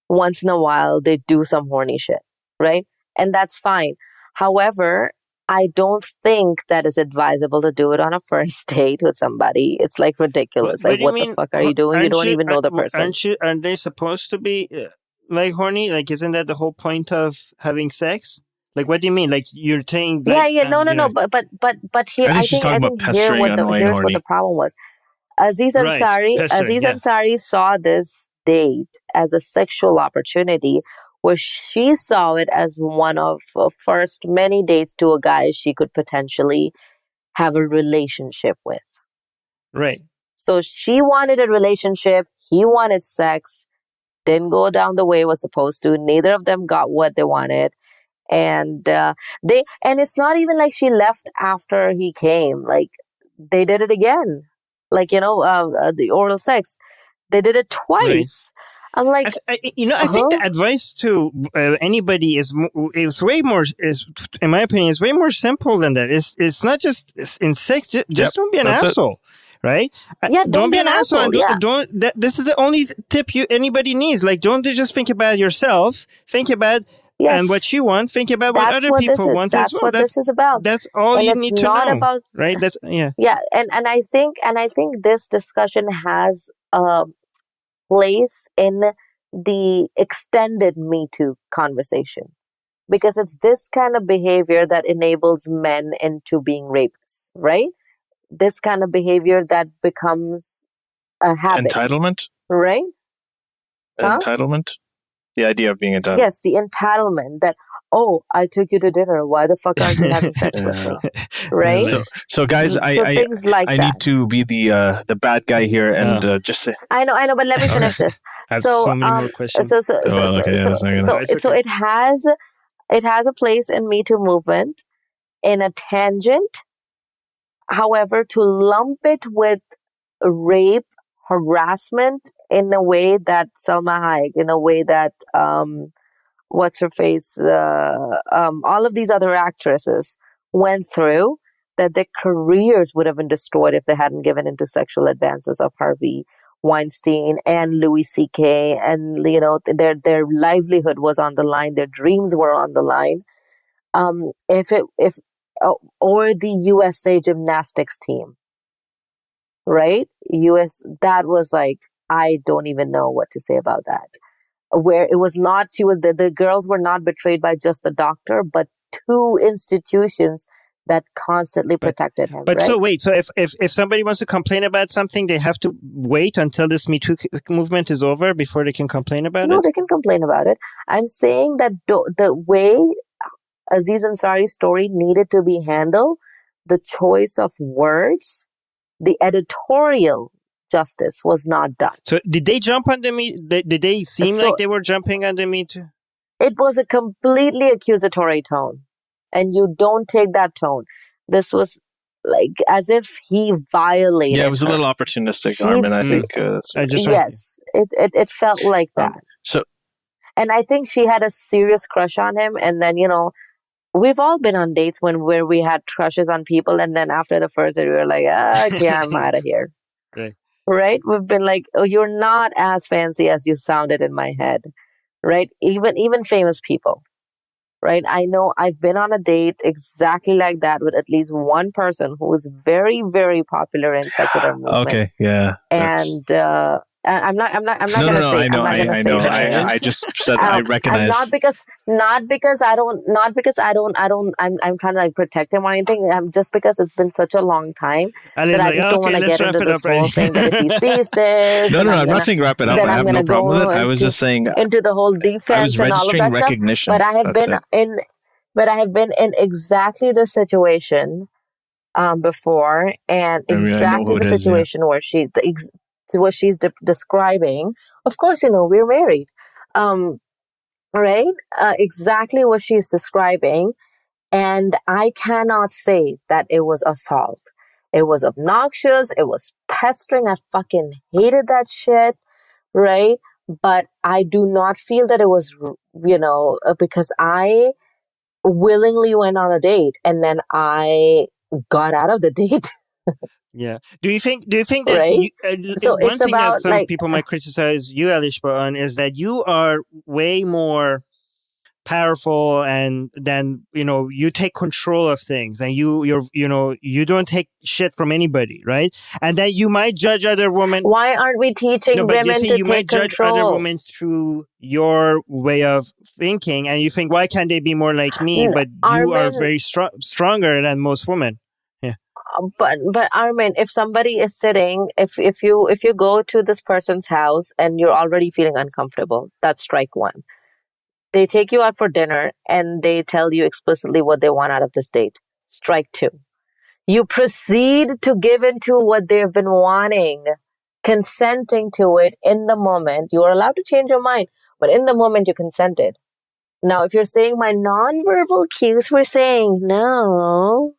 once in a while they do some horny shit, right? And that's fine. However, I don't think that it's advisable to do it on a first date with somebody. It's like ridiculous. What the fuck are you doing? You don't even know the person. Aren't they supposed to be like horny? Like, isn't that the whole point of having sex? Like, what do you mean? Like, you're saying? Like, no. But here, I think here's what the problem was. Aziz Ansari saw this date as a sexual opportunity, where she saw it as one of first many dates to a guy she could potentially have a relationship with. Right. So she wanted a relationship. He wanted sex. Didn't go down the way it was supposed to. Neither of them got what they wanted. And it's not even like she left after he came. Like, they did it again. Like, the oral sex. They did it twice. I'm like, I think the advice to anybody is way more, in my opinion, is way more simple than that. It's not just in sex. Just don't be an asshole, right? Yeah, don't be an asshole. This is the only tip anybody needs. Like, don't just think about yourself. Think about and what you want. Think about what other people want as well. That's what this is about. That's all you need to know, about, right? That's yeah. And I think this discussion has place in the extended MeToo conversation, because it's this kind of behavior that enables men into being rapists, right? This kind of behavior that becomes a habit. Entitlement? Right? Entitlement? The idea of being entitled. Yes, the entitlement that, oh, I took you to dinner. Why the fuck aren't you having sex with me? Right? So guys, things like I need to be the bad guy here and just say. I know, but let me finish this. I have so many more questions. So it has a place in Me Too movement in a tangent. However, to lump it with rape, harassment in a way that Salma Hayek, in a way that what's her face, all of these other actresses went through, that their careers would have been destroyed if they hadn't given into sexual advances of Harvey Weinstein and Louis C.K. and their livelihood was on the line, their dreams were on the line. Or the USA gymnastics team, right? That was like, I don't even know what to say about that. Where it was not, the girls were not betrayed by just the doctor, but two institutions that constantly protected him. But right? so wait, so if somebody wants to complain about something, they have to wait until this Me Too movement is over before they can complain about it? No, they can complain about it. I'm saying that the way Aziz Ansari's story needed to be handled, the choice of words, the editorial justice was not done. So did they jump on the Me? Did they seem like they were jumping on the Me Too? It was a completely accusatory tone, and you don't take that tone. This was like as if he violated. Yeah, it was a little opportunistic, Armin. I think. Yes, it felt like that. And I think she had a serious crush on him, and then we've all been on dates where we had crushes on people, and then after the first date, we were like, okay, I'm out of here. Right? We've been like, oh, you're not as fancy as you sounded in my head. Right? Even famous people. Right? I know I've been on a date exactly like that with at least one person who was very, very popular in secular movement. Okay, yeah. And I'm not gonna say. I know. I just said I recognize. Not because I don't. I'm trying to like protect him or anything. Just because it's been such a long time that I just don't want to get into this whole thing. That if he sees this, I'm not saying wrap it up. I have no problem with it. I was just saying into the whole defense and all of that recognition. Stuff. But I have been in exactly the situation before, and exactly the situation where what she's describing. Of course, we're married, right? Exactly what she's describing, and I cannot say that it was assault. It was obnoxious. It was pestering. I fucking hated that shit, right? But I do not feel that it was, because I willingly went on a date and then I got out of the date. Yeah. Do you think that right? So one it's thing about that some people might criticize you, Alishba, on is that you are way more powerful, and then you take control of things, and you don't take shit from anybody, right? And then you might judge other women. Why aren't we teaching women to take control? You might judge other women through your way of thinking, and you think, why can't they be more like me? But you are very stronger than most women. Yeah. But Armin, if somebody is sitting, if you go to this person's house and you're already feeling uncomfortable, that's strike one. They take you out for dinner and they tell you explicitly what they want out of this date. Strike two. You proceed to give into what they've been wanting, consenting to it in the moment. You are allowed to change your mind, but in the moment you consented. Now, if you're saying my nonverbal cues were saying no,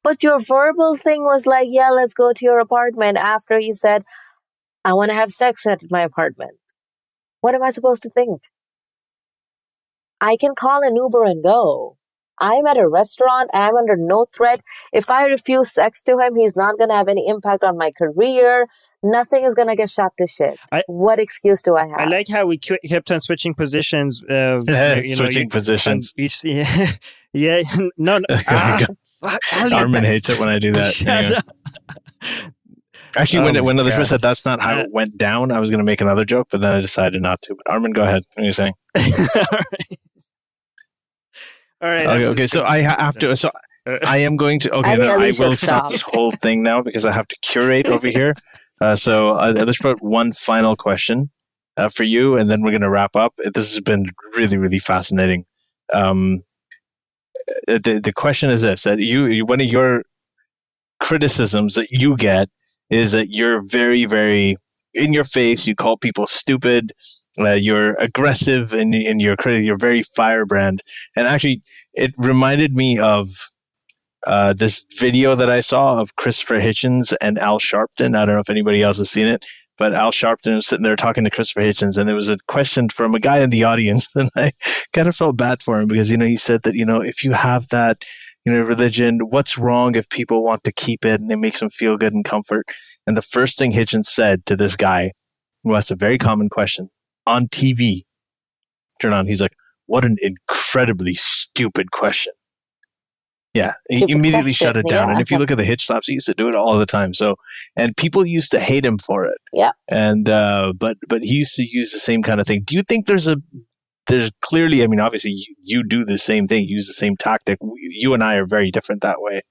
but your verbal thing was like, yeah, let's go to your apartment after you said, I want to have sex at my apartment. What am I supposed to think? I can call an Uber and go. I'm at a restaurant. I'm under no threat. If I refuse sex to him, he's not going to have any impact on my career. Nothing is going to get shot to shit. What excuse do I have? I like how we kept on switching positions. Switching positions. Each, yeah. No. Armin hates it when I do that. Anyway. Actually, when Alishba said that's not how it went down, I was going to make another joke, but then I decided not to. But Armin, go ahead. What are you saying? All right. Okay. So I have to. So I am going to. Okay, I will stop this whole thing now because I have to curate over here. So let's put one final question for you, and then we're going to wrap up. This has been really, really fascinating. The question is this: that one of your criticisms that you get is that you're very, very in your face. You call people stupid. You're aggressive and you're very firebrand. And actually, it reminded me of this video that I saw of Christopher Hitchens and Al Sharpton. I don't know if anybody else has seen it, but Al Sharpton was sitting there talking to Christopher Hitchens, and there was a question from a guy in the audience, and I kind of felt bad for him because, he said that, if you have that, religion, what's wrong if people want to keep it and it makes them feel good and comfort? And the first thing Hitchens said to this guy, well, that's a very common question, on TV, turn on, he's like, what an incredibly stupid question. Yeah, he immediately shut it down. Yeah. And if you look at the Hitch slaps, he used to do it all the time. So, and people used to hate him for it. Yeah. And but he used to use the same kind of thing. Do you think there's clearly, obviously you do the same thing, use the same tactic. You and I are very different that way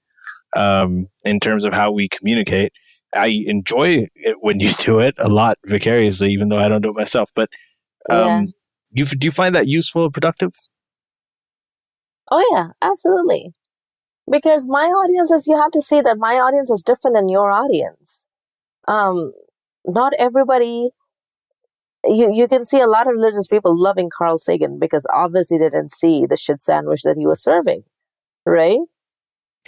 in terms of how we communicate. I enjoy it when you do it a lot vicariously, even though I don't do it myself. But do you find that useful or productive? Oh, yeah, absolutely. Because my audience you have to see that my audience is different than your audience. Not everybody, you can see a lot of religious people loving Carl Sagan because obviously they didn't see the shit sandwich that he was serving, right?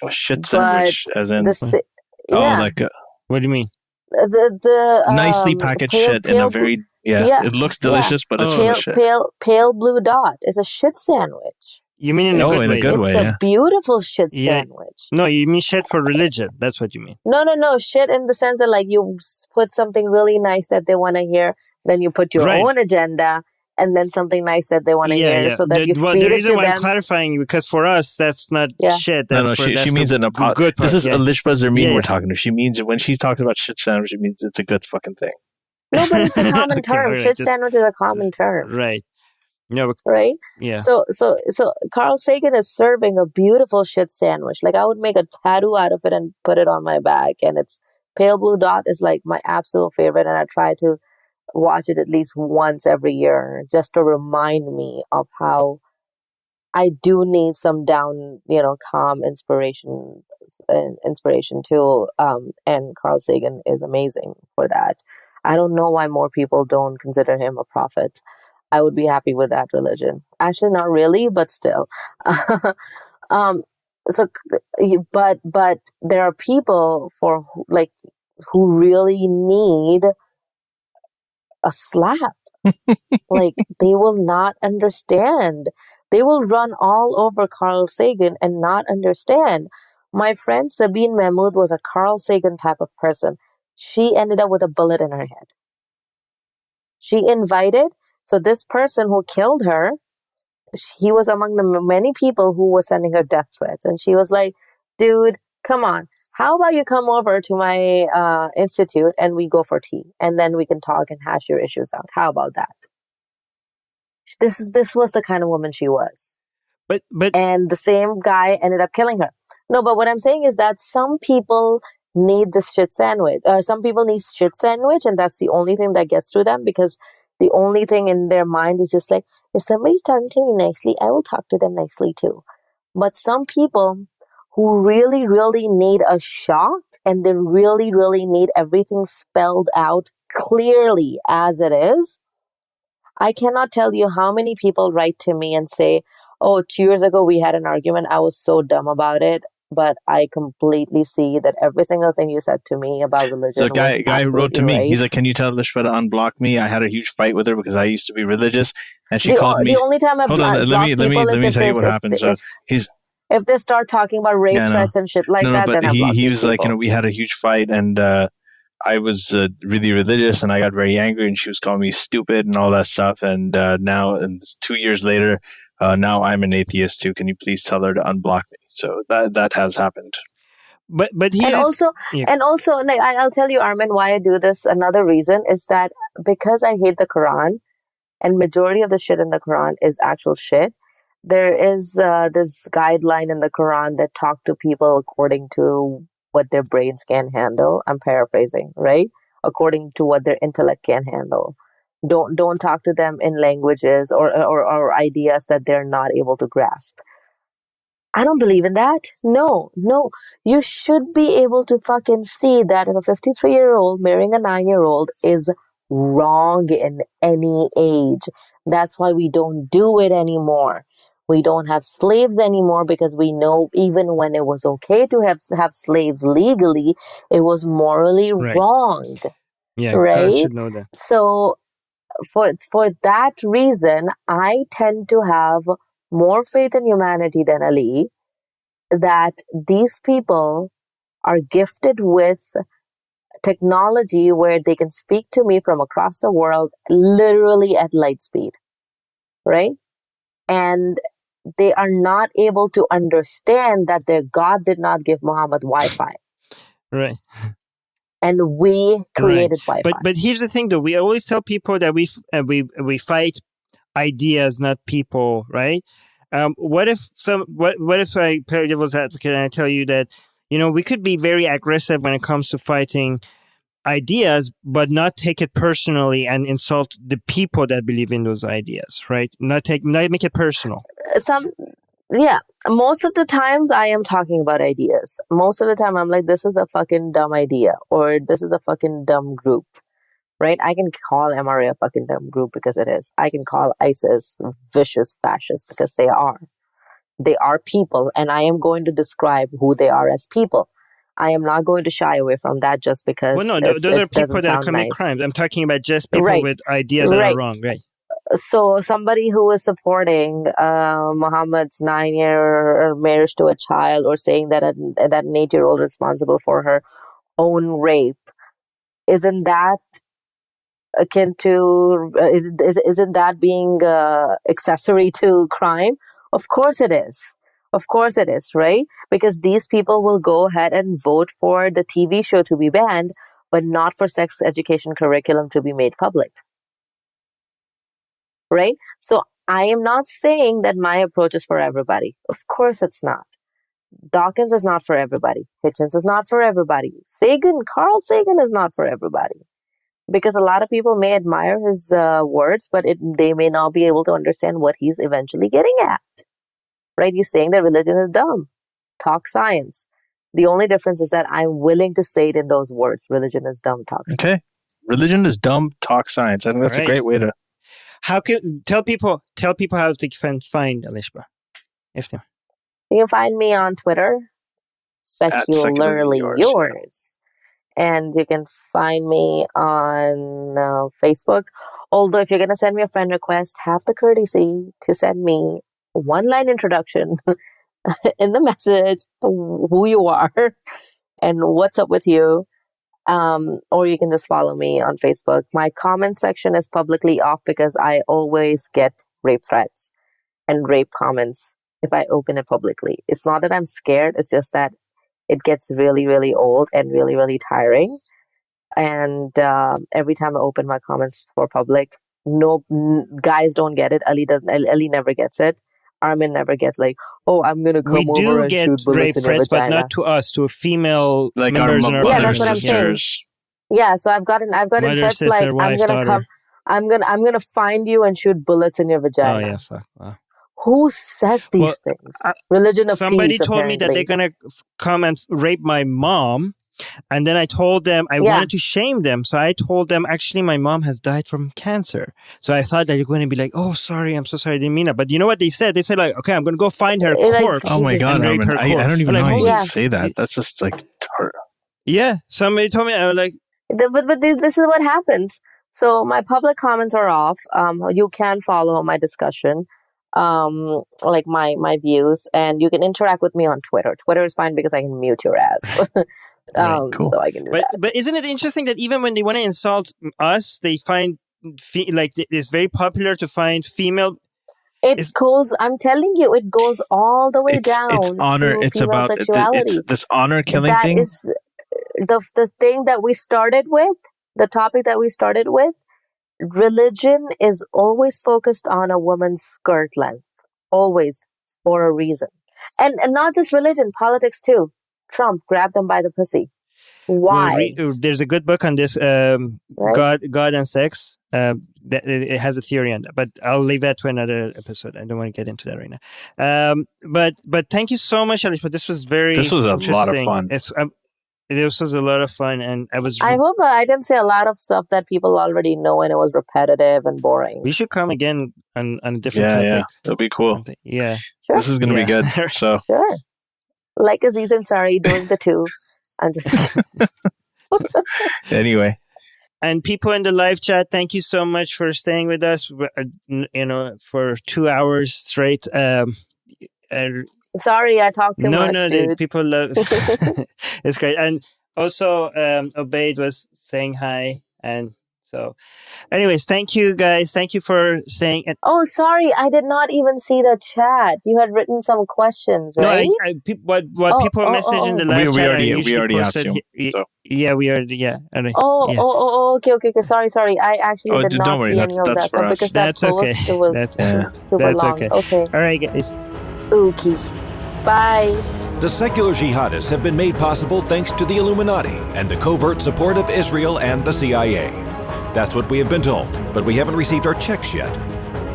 A shit sandwich, as in? What do you mean? The nicely packaged shit in a very, it looks delicious, but it's full of shit. Pale blue dot is a shit sandwich. You mean in a good way? It's a beautiful shit sandwich. No, you mean shit for religion. That's what you mean. No. Shit in the sense that you put something really nice that they want to hear, then you put your own agenda, and then something nice that they want to hear, so that you feed it to them. The reason why I'm clarifying, because for us, that's not shit. That's she means it in a good part. This is Alishba Zermeen we're talking to. She means when she talks about shit sandwich, it means it's a good fucking thing. No, but it's a common term. Shit sandwich is a common term. Right. No, right? Yeah. So Carl Sagan is serving a beautiful shit sandwich. I would make a tattoo out of it and put it on my back. And it's pale blue dot is my absolute favorite. And I try to watch it at least once every year just to remind me of how I do need some calm inspiration too. And Carl Sagan is amazing for that. I don't know why more people don't consider him a prophet. I would be happy with that religion. Actually, not really, but still. But there are people who really need a slap. They will not understand. They will run all over Carl Sagan and not understand. My friend Sabine Mahmood was a Carl Sagan type of person. She ended up with a bullet in her head. She invited. So this person who killed her, he was among the many people who were sending her death threats. And she was like, dude, come on. How about you come over to my institute and we go for tea and then we can talk and hash your issues out. How about that? This was the kind of woman she was. But and the same guy ended up killing her. No, but what I'm saying is that some people need this shit sandwich. Some people need shit sandwich, and that's the only thing that gets to them, because the only thing in their mind is just if somebody's talking to me nicely, I will talk to them nicely too. But some people who really, really need a shock, and they really, really need everything spelled out clearly as it is. I cannot tell you how many people write to me and say, oh, 2 years ago we had an argument. I was so dumb about it. but I completely see that every single thing you said to me about religion. So guy wrote to me. Right. He's like, "Can you tell Alishba to unblock me? I had a huge fight with her because I used to be religious, and she called me." The only time I hold on, let me tell you what happened. So if they start talking about rape threats and shit like that, then he was like, we had a huge fight, and I was really religious, and I got very angry, and she was calling me stupid and all that stuff. And now, and 2 years later, now I'm an atheist too. Can you please tell her to unblock me? So that has happened. But also, like, I'll tell you, Armin, why I do this. Another reason is that because I hate the Quran, and majority of the shit in the Quran is actual shit. There is this guideline in the Quran that talk to people according to what their brains can handle. I'm paraphrasing, right? According to what their intellect can handle. Don't talk to them in languages or ideas that they're not able to grasp. I don't believe in that. No. You should be able to fucking see that if a 53-year-old marrying a 9-year-old is wrong in any age. That's why we don't do it anymore. We don't have slaves anymore because we know even when it was okay to have slaves legally, it was morally wrong. Yeah, right? God should know that. So for that reason, I tend to have more faith in humanity than Ali, that these people are gifted with technology where they can speak to me from across the world literally at light speed, right? And they are not able to understand that their God did not give Muhammad Wi-Fi. Right. And we created Wi-Fi. But here's the thing, though. We always tell people that we fight ideas, not people, right? What if I play devil's advocate and I tell you that, we could be very aggressive when it comes to fighting ideas, but not take it personally and insult the people that believe in those ideas, right? Not make it personal. Most of the times I am talking about ideas. Most of the time I'm like, this is a fucking dumb idea, or this is a fucking dumb group, right? I can call MRA a fucking dumb group because it is. I can call ISIS vicious fascists because they are. They are people, and I am going to describe who they are as people. I am not going to shy away from that just because. Well, no, those are people that commit crimes. I'm talking about just people with ideas that are wrong, right? So somebody who is supporting Muhammad's 9-year marriage to a child, or saying that an 8-year-old responsible for her own rape, isn't that akin to? Isn't that being accessory to crime? Of course it is. Of course it is, right? Because these people will go ahead and vote for the TV show to be banned, but not for sex education curriculum to be made public. Right? So I am not saying that my approach is for everybody. Of course it's not. Dawkins is not for everybody. Hitchens is not for everybody. Carl Sagan is not for everybody. Because a lot of people may admire his words, but they may not be able to understand what he's eventually getting at. Right? He's saying that religion is dumb. Talk science. The only difference is that I'm willing to say it in those words. Religion is dumb, talk science. Okay. Religion is dumb, talk science. I think that's a great way to... Tell people how they can find Alishba. You can find me on Twitter, secularly yours. And you can find me on Facebook. Although if you're going to send me a friend request, have the courtesy to send me a one-line introduction in the message, who you are and what's up with you. Or you can just follow me on Facebook. My comment section is publicly off because I always get rape threats and rape comments if I open it publicly. It's not that I'm scared. It's just that it gets really, really old and really, really tiring. And every time I open my comments for public, guys don't get it. Ali never gets it. Armin never gets like, oh, I'm going to come over and shoot bullets in your vagina. We do get rape threats, but not to us, to a female like members in our family. Yeah, that's what I'm saying. Yeah, so I've gotten threats like, I'm going to come, I'm going to find you and shoot bullets in your vagina. Oh, yeah, fuck. Wow. Who says these things? Religion of somebody peace, told me that they're going to come and rape my mom And then I told them I wanted to shame them. So I told them, actually, my mom has died from cancer. So I thought that you're going to be like, oh, sorry, I'm so sorry, I didn't mean that. But you know what they said? They said like, okay, I'm going to go find her corpse. Oh my God, Norman, I don't even know how you can say that. That's just like... Yeah, somebody told me, I was like... But this is what happens. So my public comments are off. You can follow my discussion, like my views, and you can interact with me on Twitter. Twitter is fine because I can mute your ass. Cool. So I can do that. But isn't it interesting that even when they want to insult us, they find like it's very popular to find female. I'm telling you, it goes all the way down. It's honor. To it's female about sexuality. it's this honor killing thing. That is the thing that we started with. The topic that we started with. Religion is always focused on a woman's skirt length, always, for a reason, and not just religion, politics too. Trump grabbed them by the pussy. Why? There's a good book on this, right? God and sex. It has a theory on that, but I'll leave that to another episode. I don't want to get into that right now. But thank you so much, Alishba. This was a lot of fun. This was a lot of fun, and I hope I didn't say a lot of stuff that people already know, and it was repetitive and boring. We should come again on a different topic. Yeah, it'll be cool. Yeah, sure. This is going to be good. So sure, like Aziz Ansari doing the two. I'm just anyway. And people in the live chat, thank you so much for staying with us. For 2 hours straight. Sorry, I talked too much. No, people love. It's great, and also Obaid was saying hi, and so, anyways, thank you guys. Thank you for saying. Oh, sorry, I did not even see the chat. You had written some questions, right? No, what people message in the live chat. We already asked you. So. Yeah, we already. Yeah. Okay. Sorry. I actually did not see any of that stuff because that post was super long. Okay. All right, guys. Okay. Bye. The secular jihadists have been made possible thanks to the Illuminati and the covert support of Israel and the CIA. That's what we have been told, but we haven't received our checks yet.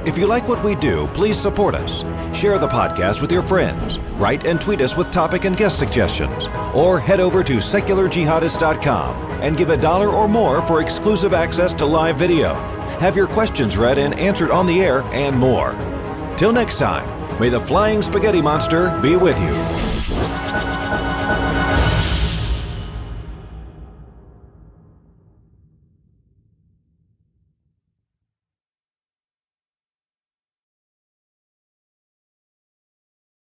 If you like what we do, please support us. Share the podcast with your friends. Write and tweet us with topic and guest suggestions. Or head over to secularjihadist.com and give $1 or more for exclusive access to live video. Have your questions read and answered on the air, and more. Till next time, may the flying spaghetti monster be with you.